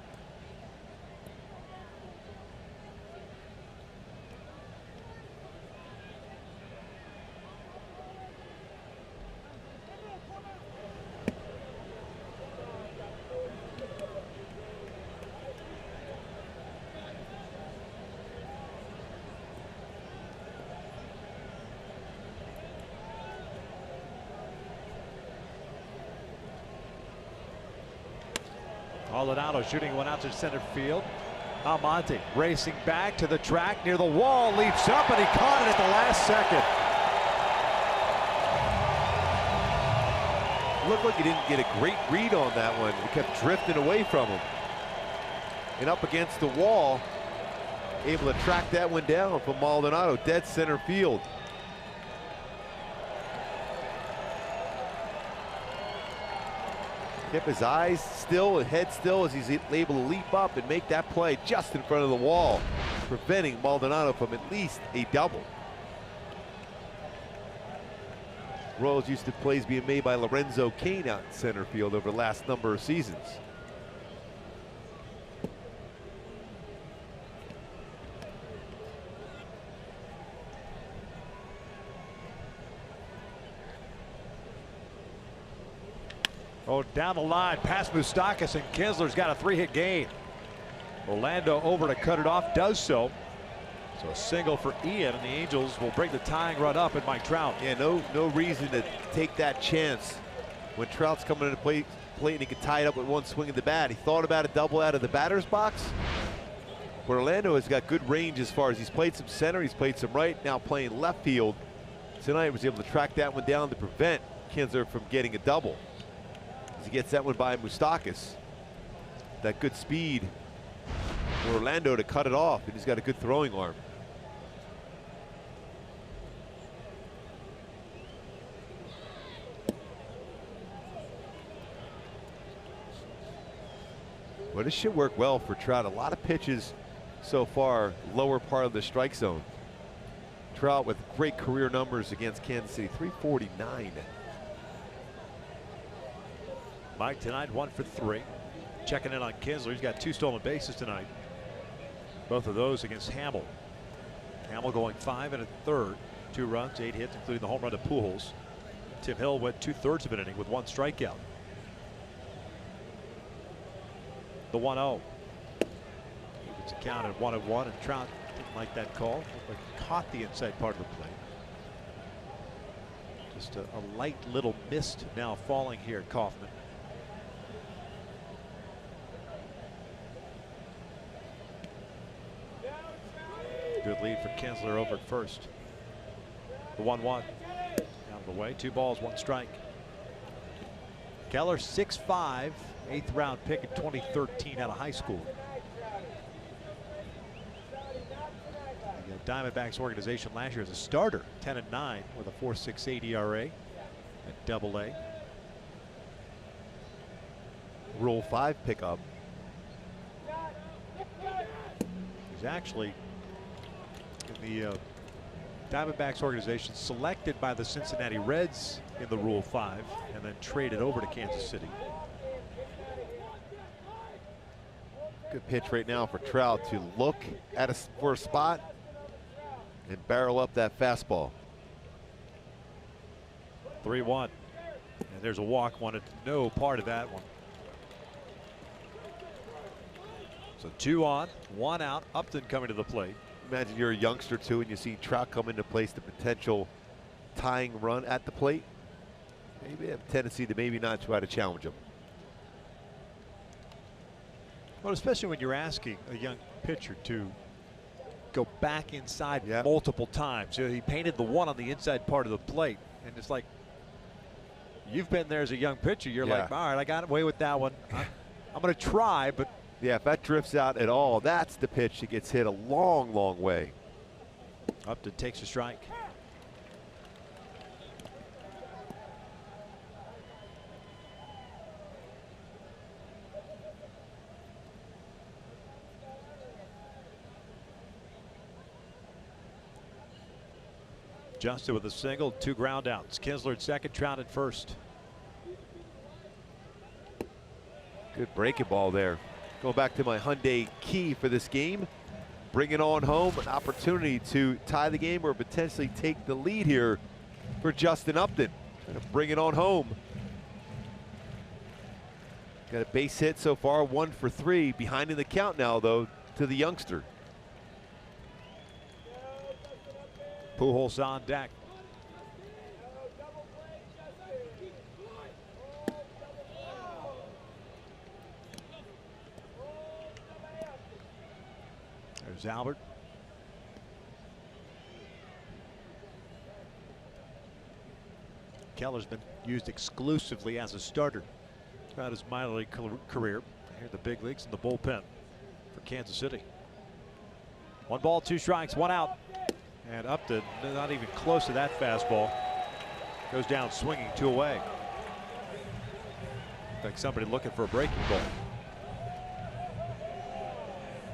Maldonado shooting one out to center field. Almonte racing back to the track near the wall, leaps up, and he caught it at the last second. Looked like he didn't get a great read on that one. He kept drifting away from him. And up against the wall, able to track that one down from Maldonado, dead center field. Kept his eyes still, head still, as he's able to leap up and make that play just in front of the wall, preventing Maldonado from at least a double. Royals used to plays being made by Lorenzo Cain out in center field over the last number of seasons. Oh, down the line, past Moustakas, and Kinsler's got a 3-hit gain. Orlando over to cut it off, does so. So a single for Ian, and the Angels will bring the tying run up at Mike Trout. Yeah, no reason to take that chance when Trout's coming into play and he could tie it up with one swing of the bat. He thought about a double out of the batter's box. But Orlando has got good range as far as he's played some center, he's played some right, now playing left field. Tonight was able to track that one down to prevent Kinsler from getting a double. As he gets that one by Moustakas. That good speed for Orlando to cut it off, and he's got a good throwing arm. Well, this should work well for Trout. A lot of pitches so far, lower part of the strike zone. Trout with great career numbers against Kansas City, 349. Mike tonight 1 for 3. Checking in on Kinsler. He's got 2 stolen bases tonight. Both of those against Hamill. Hamill going 5 1/3. 2 runs, 8 hits, including the home run to Pujols. Tim Hill went 2/3 of an inning with 1 strikeout. The 1-0. It's a count at 1-1, and Trout didn't like that call. Looked like he caught the inside part of the plate. Just a light little mist now falling here at Kauffman. Good lead for Kinsler over at first. The 1-1. Out of the way. 2 balls, 1 strike. Keller 6'5", 8th round pick in 2013 out of high school. The Diamondbacks organization last year as a starter, 10-9 with a 4.68 ERA at Double-A. Rule 5 pickup. He's actually in the Diamondbacks organization, selected by the Cincinnati Reds in the Rule 5 and then traded over to Kansas City. Good pitch right now for Trout to look at for a spot and barrel up that fastball. 3-1. And there's a walk. Wanted no part of that one. So 2 on, 1 out. Upton coming to the plate. Imagine you're a youngster too and you see Trout come into place, the potential tying run at the plate. Maybe have a tendency to maybe not try to challenge him. Well, especially when you're asking a young pitcher to go back inside Yeah. multiple times. You know, he painted the 1 on the inside part of the plate, and it's like, you've been there as a young pitcher. You're Yeah. like, all right, I got away with that one. I'm going to try, but Yeah, if that drifts out at all, that's the pitch that gets hit a long, long way. Upton takes a strike. Justin with a single, 2 ground outs. Kinsler at second, Trout at first. Good breaking ball there. Going back to my Hyundai key for this game. Bring it on home, an opportunity to tie the game or potentially take the lead here for Justin Upton. Trying to bring it on home. Got a base hit so far, 1 for 3. Behind in the count now, though, to the youngster. Pujols on deck. There's Albert. Keller's been used exclusively as a starter throughout his minor league career. Here are the big leagues in the bullpen for Kansas City. 1 ball, 2 strikes, 1 out. And up to not even close to that fastball. Goes down swinging, 2 away. Like somebody looking for a breaking ball.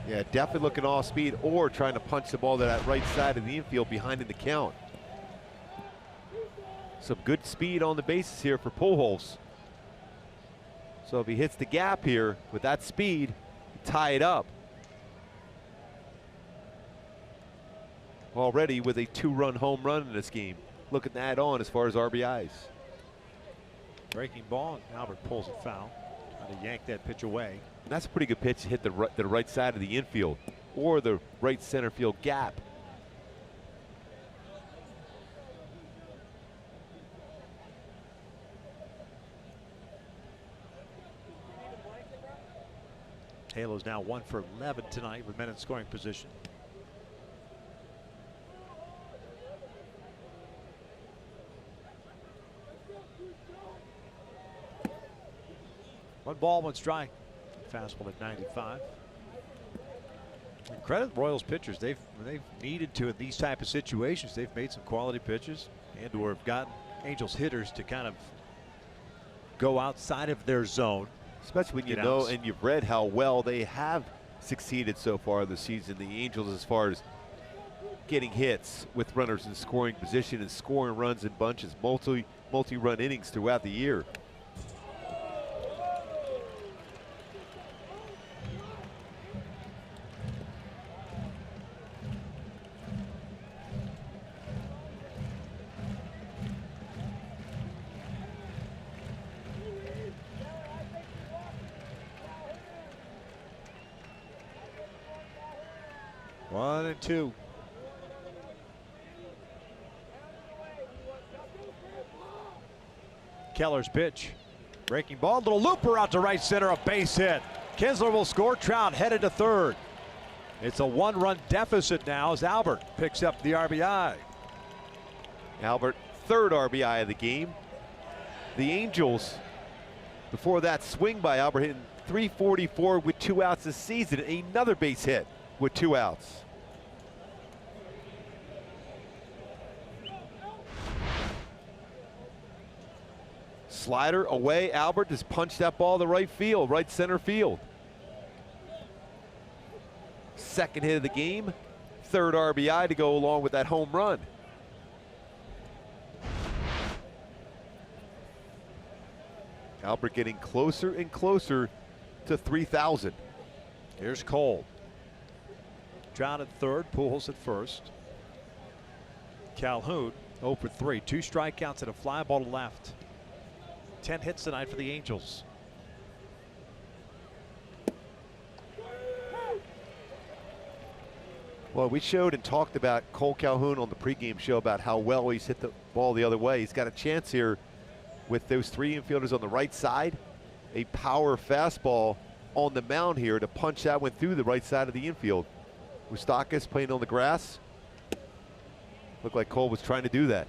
Yeah, definitely looking off speed or trying to punch the ball to that right side of the infield behind in the count. Some good speed on the bases here for Pujols. So if he hits the gap here with that speed, tie it up. Already with a 2-run home run in this game. Looking to add on as far as RBIs. Breaking ball, and Albert pulls it foul. Trying to yank that pitch away. And that's a pretty good pitch to hit the right side of the infield or the right center field gap. Halo's now 1 for 11 tonight with men in scoring position. One ball, 1 strike. Fastball at 95. And credit Royals pitchers. They've needed to in these type of situations. They've made some quality pitches and or have gotten Angels hitters to kind of go outside of their zone. Especially when you know and you've read how well they have succeeded so far this season. The Angels, as far as getting hits with runners in scoring position and scoring runs in bunches, multi-run innings throughout the year. One and two. Keller's pitch. Breaking ball, little looper out to right center, a base hit. Kinsler will score. Trout headed to third. It's a 1-run deficit now as Albert picks up the RBI. Albert, 3rd RBI of the game. The Angels, before that swing by Albert, hitting .344 with 2 outs this season. Another base hit with 2 outs. Slider away. Albert just punched that ball to right field, right center field. 2nd hit of the game, 3rd RBI to go along with that home run. Albert getting closer and closer to 3,000. Here's Cole. Trout at third, Pujols at first. Calhoun 0 for 3, 2 strikeouts and a fly ball to left. 10 hits tonight for the Angels. Well, we showed and talked about Cole Calhoun on the pregame show about how well he's hit the ball the other way. He's got a chance here with those 3 infielders on the right side. A power fastball on the mound here to punch that one through the right side of the infield. Moustakas playing on the grass. Looked like Cole was trying to do that.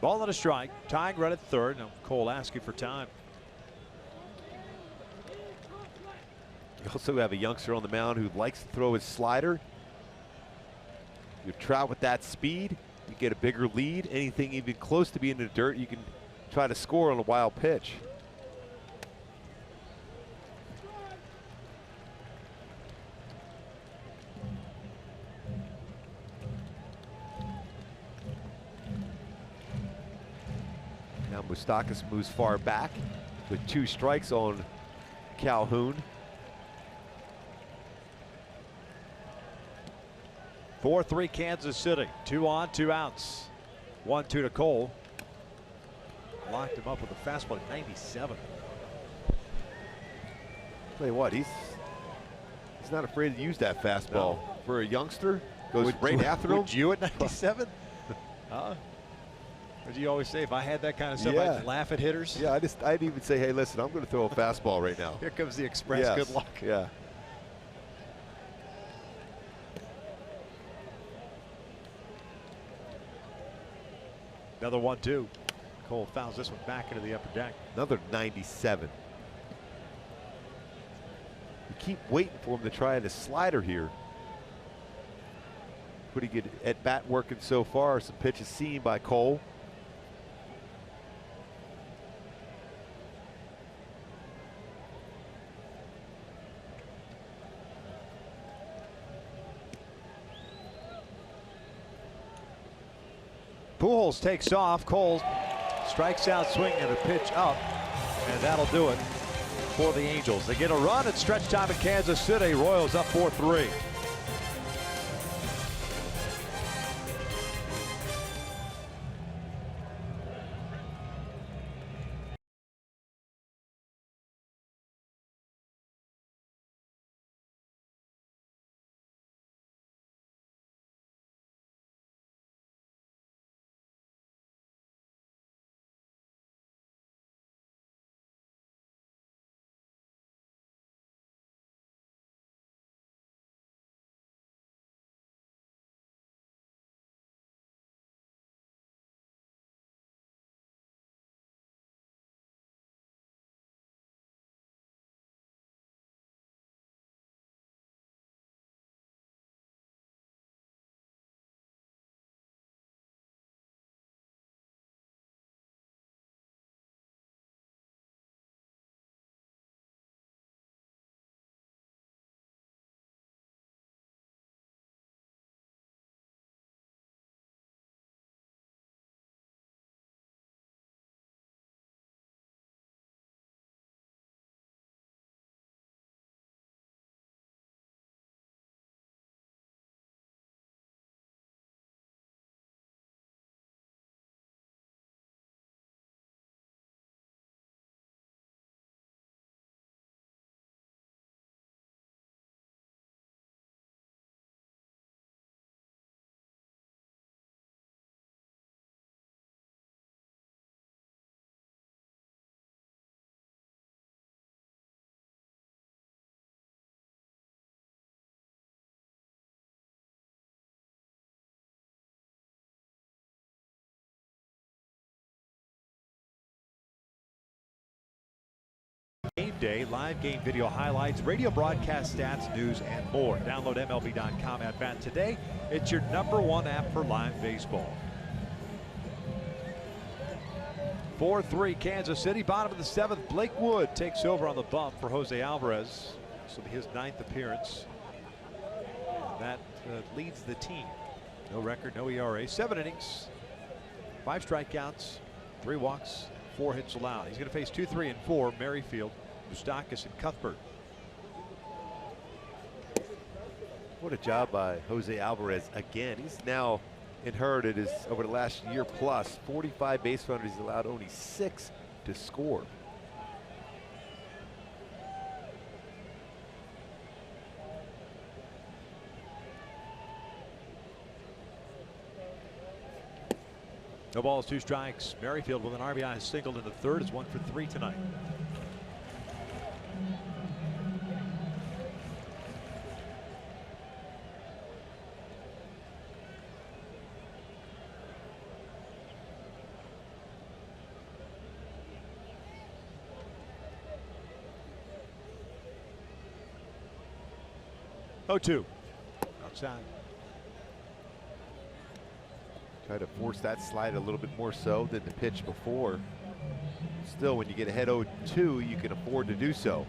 Ball and a strike. Tying run at third. Now Cole asking for time. You also have a youngster on the mound who likes to throw his slider. You Trout with that speed, you get a bigger lead. Anything even close to being in the dirt, you can try to score on a wild pitch. Now Moustakas moves far back with 2 strikes on Calhoun. 4-3 Kansas City. 2 on, 2 outs. 1-2 to Cole. Locked him up with a fastball at 97. Tell you what, he's not afraid to use that fastball. No. for a youngster. Goes right after him. Would you at 97? As you always say, if I had that kind of stuff, I'd laugh at hitters. Yeah, I'd even say, hey, listen, I'm going to throw a fastball right now. Here comes the express. Yes. Good luck. Yeah. Another 1-2. Cole fouls this one back into the upper deck. Another 97. You keep waiting for him to try the slider here. Pretty good at bat working so far. Some pitches seen by Cole. Pujols takes off. Cole strikes out swinging and a pitch up, and that'll do it for the Angels. They get a run at stretch time in Kansas City. Royals up 4-3. Game day, live game video highlights, radio broadcast stats, news, and more. Download MLB.com at bat today. It's your #1 app for live baseball. 4-3 Kansas City, bottom of the 7th. Blake Wood takes over on the bump for Jose Alvarez. This will be his 9th appearance. That leads the team. No record, no ERA. 7 innings, 5 strikeouts, 3 walks, 4 hits allowed. He's going to face 2, 3, and 4. Merrifield, Moustakas, and Cuthbert. What a job by Jose Alvarez again. He's now inherited his, over the last year plus, 45 base runners. He's allowed only 6 to score. No balls, 2 strikes. Merrifield with an RBI single in the 3rd is 1 for 3 tonight. Oh, 2 outside. Try to force that slide a little bit more so than the pitch before. Still, when you get ahead 0-2, you can afford to do so.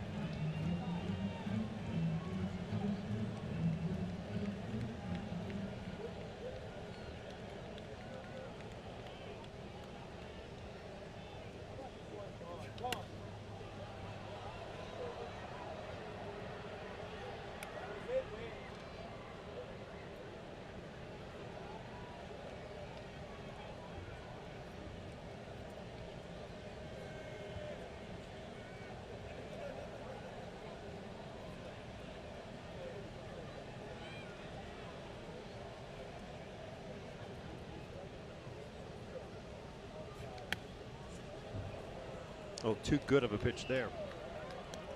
A little too good of a pitch there.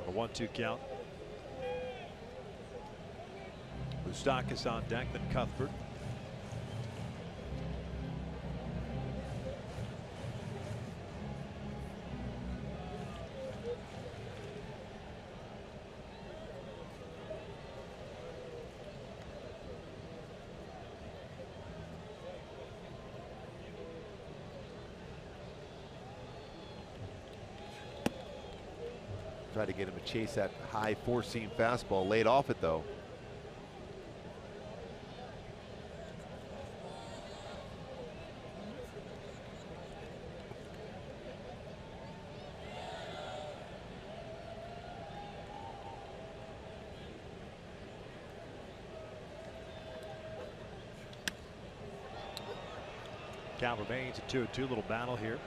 A 1-2 count. Moustakas on deck, then Cuthbert. Try to get him to chase that high four-seam fastball, laid off it though. Count remains a 2-2, little battle here.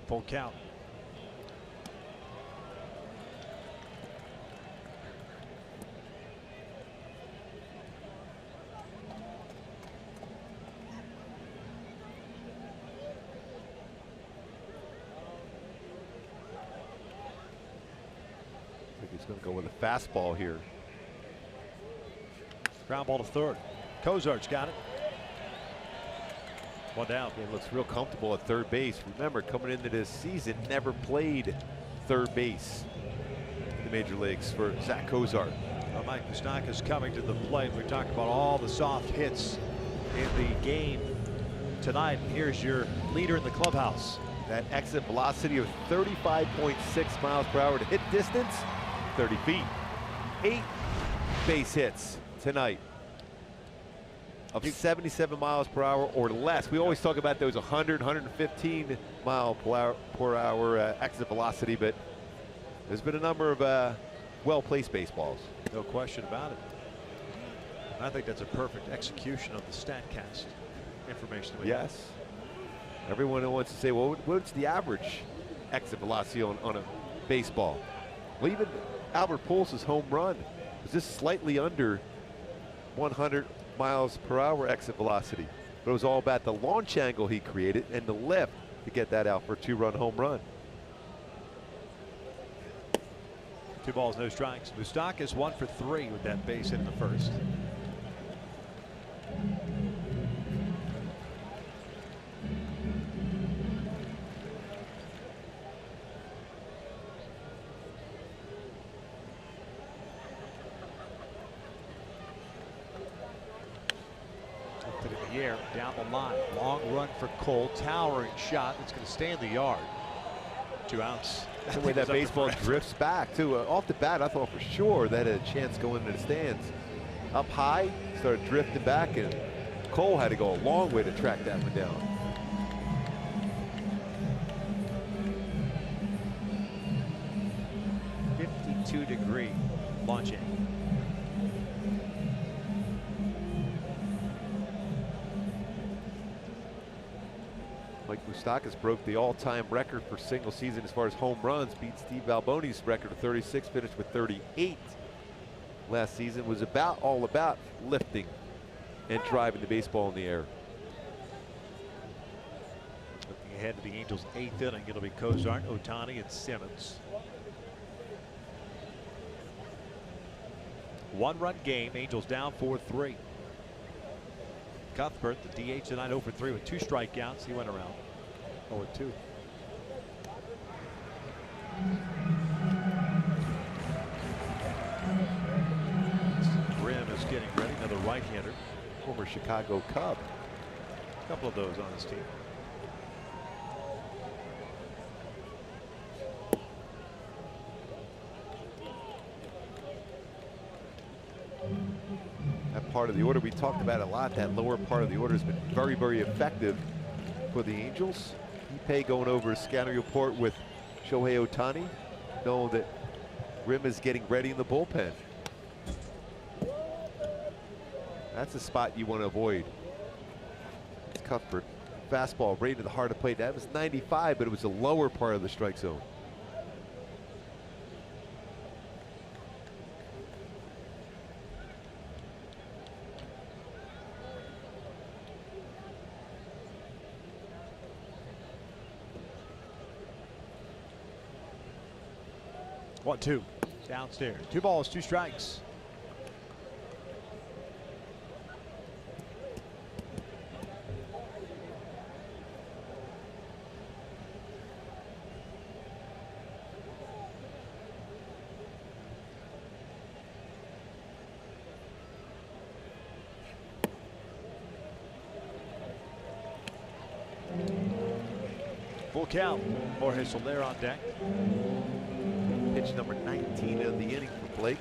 Full count. I think he's going to go with a fastball here. Ground ball to third. Cozart's got it. One down. He looks real comfortable at third base. Remember, coming into this season, never played third base in the major leagues for Zach Cozart. Well, Mike Moustakas coming to the plate. We talked about all the soft hits in the game tonight. Here's your leader in the clubhouse. That exit velocity of 35.6 miles per hour to hit distance, 30 feet. 8 base hits tonight of 77 miles per hour or less. We always talk about those 100, 115 mile per hour exit velocity, but there's been a number of well-placed baseballs. No question about it. I think that's a perfect execution of the StatCast information that we have. Yes. Everyone wants to say, well, what's the average exit velocity on a baseball? Well, even Albert Pujols' home run was just slightly under 100 miles per hour exit velocity. But it was all about the launch angle he created and the lift to get that out for a 2-run home run. 2 balls, no strikes. Moustakas 1 for 3 with that base hit in the first. Down the line, long run for Cole, towering shot. It's going to stay in the yard. 2 outs. The way that baseball drifts back too. Off the bat, I thought for sure that had a chance going into the stands. Up high, started drifting back, and Cole had to go a long way to track that one down. .52-degree launch angle. Mike Moustakas broke the all-time record for single season as far as home runs, beat Steve Alboni's record of 36, finished with 38 last season. Was all about lifting and driving the baseball in the air. Looking ahead to the Angels' 8th inning, it'll be Cozart, Ohtani, and Simmons. 1-run game, Angels down 4-3. Cuthbert, the DH tonight, 0 for 3 with 2 strikeouts. He went around 0-2. Grimm is getting ready, another right-hander. Former Chicago Cub. A couple of those on his team. That part of the order we talked about a lot. That lower part of the order has been very, very effective for the Angels. Ippei going over a scouting report with Shohei Ohtani, knowing that Grimm is getting ready in the bullpen. That's a spot you want to avoid. It's Cuthbert. Fastball right to the heart of plate. That was 95, but it was the lower part of the strike zone. One, two, downstairs. 2 balls, 2 strikes. Full count. Jorge Soler on deck. Pitch number 19 of the inning for Blake.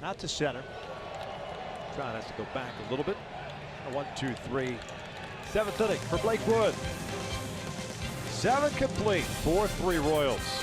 Out to center. Trout has to go back a little bit. 1, 2, 3. 7th inning for Blake Wood. 7 complete. 4-3 Royals.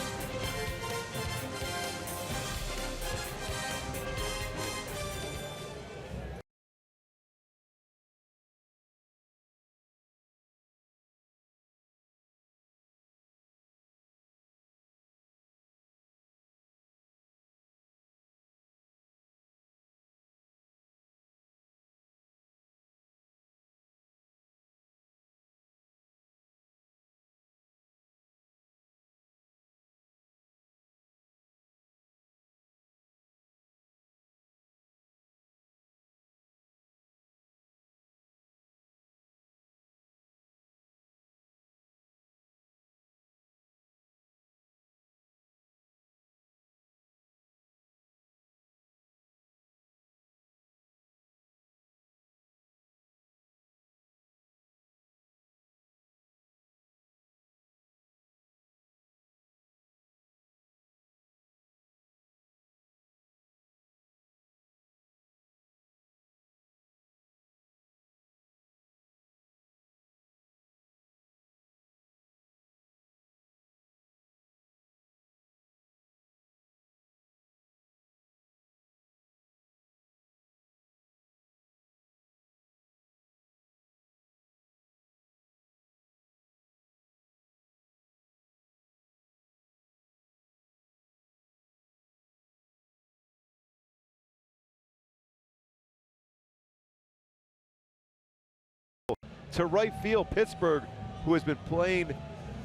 To right field, Pittsburgh, who has been playing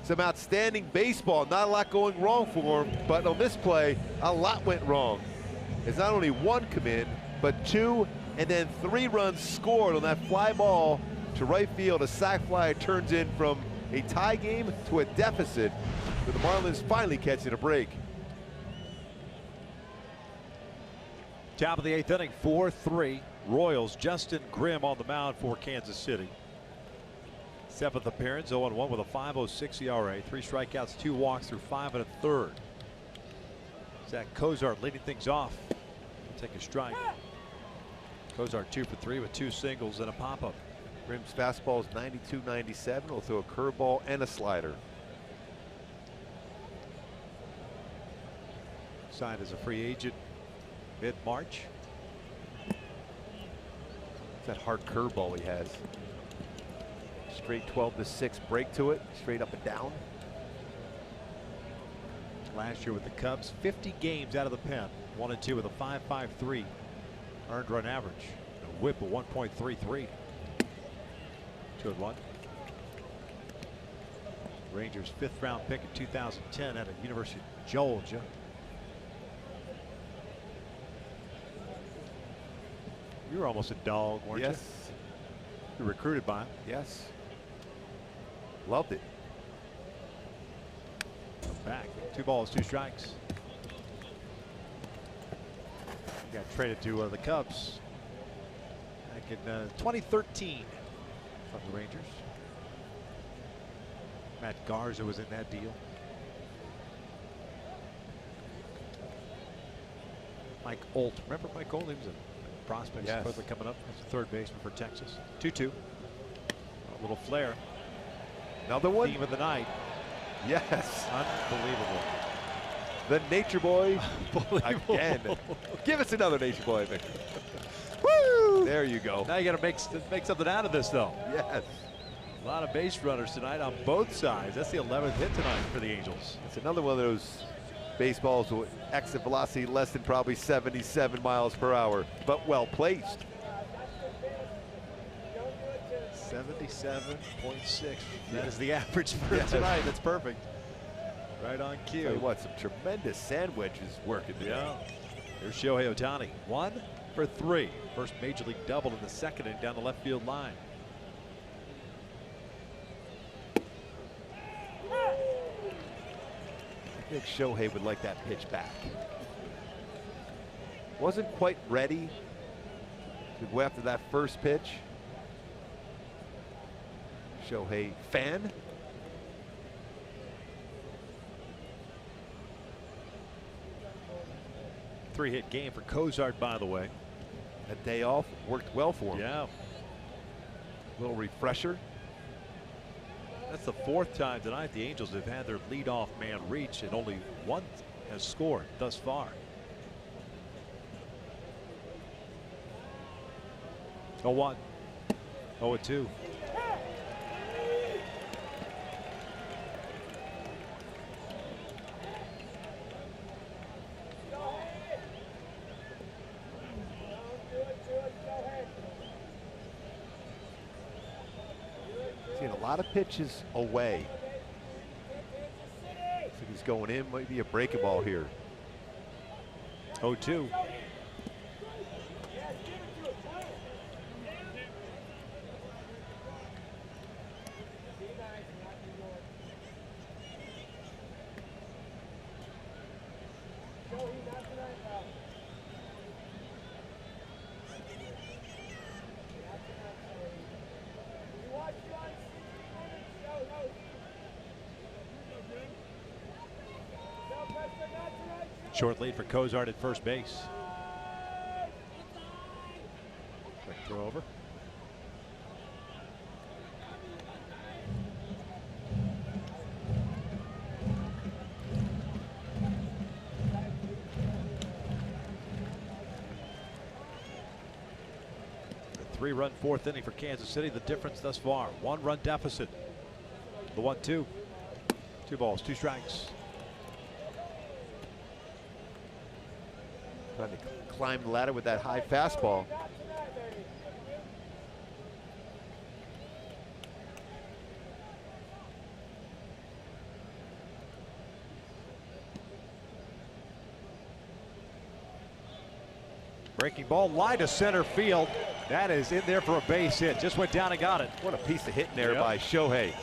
some outstanding baseball. Not a lot going wrong for him, but on this play, a lot went wrong. It's not only 1 come in, but 2, and then 3 runs scored on that fly ball to right field. A sac fly turns in from a tie game to a deficit, with the Marlins finally catching a break. Top of the 8th inning, 4-3 Royals. Justin Grimm on the mound for Kansas City. 7th appearance, 0-1 with a 5.06 ERA, 3 strikeouts, 2 walks through 5 1/3. Zach Cozart leading things off. Take a strike. Cozart 2 for 3 with 2 singles and a pop-up. Grimm's fastball is 92-97. Will throw a curveball and a slider. Signed as a free agent mid-March. That hard curveball he has. Straight 12-6 break to it, straight up and down. Last year with the Cubs, 50 games out of the pen. 1-2 with a 5.53 earned run average. A whip of 1.33. 2-1. Rangers 5th round pick in 2010 out of University of Georgia. You were almost a dog, weren't you? Yes. You were recruited by him. Yes. Loved it. Back. 2 balls, 2 strikes. Got traded to the Cubs back in 2013 from the Rangers. Matt Garza was in that deal. Mike Olt. Remember Mike Olt? He was a prospect supposedly coming up as a third baseman for Texas. 2-2. A little flare. Another one. Theme of the night. Yes. Unbelievable. The Nature Boy again. Give us another Nature Boy, Victor. Woo! There you go. Now you got to make something out of this, though. Yes. A lot of base runners tonight on both sides. That's the 11th hit tonight for the Angels. It's another one of those baseballs with exit velocity less than probably 77 miles per hour, but well placed. 77.6. That is the average for tonight. That's perfect. Right on cue. Tell you what, some tremendous sand wedges working today. Yeah. Here's Shohei Ohtani. 1 for 3. First major league double in the second inning down the left field line. I think Shohei would like that pitch back. Wasn't quite ready to go after that first pitch. Shohei fan. Three-hit game for Cozart, by the way. A day off worked well for him. Yeah. Little refresher. That's the 4th time tonight the Angels have had their leadoff man reach, and only one has scored thus far. 0-1. 0-2. Seeing a lot of pitches away. So he's going in, might be a breaking ball here. 0-2. Short lead for Cozart at first base. Quick throw over. A 3-run 4th inning for Kansas City. The difference thus far, 1-run deficit. The 1-2. 2 balls, 2 strikes. Trying to climb the ladder with that high fastball. Breaking ball, line to center field. That is in there for a base hit. Just went down and got it. What a piece of hitting there by Shohei.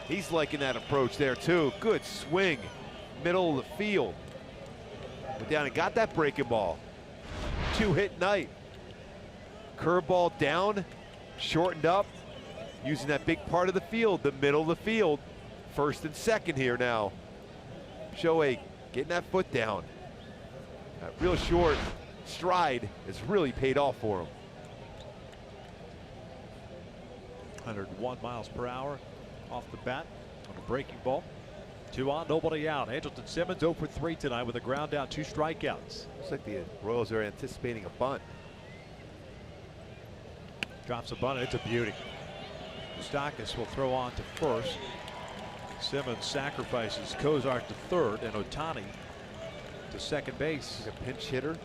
He's liking that approach there too. Good swing, middle of the field. Went down and got that breaking ball. 2-hit night. Curveball down, shortened up, using that big part of the field, the middle of the field. First and second here now. Shohei getting that foot down. That real short stride has really paid off for him. 101 miles per hour off the bat on a breaking ball. 2 on, nobody out. Andrelton Simmons 0 for 3 tonight with a ground out, 2 strikeouts. Looks like the Royals are anticipating a bunt. Drops a bunt, and it's a beauty. Moustakas will throw on to first. Simmons sacrifices Cozart to third, and Ohtani to second base. He's a pinch hitter.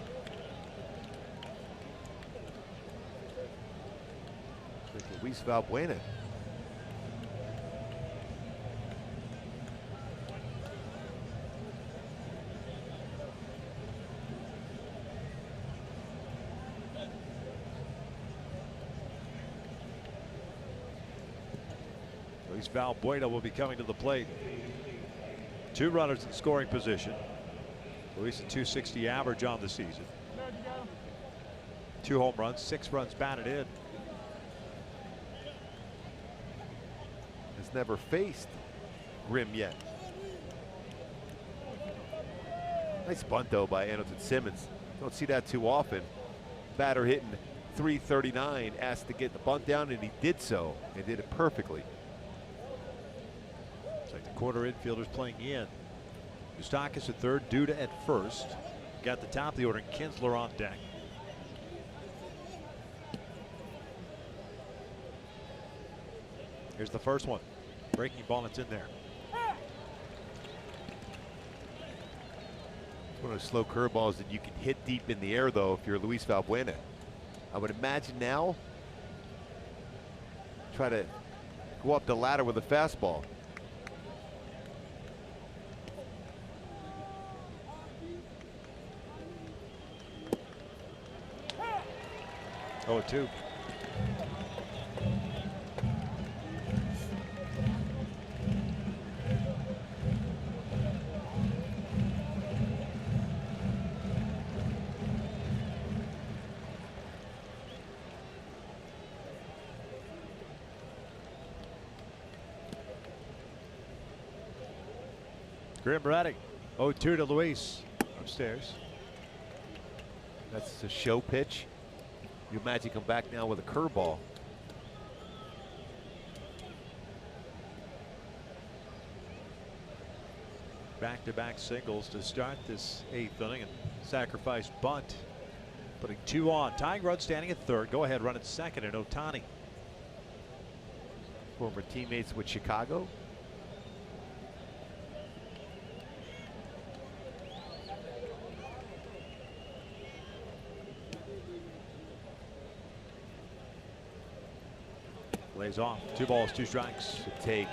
Like Luis Valbuena. Luis Valbuena will be coming to the plate. 2 runners in scoring position. Luis a .260 average on the season. 2 home runs, 6 runs batted in. Has never faced Grimm yet. Nice bunt though by Anderson Simmons. Don't see that too often. Batter hitting .339, asked to get the bunt down, and he did so, and did it perfectly. It's like the quarter infielders playing in. Scioscia at third, Duda at first. Got the top of the order, and Kinsler on deck. Here's the first one. Breaking ball, it's in there. It's one of those slow curveballs that you can hit deep in the air, though, if you're Luis Valbuena. I would imagine now, try to go up the ladder with a fastball. Oh, 2. Grim ready. 0-2 to Luis. Upstairs. That's a show pitch. You imagine come back now with a curveball. Back-to-back singles to start this 8th inning, and sacrifice bunt. Putting 2 on. Tying run standing at third. Go ahead run at second, and Ohtani. Former teammates with Chicago. Lays off. 2 balls, 2 strikes. To take.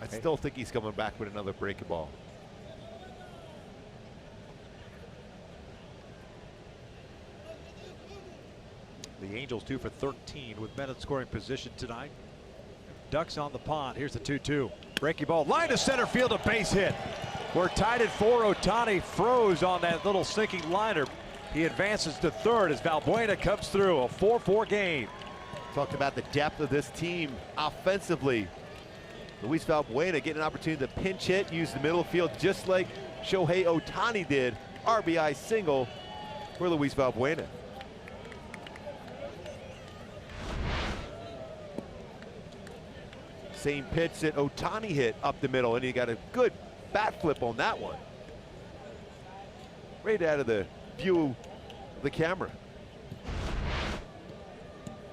I still think he's coming back with another breaking ball. The Angels 2 for 13 with men in scoring position tonight. Ducks on the pond. Here's the 2-2. Breaking ball. Line to center field. A base hit. We're tied at 4. Ohtani froze on that little sinking liner. He advances to third as Valbuena comes through. A 4-4 game. Talked about the depth of this team offensively. Luis Valbuena getting an opportunity to pinch hit, use the middle field just like Shohei Ohtani did. RBI single for Luis Valbuena. Same pitch that Ohtani hit up the middle, and he got a good bat flip on that one. Right out of the view of the camera.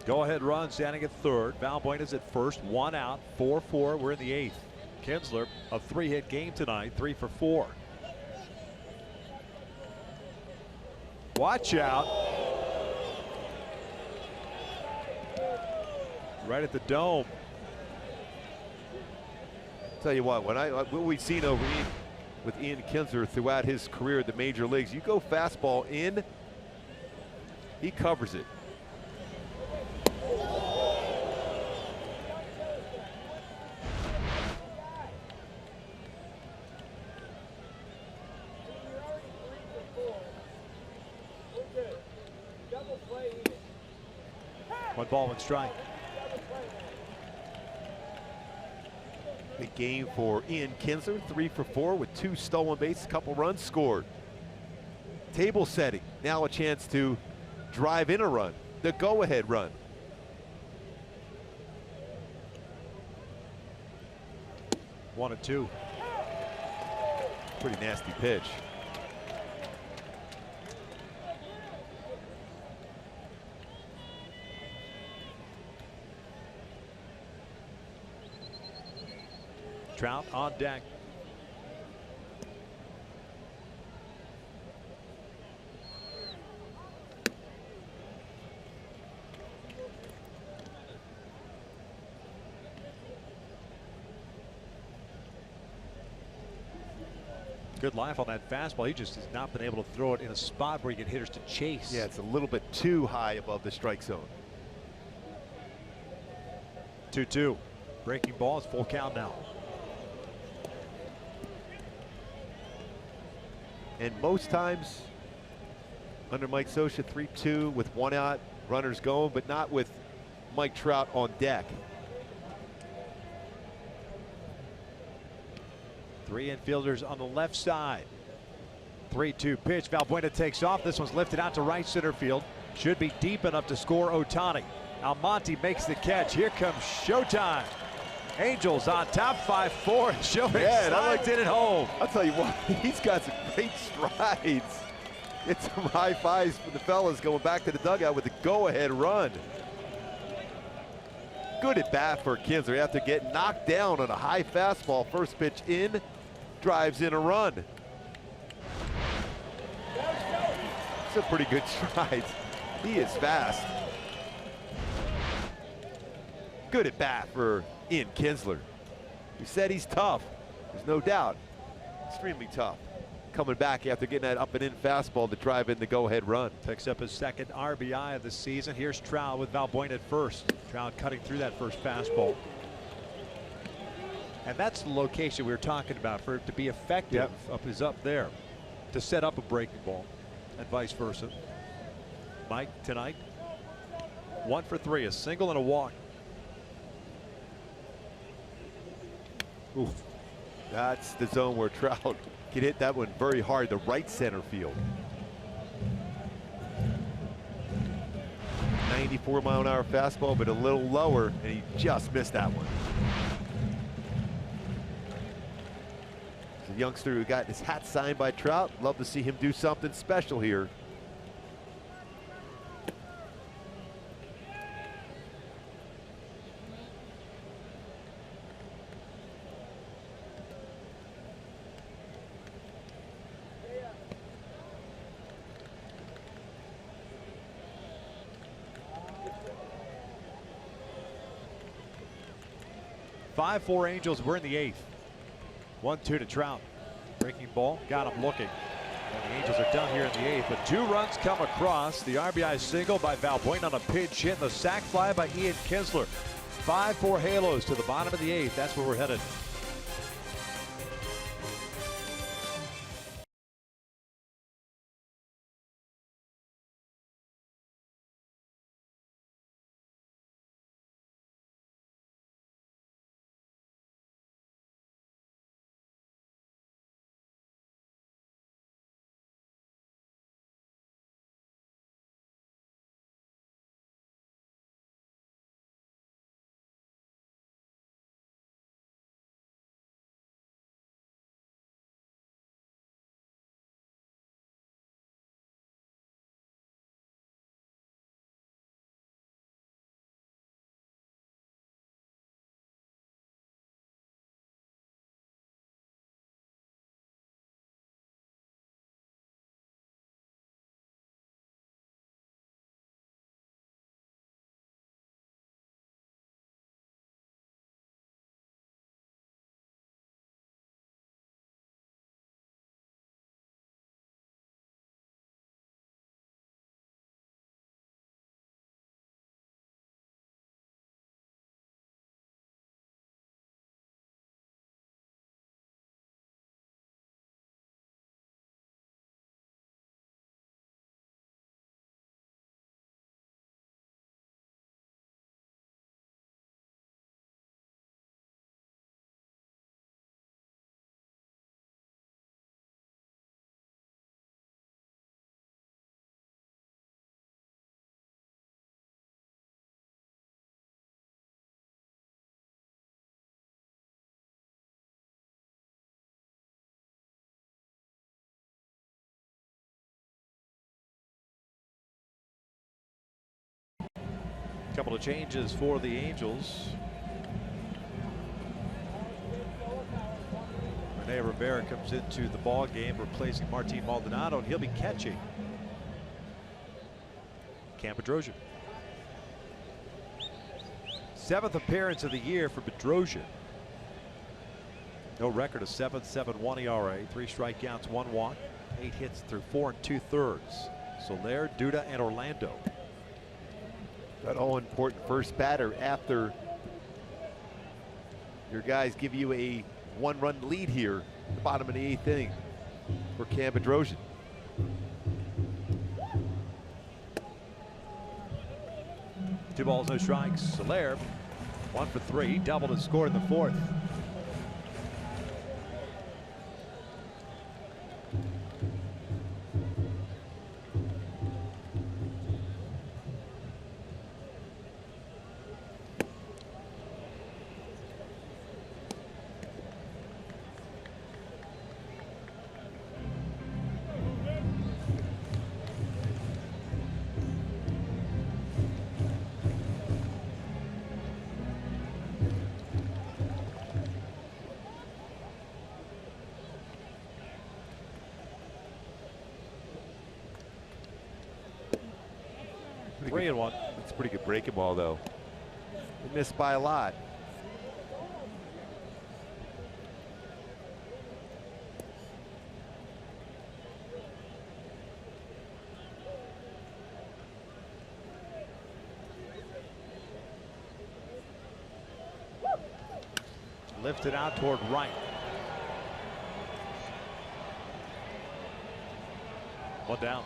Go ahead run standing at third. Valbuena's at first. 1 out. 4-4. We're in the 8th. Kinsler, a 3-hit game tonight. 3 for 4. Watch out. Right at the dome. Tell you what we've seen over with Ian Kinsler throughout his career at the major leagues, you go fastball in, he covers it. One ball, 1 strike. Big game for Ian Kinsler, 3 for 4 with 2 stolen bases, a couple runs scored. Table setting, now a chance to drive in a run, the go-ahead run. One and 2. Pretty nasty pitch. Trout on deck. Good life on that fastball. He just has not been able to throw it in a spot where he can hitters to chase. Yeah, it's a little bit too high above the strike zone. 2-2. Breaking ball. It's full count now. And most times under Mike Scioscia, 3-2 with one out, runners going, but not with Mike Trout on deck. Three infielders on the left side. 3-2 pitch. Valbuena takes off. This one's lifted out to right center field. Should be deep enough to score Ohtani. Almonte makes the catch. Here comes showtime. Angels on top, 5-4. Shohei slides it at home. I'll tell you what, he's got some great strides. Get some high fives for the fellas going back to the dugout with the go-ahead run. Good at bat for Kinsler after getting knocked down on a high fastball. First pitch in, drives in a run. Some pretty good strides. He is fast. Good at bat for Ian Kinsler. We said he's tough. There's no doubt. Extremely tough. Coming back after getting that up and in fastball to drive in the go-ahead run. Picks up his second RBI of the season. Here's Trout with Valbuena at first. Trout cutting through that first fastball. And that's the location we were talking about for it to be effective. Up there to set up a breaking ball and vice versa. Mike tonight 1 for 3, a single and a walk. Ooh, that's the zone where Trout can hit that one very hard, the right center field. 94-mile-an-hour fastball, but a little lower, and he just missed that one. The youngster who got his hat signed by Trout. Love to see him do something special here. Five, 4 Angels. We're in the 8th. 1-2 to Trout. Breaking ball, got him looking. And the Angels are done here in the 8th, but 2 runs come across. The RBI single by Valbuena on a pinch hit, and the sac fly by Ian Kinsler. 5-4 Halos to the bottom of the 8th. That's where we're headed. Couple of changes for the Angels. Rene Rivera comes into the ball game, replacing Martin Maldonado, and he'll be catching Cam Bedrosian. 7th appearance of the year for Bedrosian. No record of 7.71 ERA, 3 strikeouts, 1 walk, 8 hits through 4 2/3. Soler, Duda, and Orlando. That all-important first batter after your guys give you a 1-run lead here at the bottom of the 8th inning. for Cam Bedrosian. Two balls, no strikes. Soler, 1 for 3. He doubled and scored in the 4th. Three and one. It's a pretty good breaking ball, though. They missed by a lot. Lifted out toward right. One down.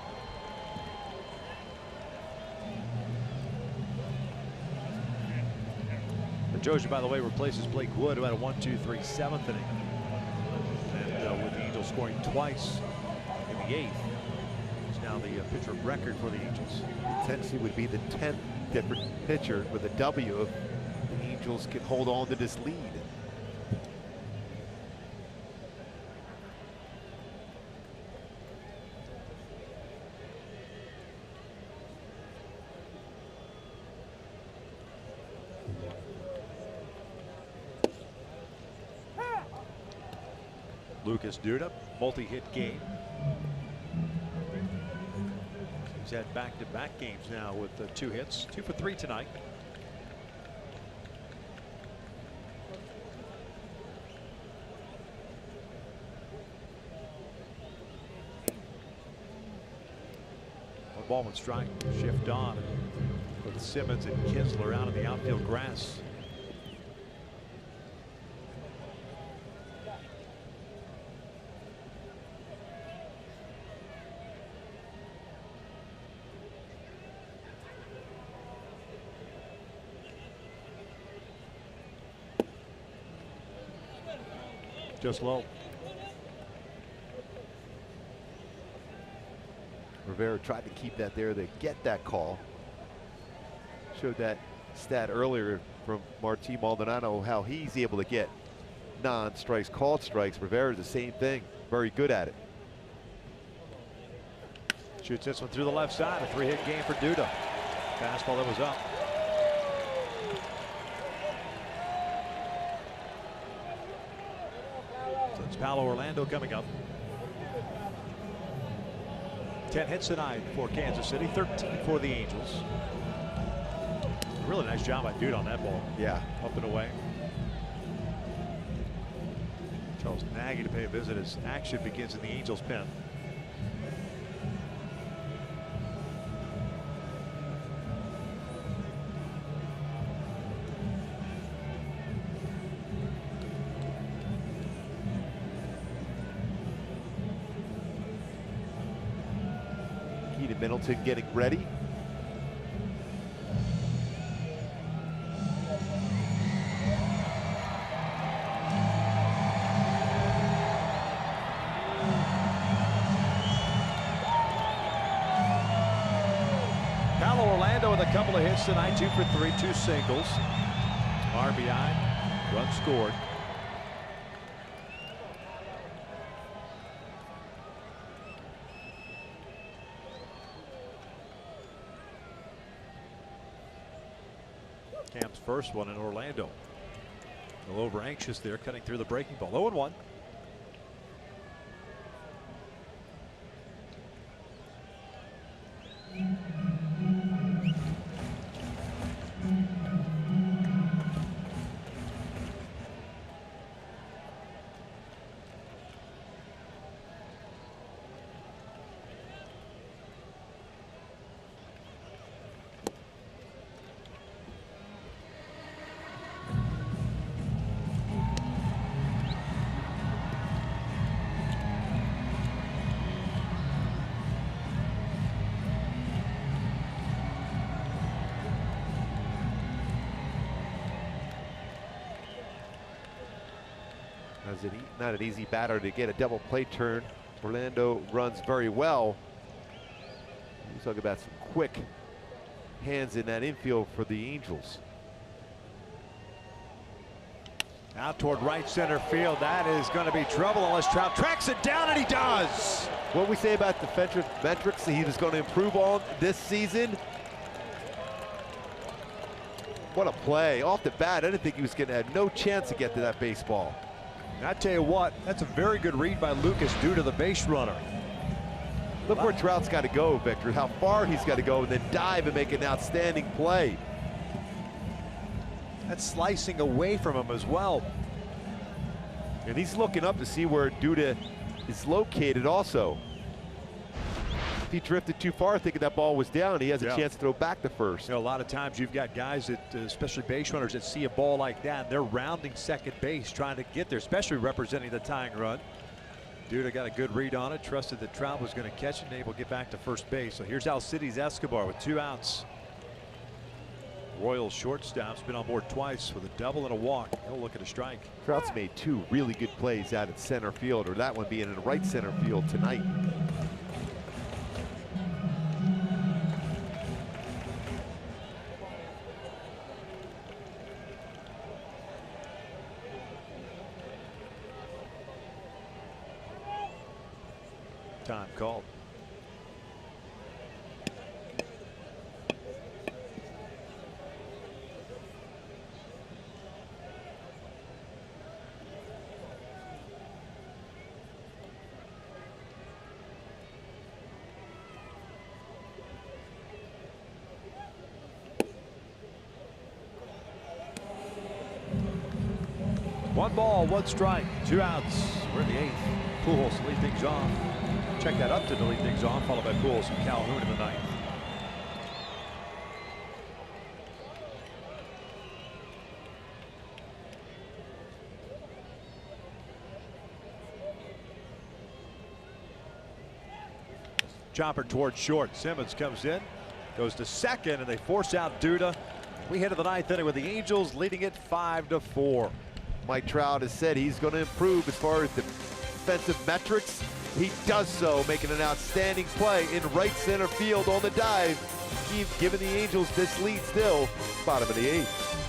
Bedrosian, by the way, replaces Blake Wood, who had a 1-2-3 7th inning. And with the Angels scoring twice in the 8th, he's now the pitcher record for the Angels. Potentially would be the 10th different pitcher with a W if the Angels can hold on to this lead. Lucas Duda, multi-hit game. He's had back-to-back games now with 2 hits, 2 for 3 tonight. One ball, one strike. Shift on with Simmons and Kinsler out of the outfield grass. Just low. Rivera tried to keep that there to get that call. Showed that stat earlier from Martín Maldonado, how he's able to get non-strikes called strikes. Rivera's the same thing. Very good at it. Shoots this one through the left side. A 3-hit game for Duda. Fastball that was up. It's Paulo Orlando coming up. 10 hits tonight for Kansas City, 13 for the Angels. Really nice job by Dude on that ball. Yeah. Up and away. Charles Nagy to pay a visit as action begins in the Angels pen. Middleton getting ready. Paulo Orlando with a couple of hits tonight, 2 for 3, 2 singles. RBI, run scored. Cam's first one in Orlando. A little over anxious there, cutting through the breaking ball. 0-1. Not an easy batter to get a double play turn. Orlando runs very well. You talk about some quick hands in that infield for the Angels. Out toward right center field. That is going to be trouble unless Trout tracks it down, and he does. What we say about defensive metrics that he was going to improve on this season. What a play. Off the bat, I didn't think he was going to have no chance to get to that baseball. And I tell you what, that's a very good read by Lucas due to the base runner. Look where Trout's got to go, Victor, how far he's got to go, and then dive and make an outstanding play. That's slicing away from him as well. And he's looking up to see where Duda is located also. If he drifted too far thinking that ball was down, he has a chance to throw back to first. You know, a lot of times you've got guys that, especially base runners, that see a ball like that, and they're rounding second base trying to get there, especially representing the tying run. Duda got a good read on it, trusted that Trout was going to catch it and able to get back to first base. So here's Alcides Escobar with 2 outs. Royals shortstop's been on board twice with a double and a walk. He'll look at a strike. Trout's made 2 really good plays out at center field, or that one being in right center field tonight. Time called. One ball, 1 strike, 2 outs. We're in the 8th. Pujols to lead things off. Check that up to lead things off, followed by Pujols and Calhoun in the 9th. Chopper towards short. Simmons comes in, goes to second, and they force out Duda. We head to the 9th inning with the Angels leading it 5-4. Mike Trout has said he's going to improve as far as the defensive metrics. He does so, making an outstanding play in right center field on the dive, giving the Angels this lead still, bottom of the 8th.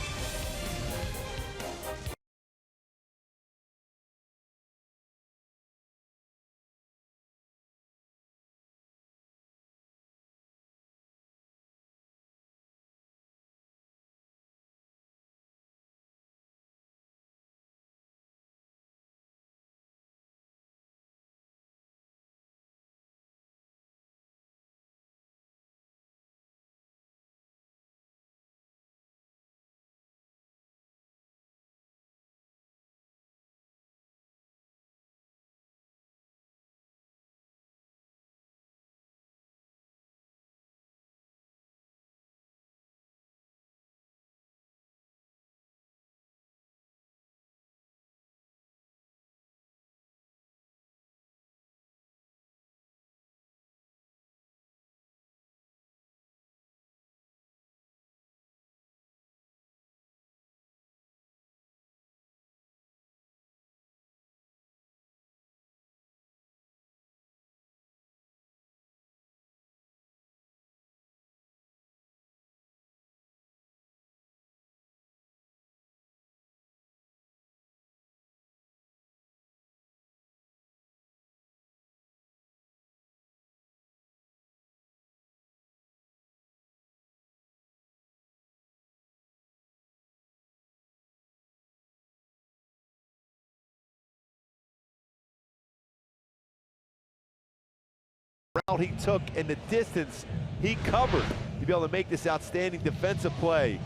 Route he took and the distance he covered to be able to make this outstanding defensive play.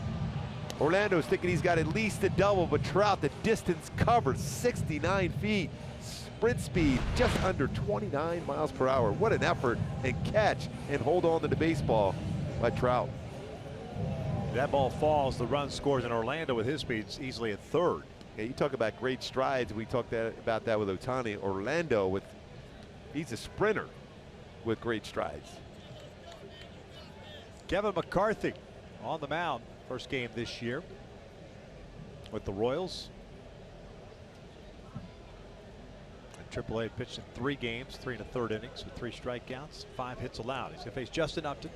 Orlando's thinking he's got at least a double, but Trout, the distance covered, 69 feet. Sprint speed just under 29 miles per hour. What an effort and catch and hold on to the baseball by Trout. That ball falls, the run scores, and Orlando with his speeds easily at third. Yeah, you talk about great strides. We talked about that with Ohtani. Orlando, he's a sprinter with great strides. Kevin McCarthy on the mound. First game this year with the Royals. AAA, pitched in 3 games, 3 1/3 innings with 3 strikeouts, 5 hits allowed. He's going to face Justin Upton.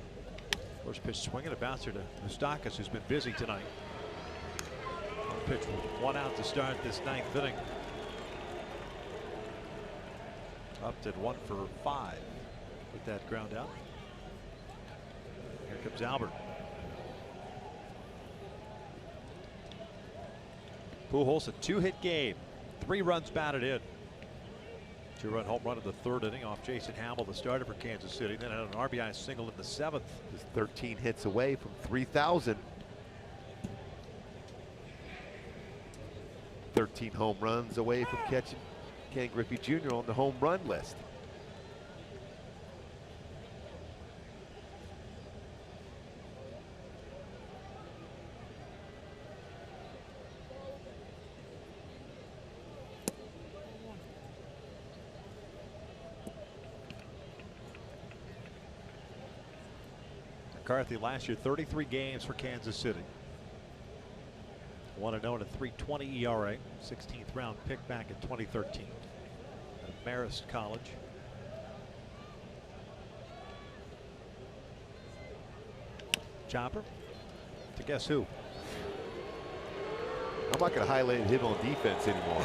First pitch swinging, a bouncer to Moustakas, who's been busy tonight. One pitch with 1 out to start this 9th inning. Upton 1 for 5 with that ground out. Here comes Albert. Pujols, a 2-hit game, 3 runs batted in. 2-run home run in the 3rd inning off Jason Hamill, the starter for Kansas City. Then had an RBI single in the 7th. Just 13 hits away from 3,000. 13 home runs away from catching Ken Griffey Jr. on the home run list. McCarthy last year 33 games for Kansas City. 1-0 and a 3.20 ERA. 16th round pick back in 2013 at Marist College. Chopper to guess who? I'm not going to highlight him on defense anymore.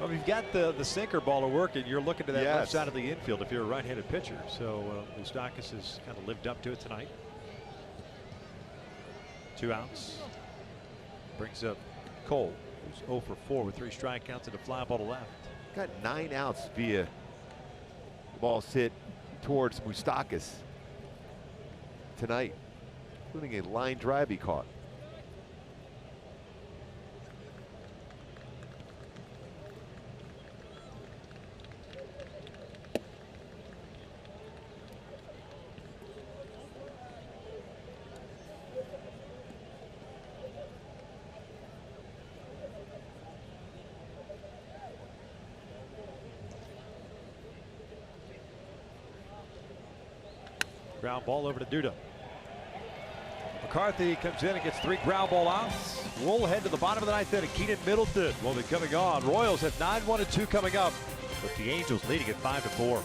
Well, you've got the sinker baller working. You're looking to that Yes. left side of the infield if you're a right-handed pitcher. So Moustakas has kind of lived up to it tonight. 2 outs. Brings up Cole, who's 0 for 4 with 3 strikeouts and a fly ball to left. Got 9 outs via the ball's hit towards Moustakas tonight, including a line drive he caught. Ground ball over to Duda. McCarthy comes in and gets 3 ground ball outs. We'll head to the bottom of the 9th inning. Keenan Middleton will be coming on. Royals have 9-1-2 coming up, with the Angels leading at 5-4.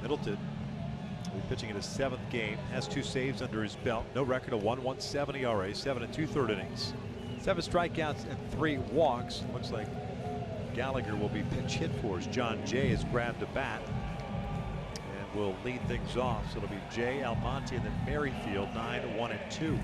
Middleton will be pitching in his 7th game, has 2 saves under his belt, no record of 1.17 ERA, 7 2/3 innings, 7 strikeouts and 3 walks. Looks like Gallagher will be pinch hit for as John Jay has grabbed a bat and will lead things off. So it'll be Jay, Almonte, and then Merrifield, 9-1-2.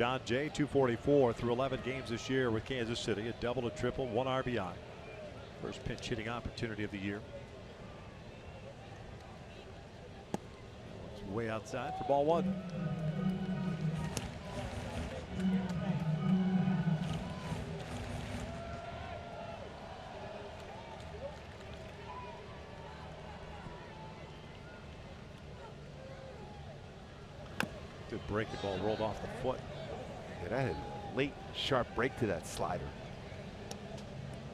John Jay, 244 through 11 games this year with Kansas City. A double, a triple, 1 RBI. First pinch hitting opportunity of the year. It's way outside for ball 1. Good break. The ball rolled off the foot. Yeah, that had a late, sharp break to that slider.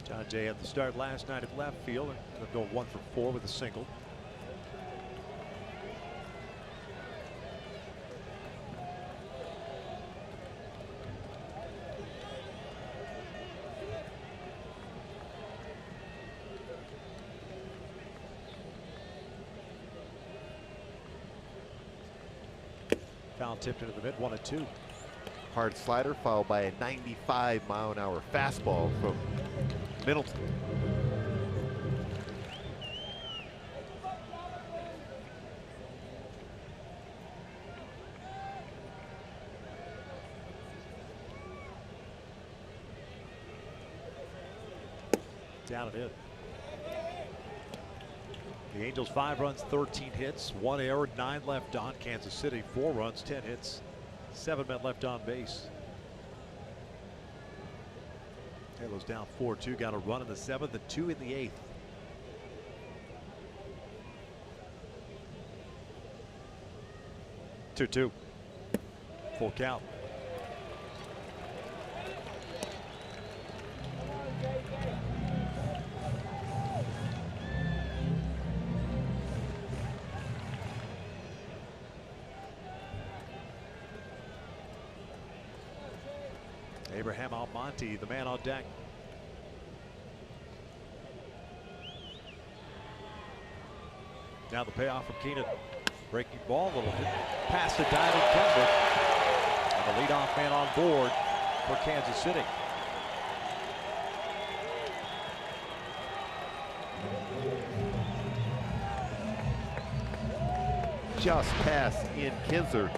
John Jay had the start last night at left field and ended up going 1 for 4 with a single. Foul tipped into the mid, 1-2. Hard slider followed by a 95-mile-an-hour fastball from Middleton. Down and in. The Angels 5 runs, 13 hits, 1 error, 9 left on. Kansas City 4 runs, 10 hits, 7 men left on base. Halos down 4-2, got a run in the 7th and 2 in the 8th. Two. Full count. Abraham Almonte, the man on deck. Now the payoff from Keenan. Breaking ball, little hit past the diving Kendrick. And the leadoff man on board for Kansas City. Just past Ian Kinsler.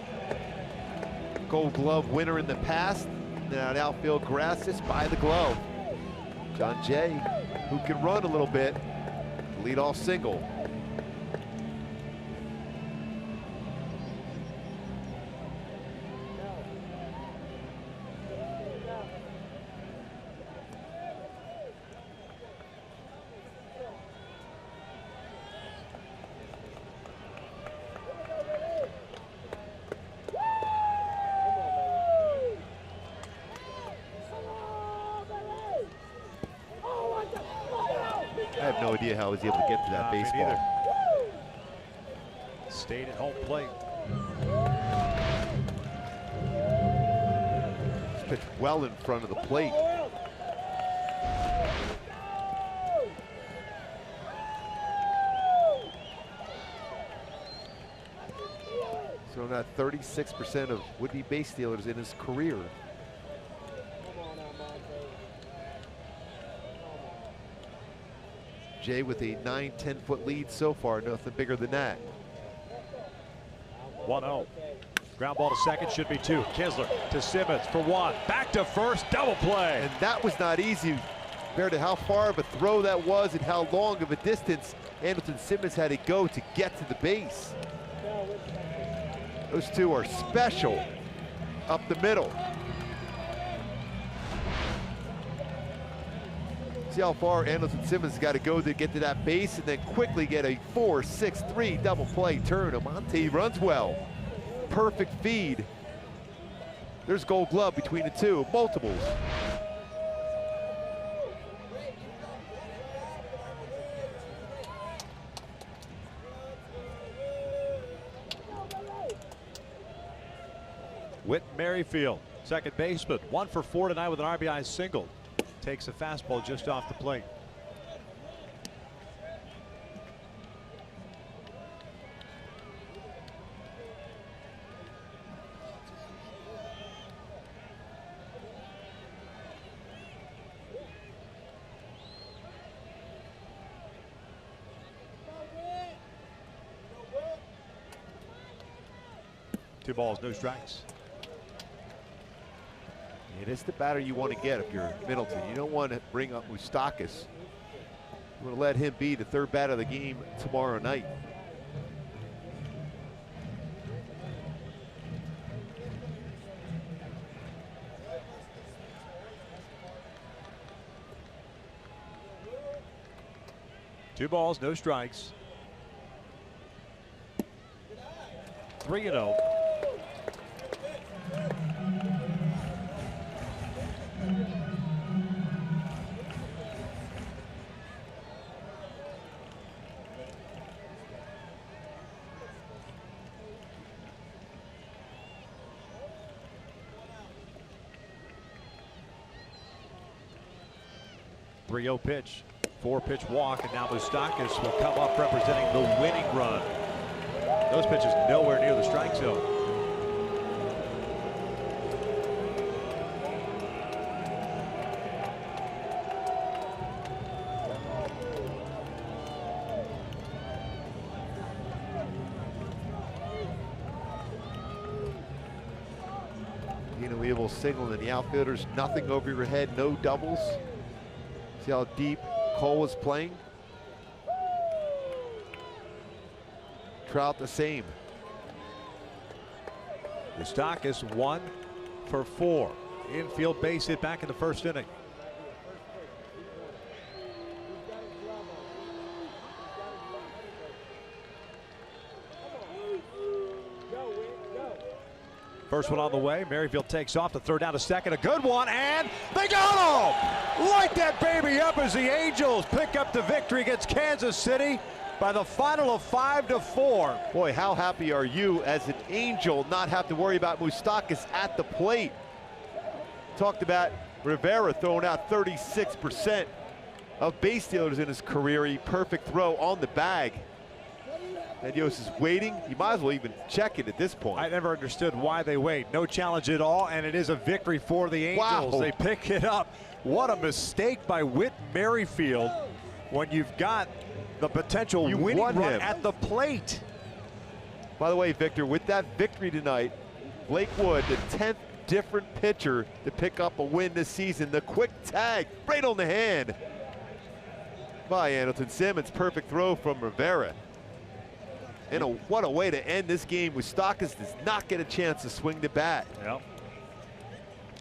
Gold Glove winner in the past. Now an outfield grass just by the glove. John Jay, who can run a little bit. Leadoff single. I have no idea how he was able to get to that baseball. Stayed at home plate. It's pitched well in front of the plate. So not 36% of would-be base stealers in his career. Jay with a 9-10 foot lead so far, nothing bigger than that. 1-0. Ground ball to second, should be 2. Kinsler to Simmons for 1. Back to first, double play. And that was not easy compared to how far of a throw that was and how long of a distance Andrelton Simmons had to go to get to the base. Those two are special up the middle. See how far Andrelton Simmons has got to go to get to that base and then quickly get a 4-6-3 double play turn. Almonte runs well. Perfect feed. There's Gold Glove between the two, multiples. Whit Merrifield, second baseman, 1 for 4 tonight with an RBI single. Takes a fastball just off the plate. Two balls, no strikes. And it's the batter you want to get if you're Middleton. You don't want to bring up Moustakas. You want to let him be the third batter of the game tomorrow night. Two balls, no strikes. 3-0. Three-0 pitch. 4-pitch walk, and now Moustakas will come up representing the winning run. Those pitches nowhere near the strike zone. We will signal in the outfielders, nothing over your head, no doubles. See how deep Cole was playing. Trout the same. Moustakas 1 for 4. Infield base hit back in the first inning. First one on the way. Merrifield takes off to throw down to second. A good one, and they got him! Light that baby up as the Angels pick up the victory against Kansas City by the final of 5-4. Boy, how happy are you as an Angel not have to worry about Moustakas at the plate? Talked about Rivera throwing out 36% of base stealers in his career. A perfect throw on the bag. Medios is waiting. You might as well even check it at this point. I never understood why they wait. No challenge at all, and it is a victory for the Angels. Wow. They pick it up. What a mistake by Whit Merrifield when you've got the potential winning run at the plate. By the way, Victor, with that victory tonight, Blake Wood, the 10th different pitcher to pick up a win this season. The quick tag, right on the hand by Andrelton Simmons. Perfect throw from Rivera. And what a way to end this game. Moustakas does not get a chance to swing the bat. Yep.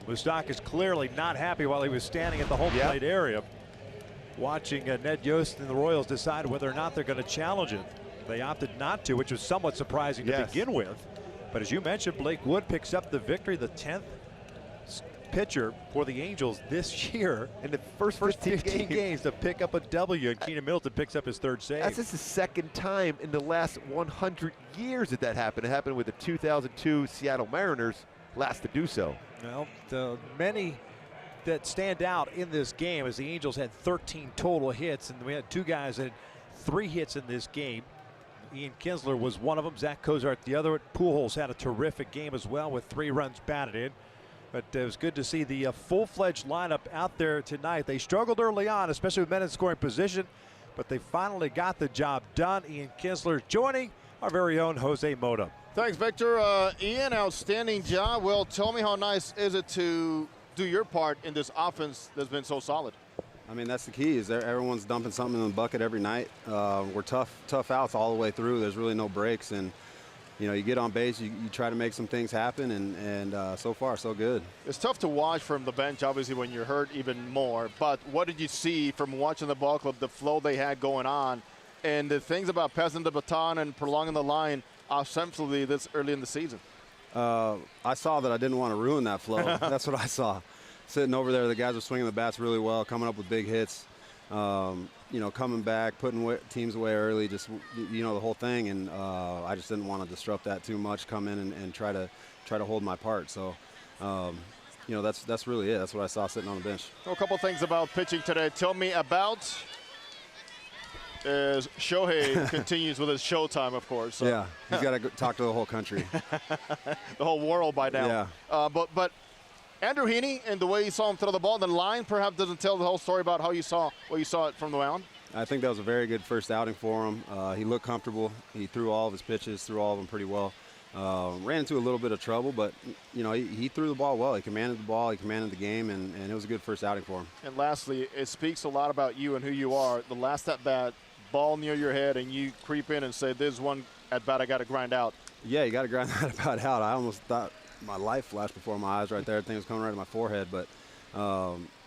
Moustakas clearly not happy while he was standing at the home plate area, watching Ned Yost and the Royals decide whether or not they're going to challenge it. They opted not to, which was somewhat surprising to begin with. But as you mentioned, Blake Wood picks up the victory, the 10th pitcher for the Angels this year in the first 15 games to pick up a W, and Keenan Middleton picks up his third save. That's just the second time in the last 100 years that happened. It happened with the 2002 Seattle Mariners, last to do so. Well, the many that stand out in this game, as the Angels had 13 total hits, and we had two guys that had 3 hits in this game. Ian Kinsler was one of them, Zach Cozart the other. Pujols had a terrific game as well with 3 runs batted in. But it was good to see the full-fledged lineup out there tonight. They struggled early on, especially with men in scoring position, but they finally got the job done. Ian Kinsler joining our very own Jose Mota. Thanks, Victor. Ian, outstanding job. Well, tell me how nice is it to do your part in this offense that's been so solid? I mean, that's the key, is everyone's dumping something in the bucket every night. We're tough outs all the way through. There's really no breaks, and you know, you get on base, you try to make some things happen, and so far, so good. It's tough to watch from the bench, obviously, when you're hurt even more. But what did you see from watching the ball club, the flow they had going on, and the things about passing the baton and prolonging the line offensively this early in the season? I saw that I didn't want to ruin that flow. That's what I saw. Sitting over there, the guys were swinging the bats really well, coming up with big hits. You know, coming back, putting teams away early, just, you know, the whole thing. And I just didn't want to disrupt that too much, come in and try to hold my part. So, you know, that's really it. That's what I saw sitting on the bench. So a couple things about pitching today. Tell me about, as Shohei continues with his showtime, of course. So. Yeah, he's got to talk to the whole country. The whole world by now. Yeah. But Andrew Heaney and the way you saw him throw the ball, the line perhaps doesn't tell the whole story about how you saw it from the mound. I think that was a very good first outing for him. He looked comfortable. He threw all of his pitches, threw all of them pretty well. Ran into a little bit of trouble, but you know, he threw the ball well. He commanded the ball, he commanded the game, and it was a good first outing for him. And lastly, it speaks a lot about you and who you are. The last at bat, ball near your head, and you creep in and say, "There's one at bat I got to grind out." Yeah, you got to grind that about out. I almost thought my life flashed before my eyes right there. Everything was coming right to my forehead, but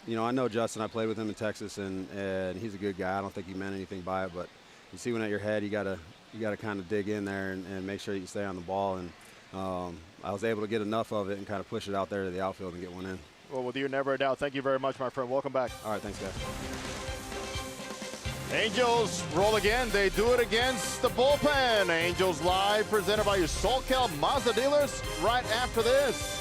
you know, I know Justin. I played with him in Texas, and he's a good guy. I don't think he meant anything by it, but you see one at your head, you got to kind of dig in there and make sure you stay on the ball. And I was able to get enough of it and kind of push it out there to the outfield and get one in. Well, with you, never a doubt. Thank you very much, my friend. Welcome back. All right, thanks, guys. Angels roll again. They do it against the bullpen. Angels Live, presented by your SoCal Mazda dealers, right after this.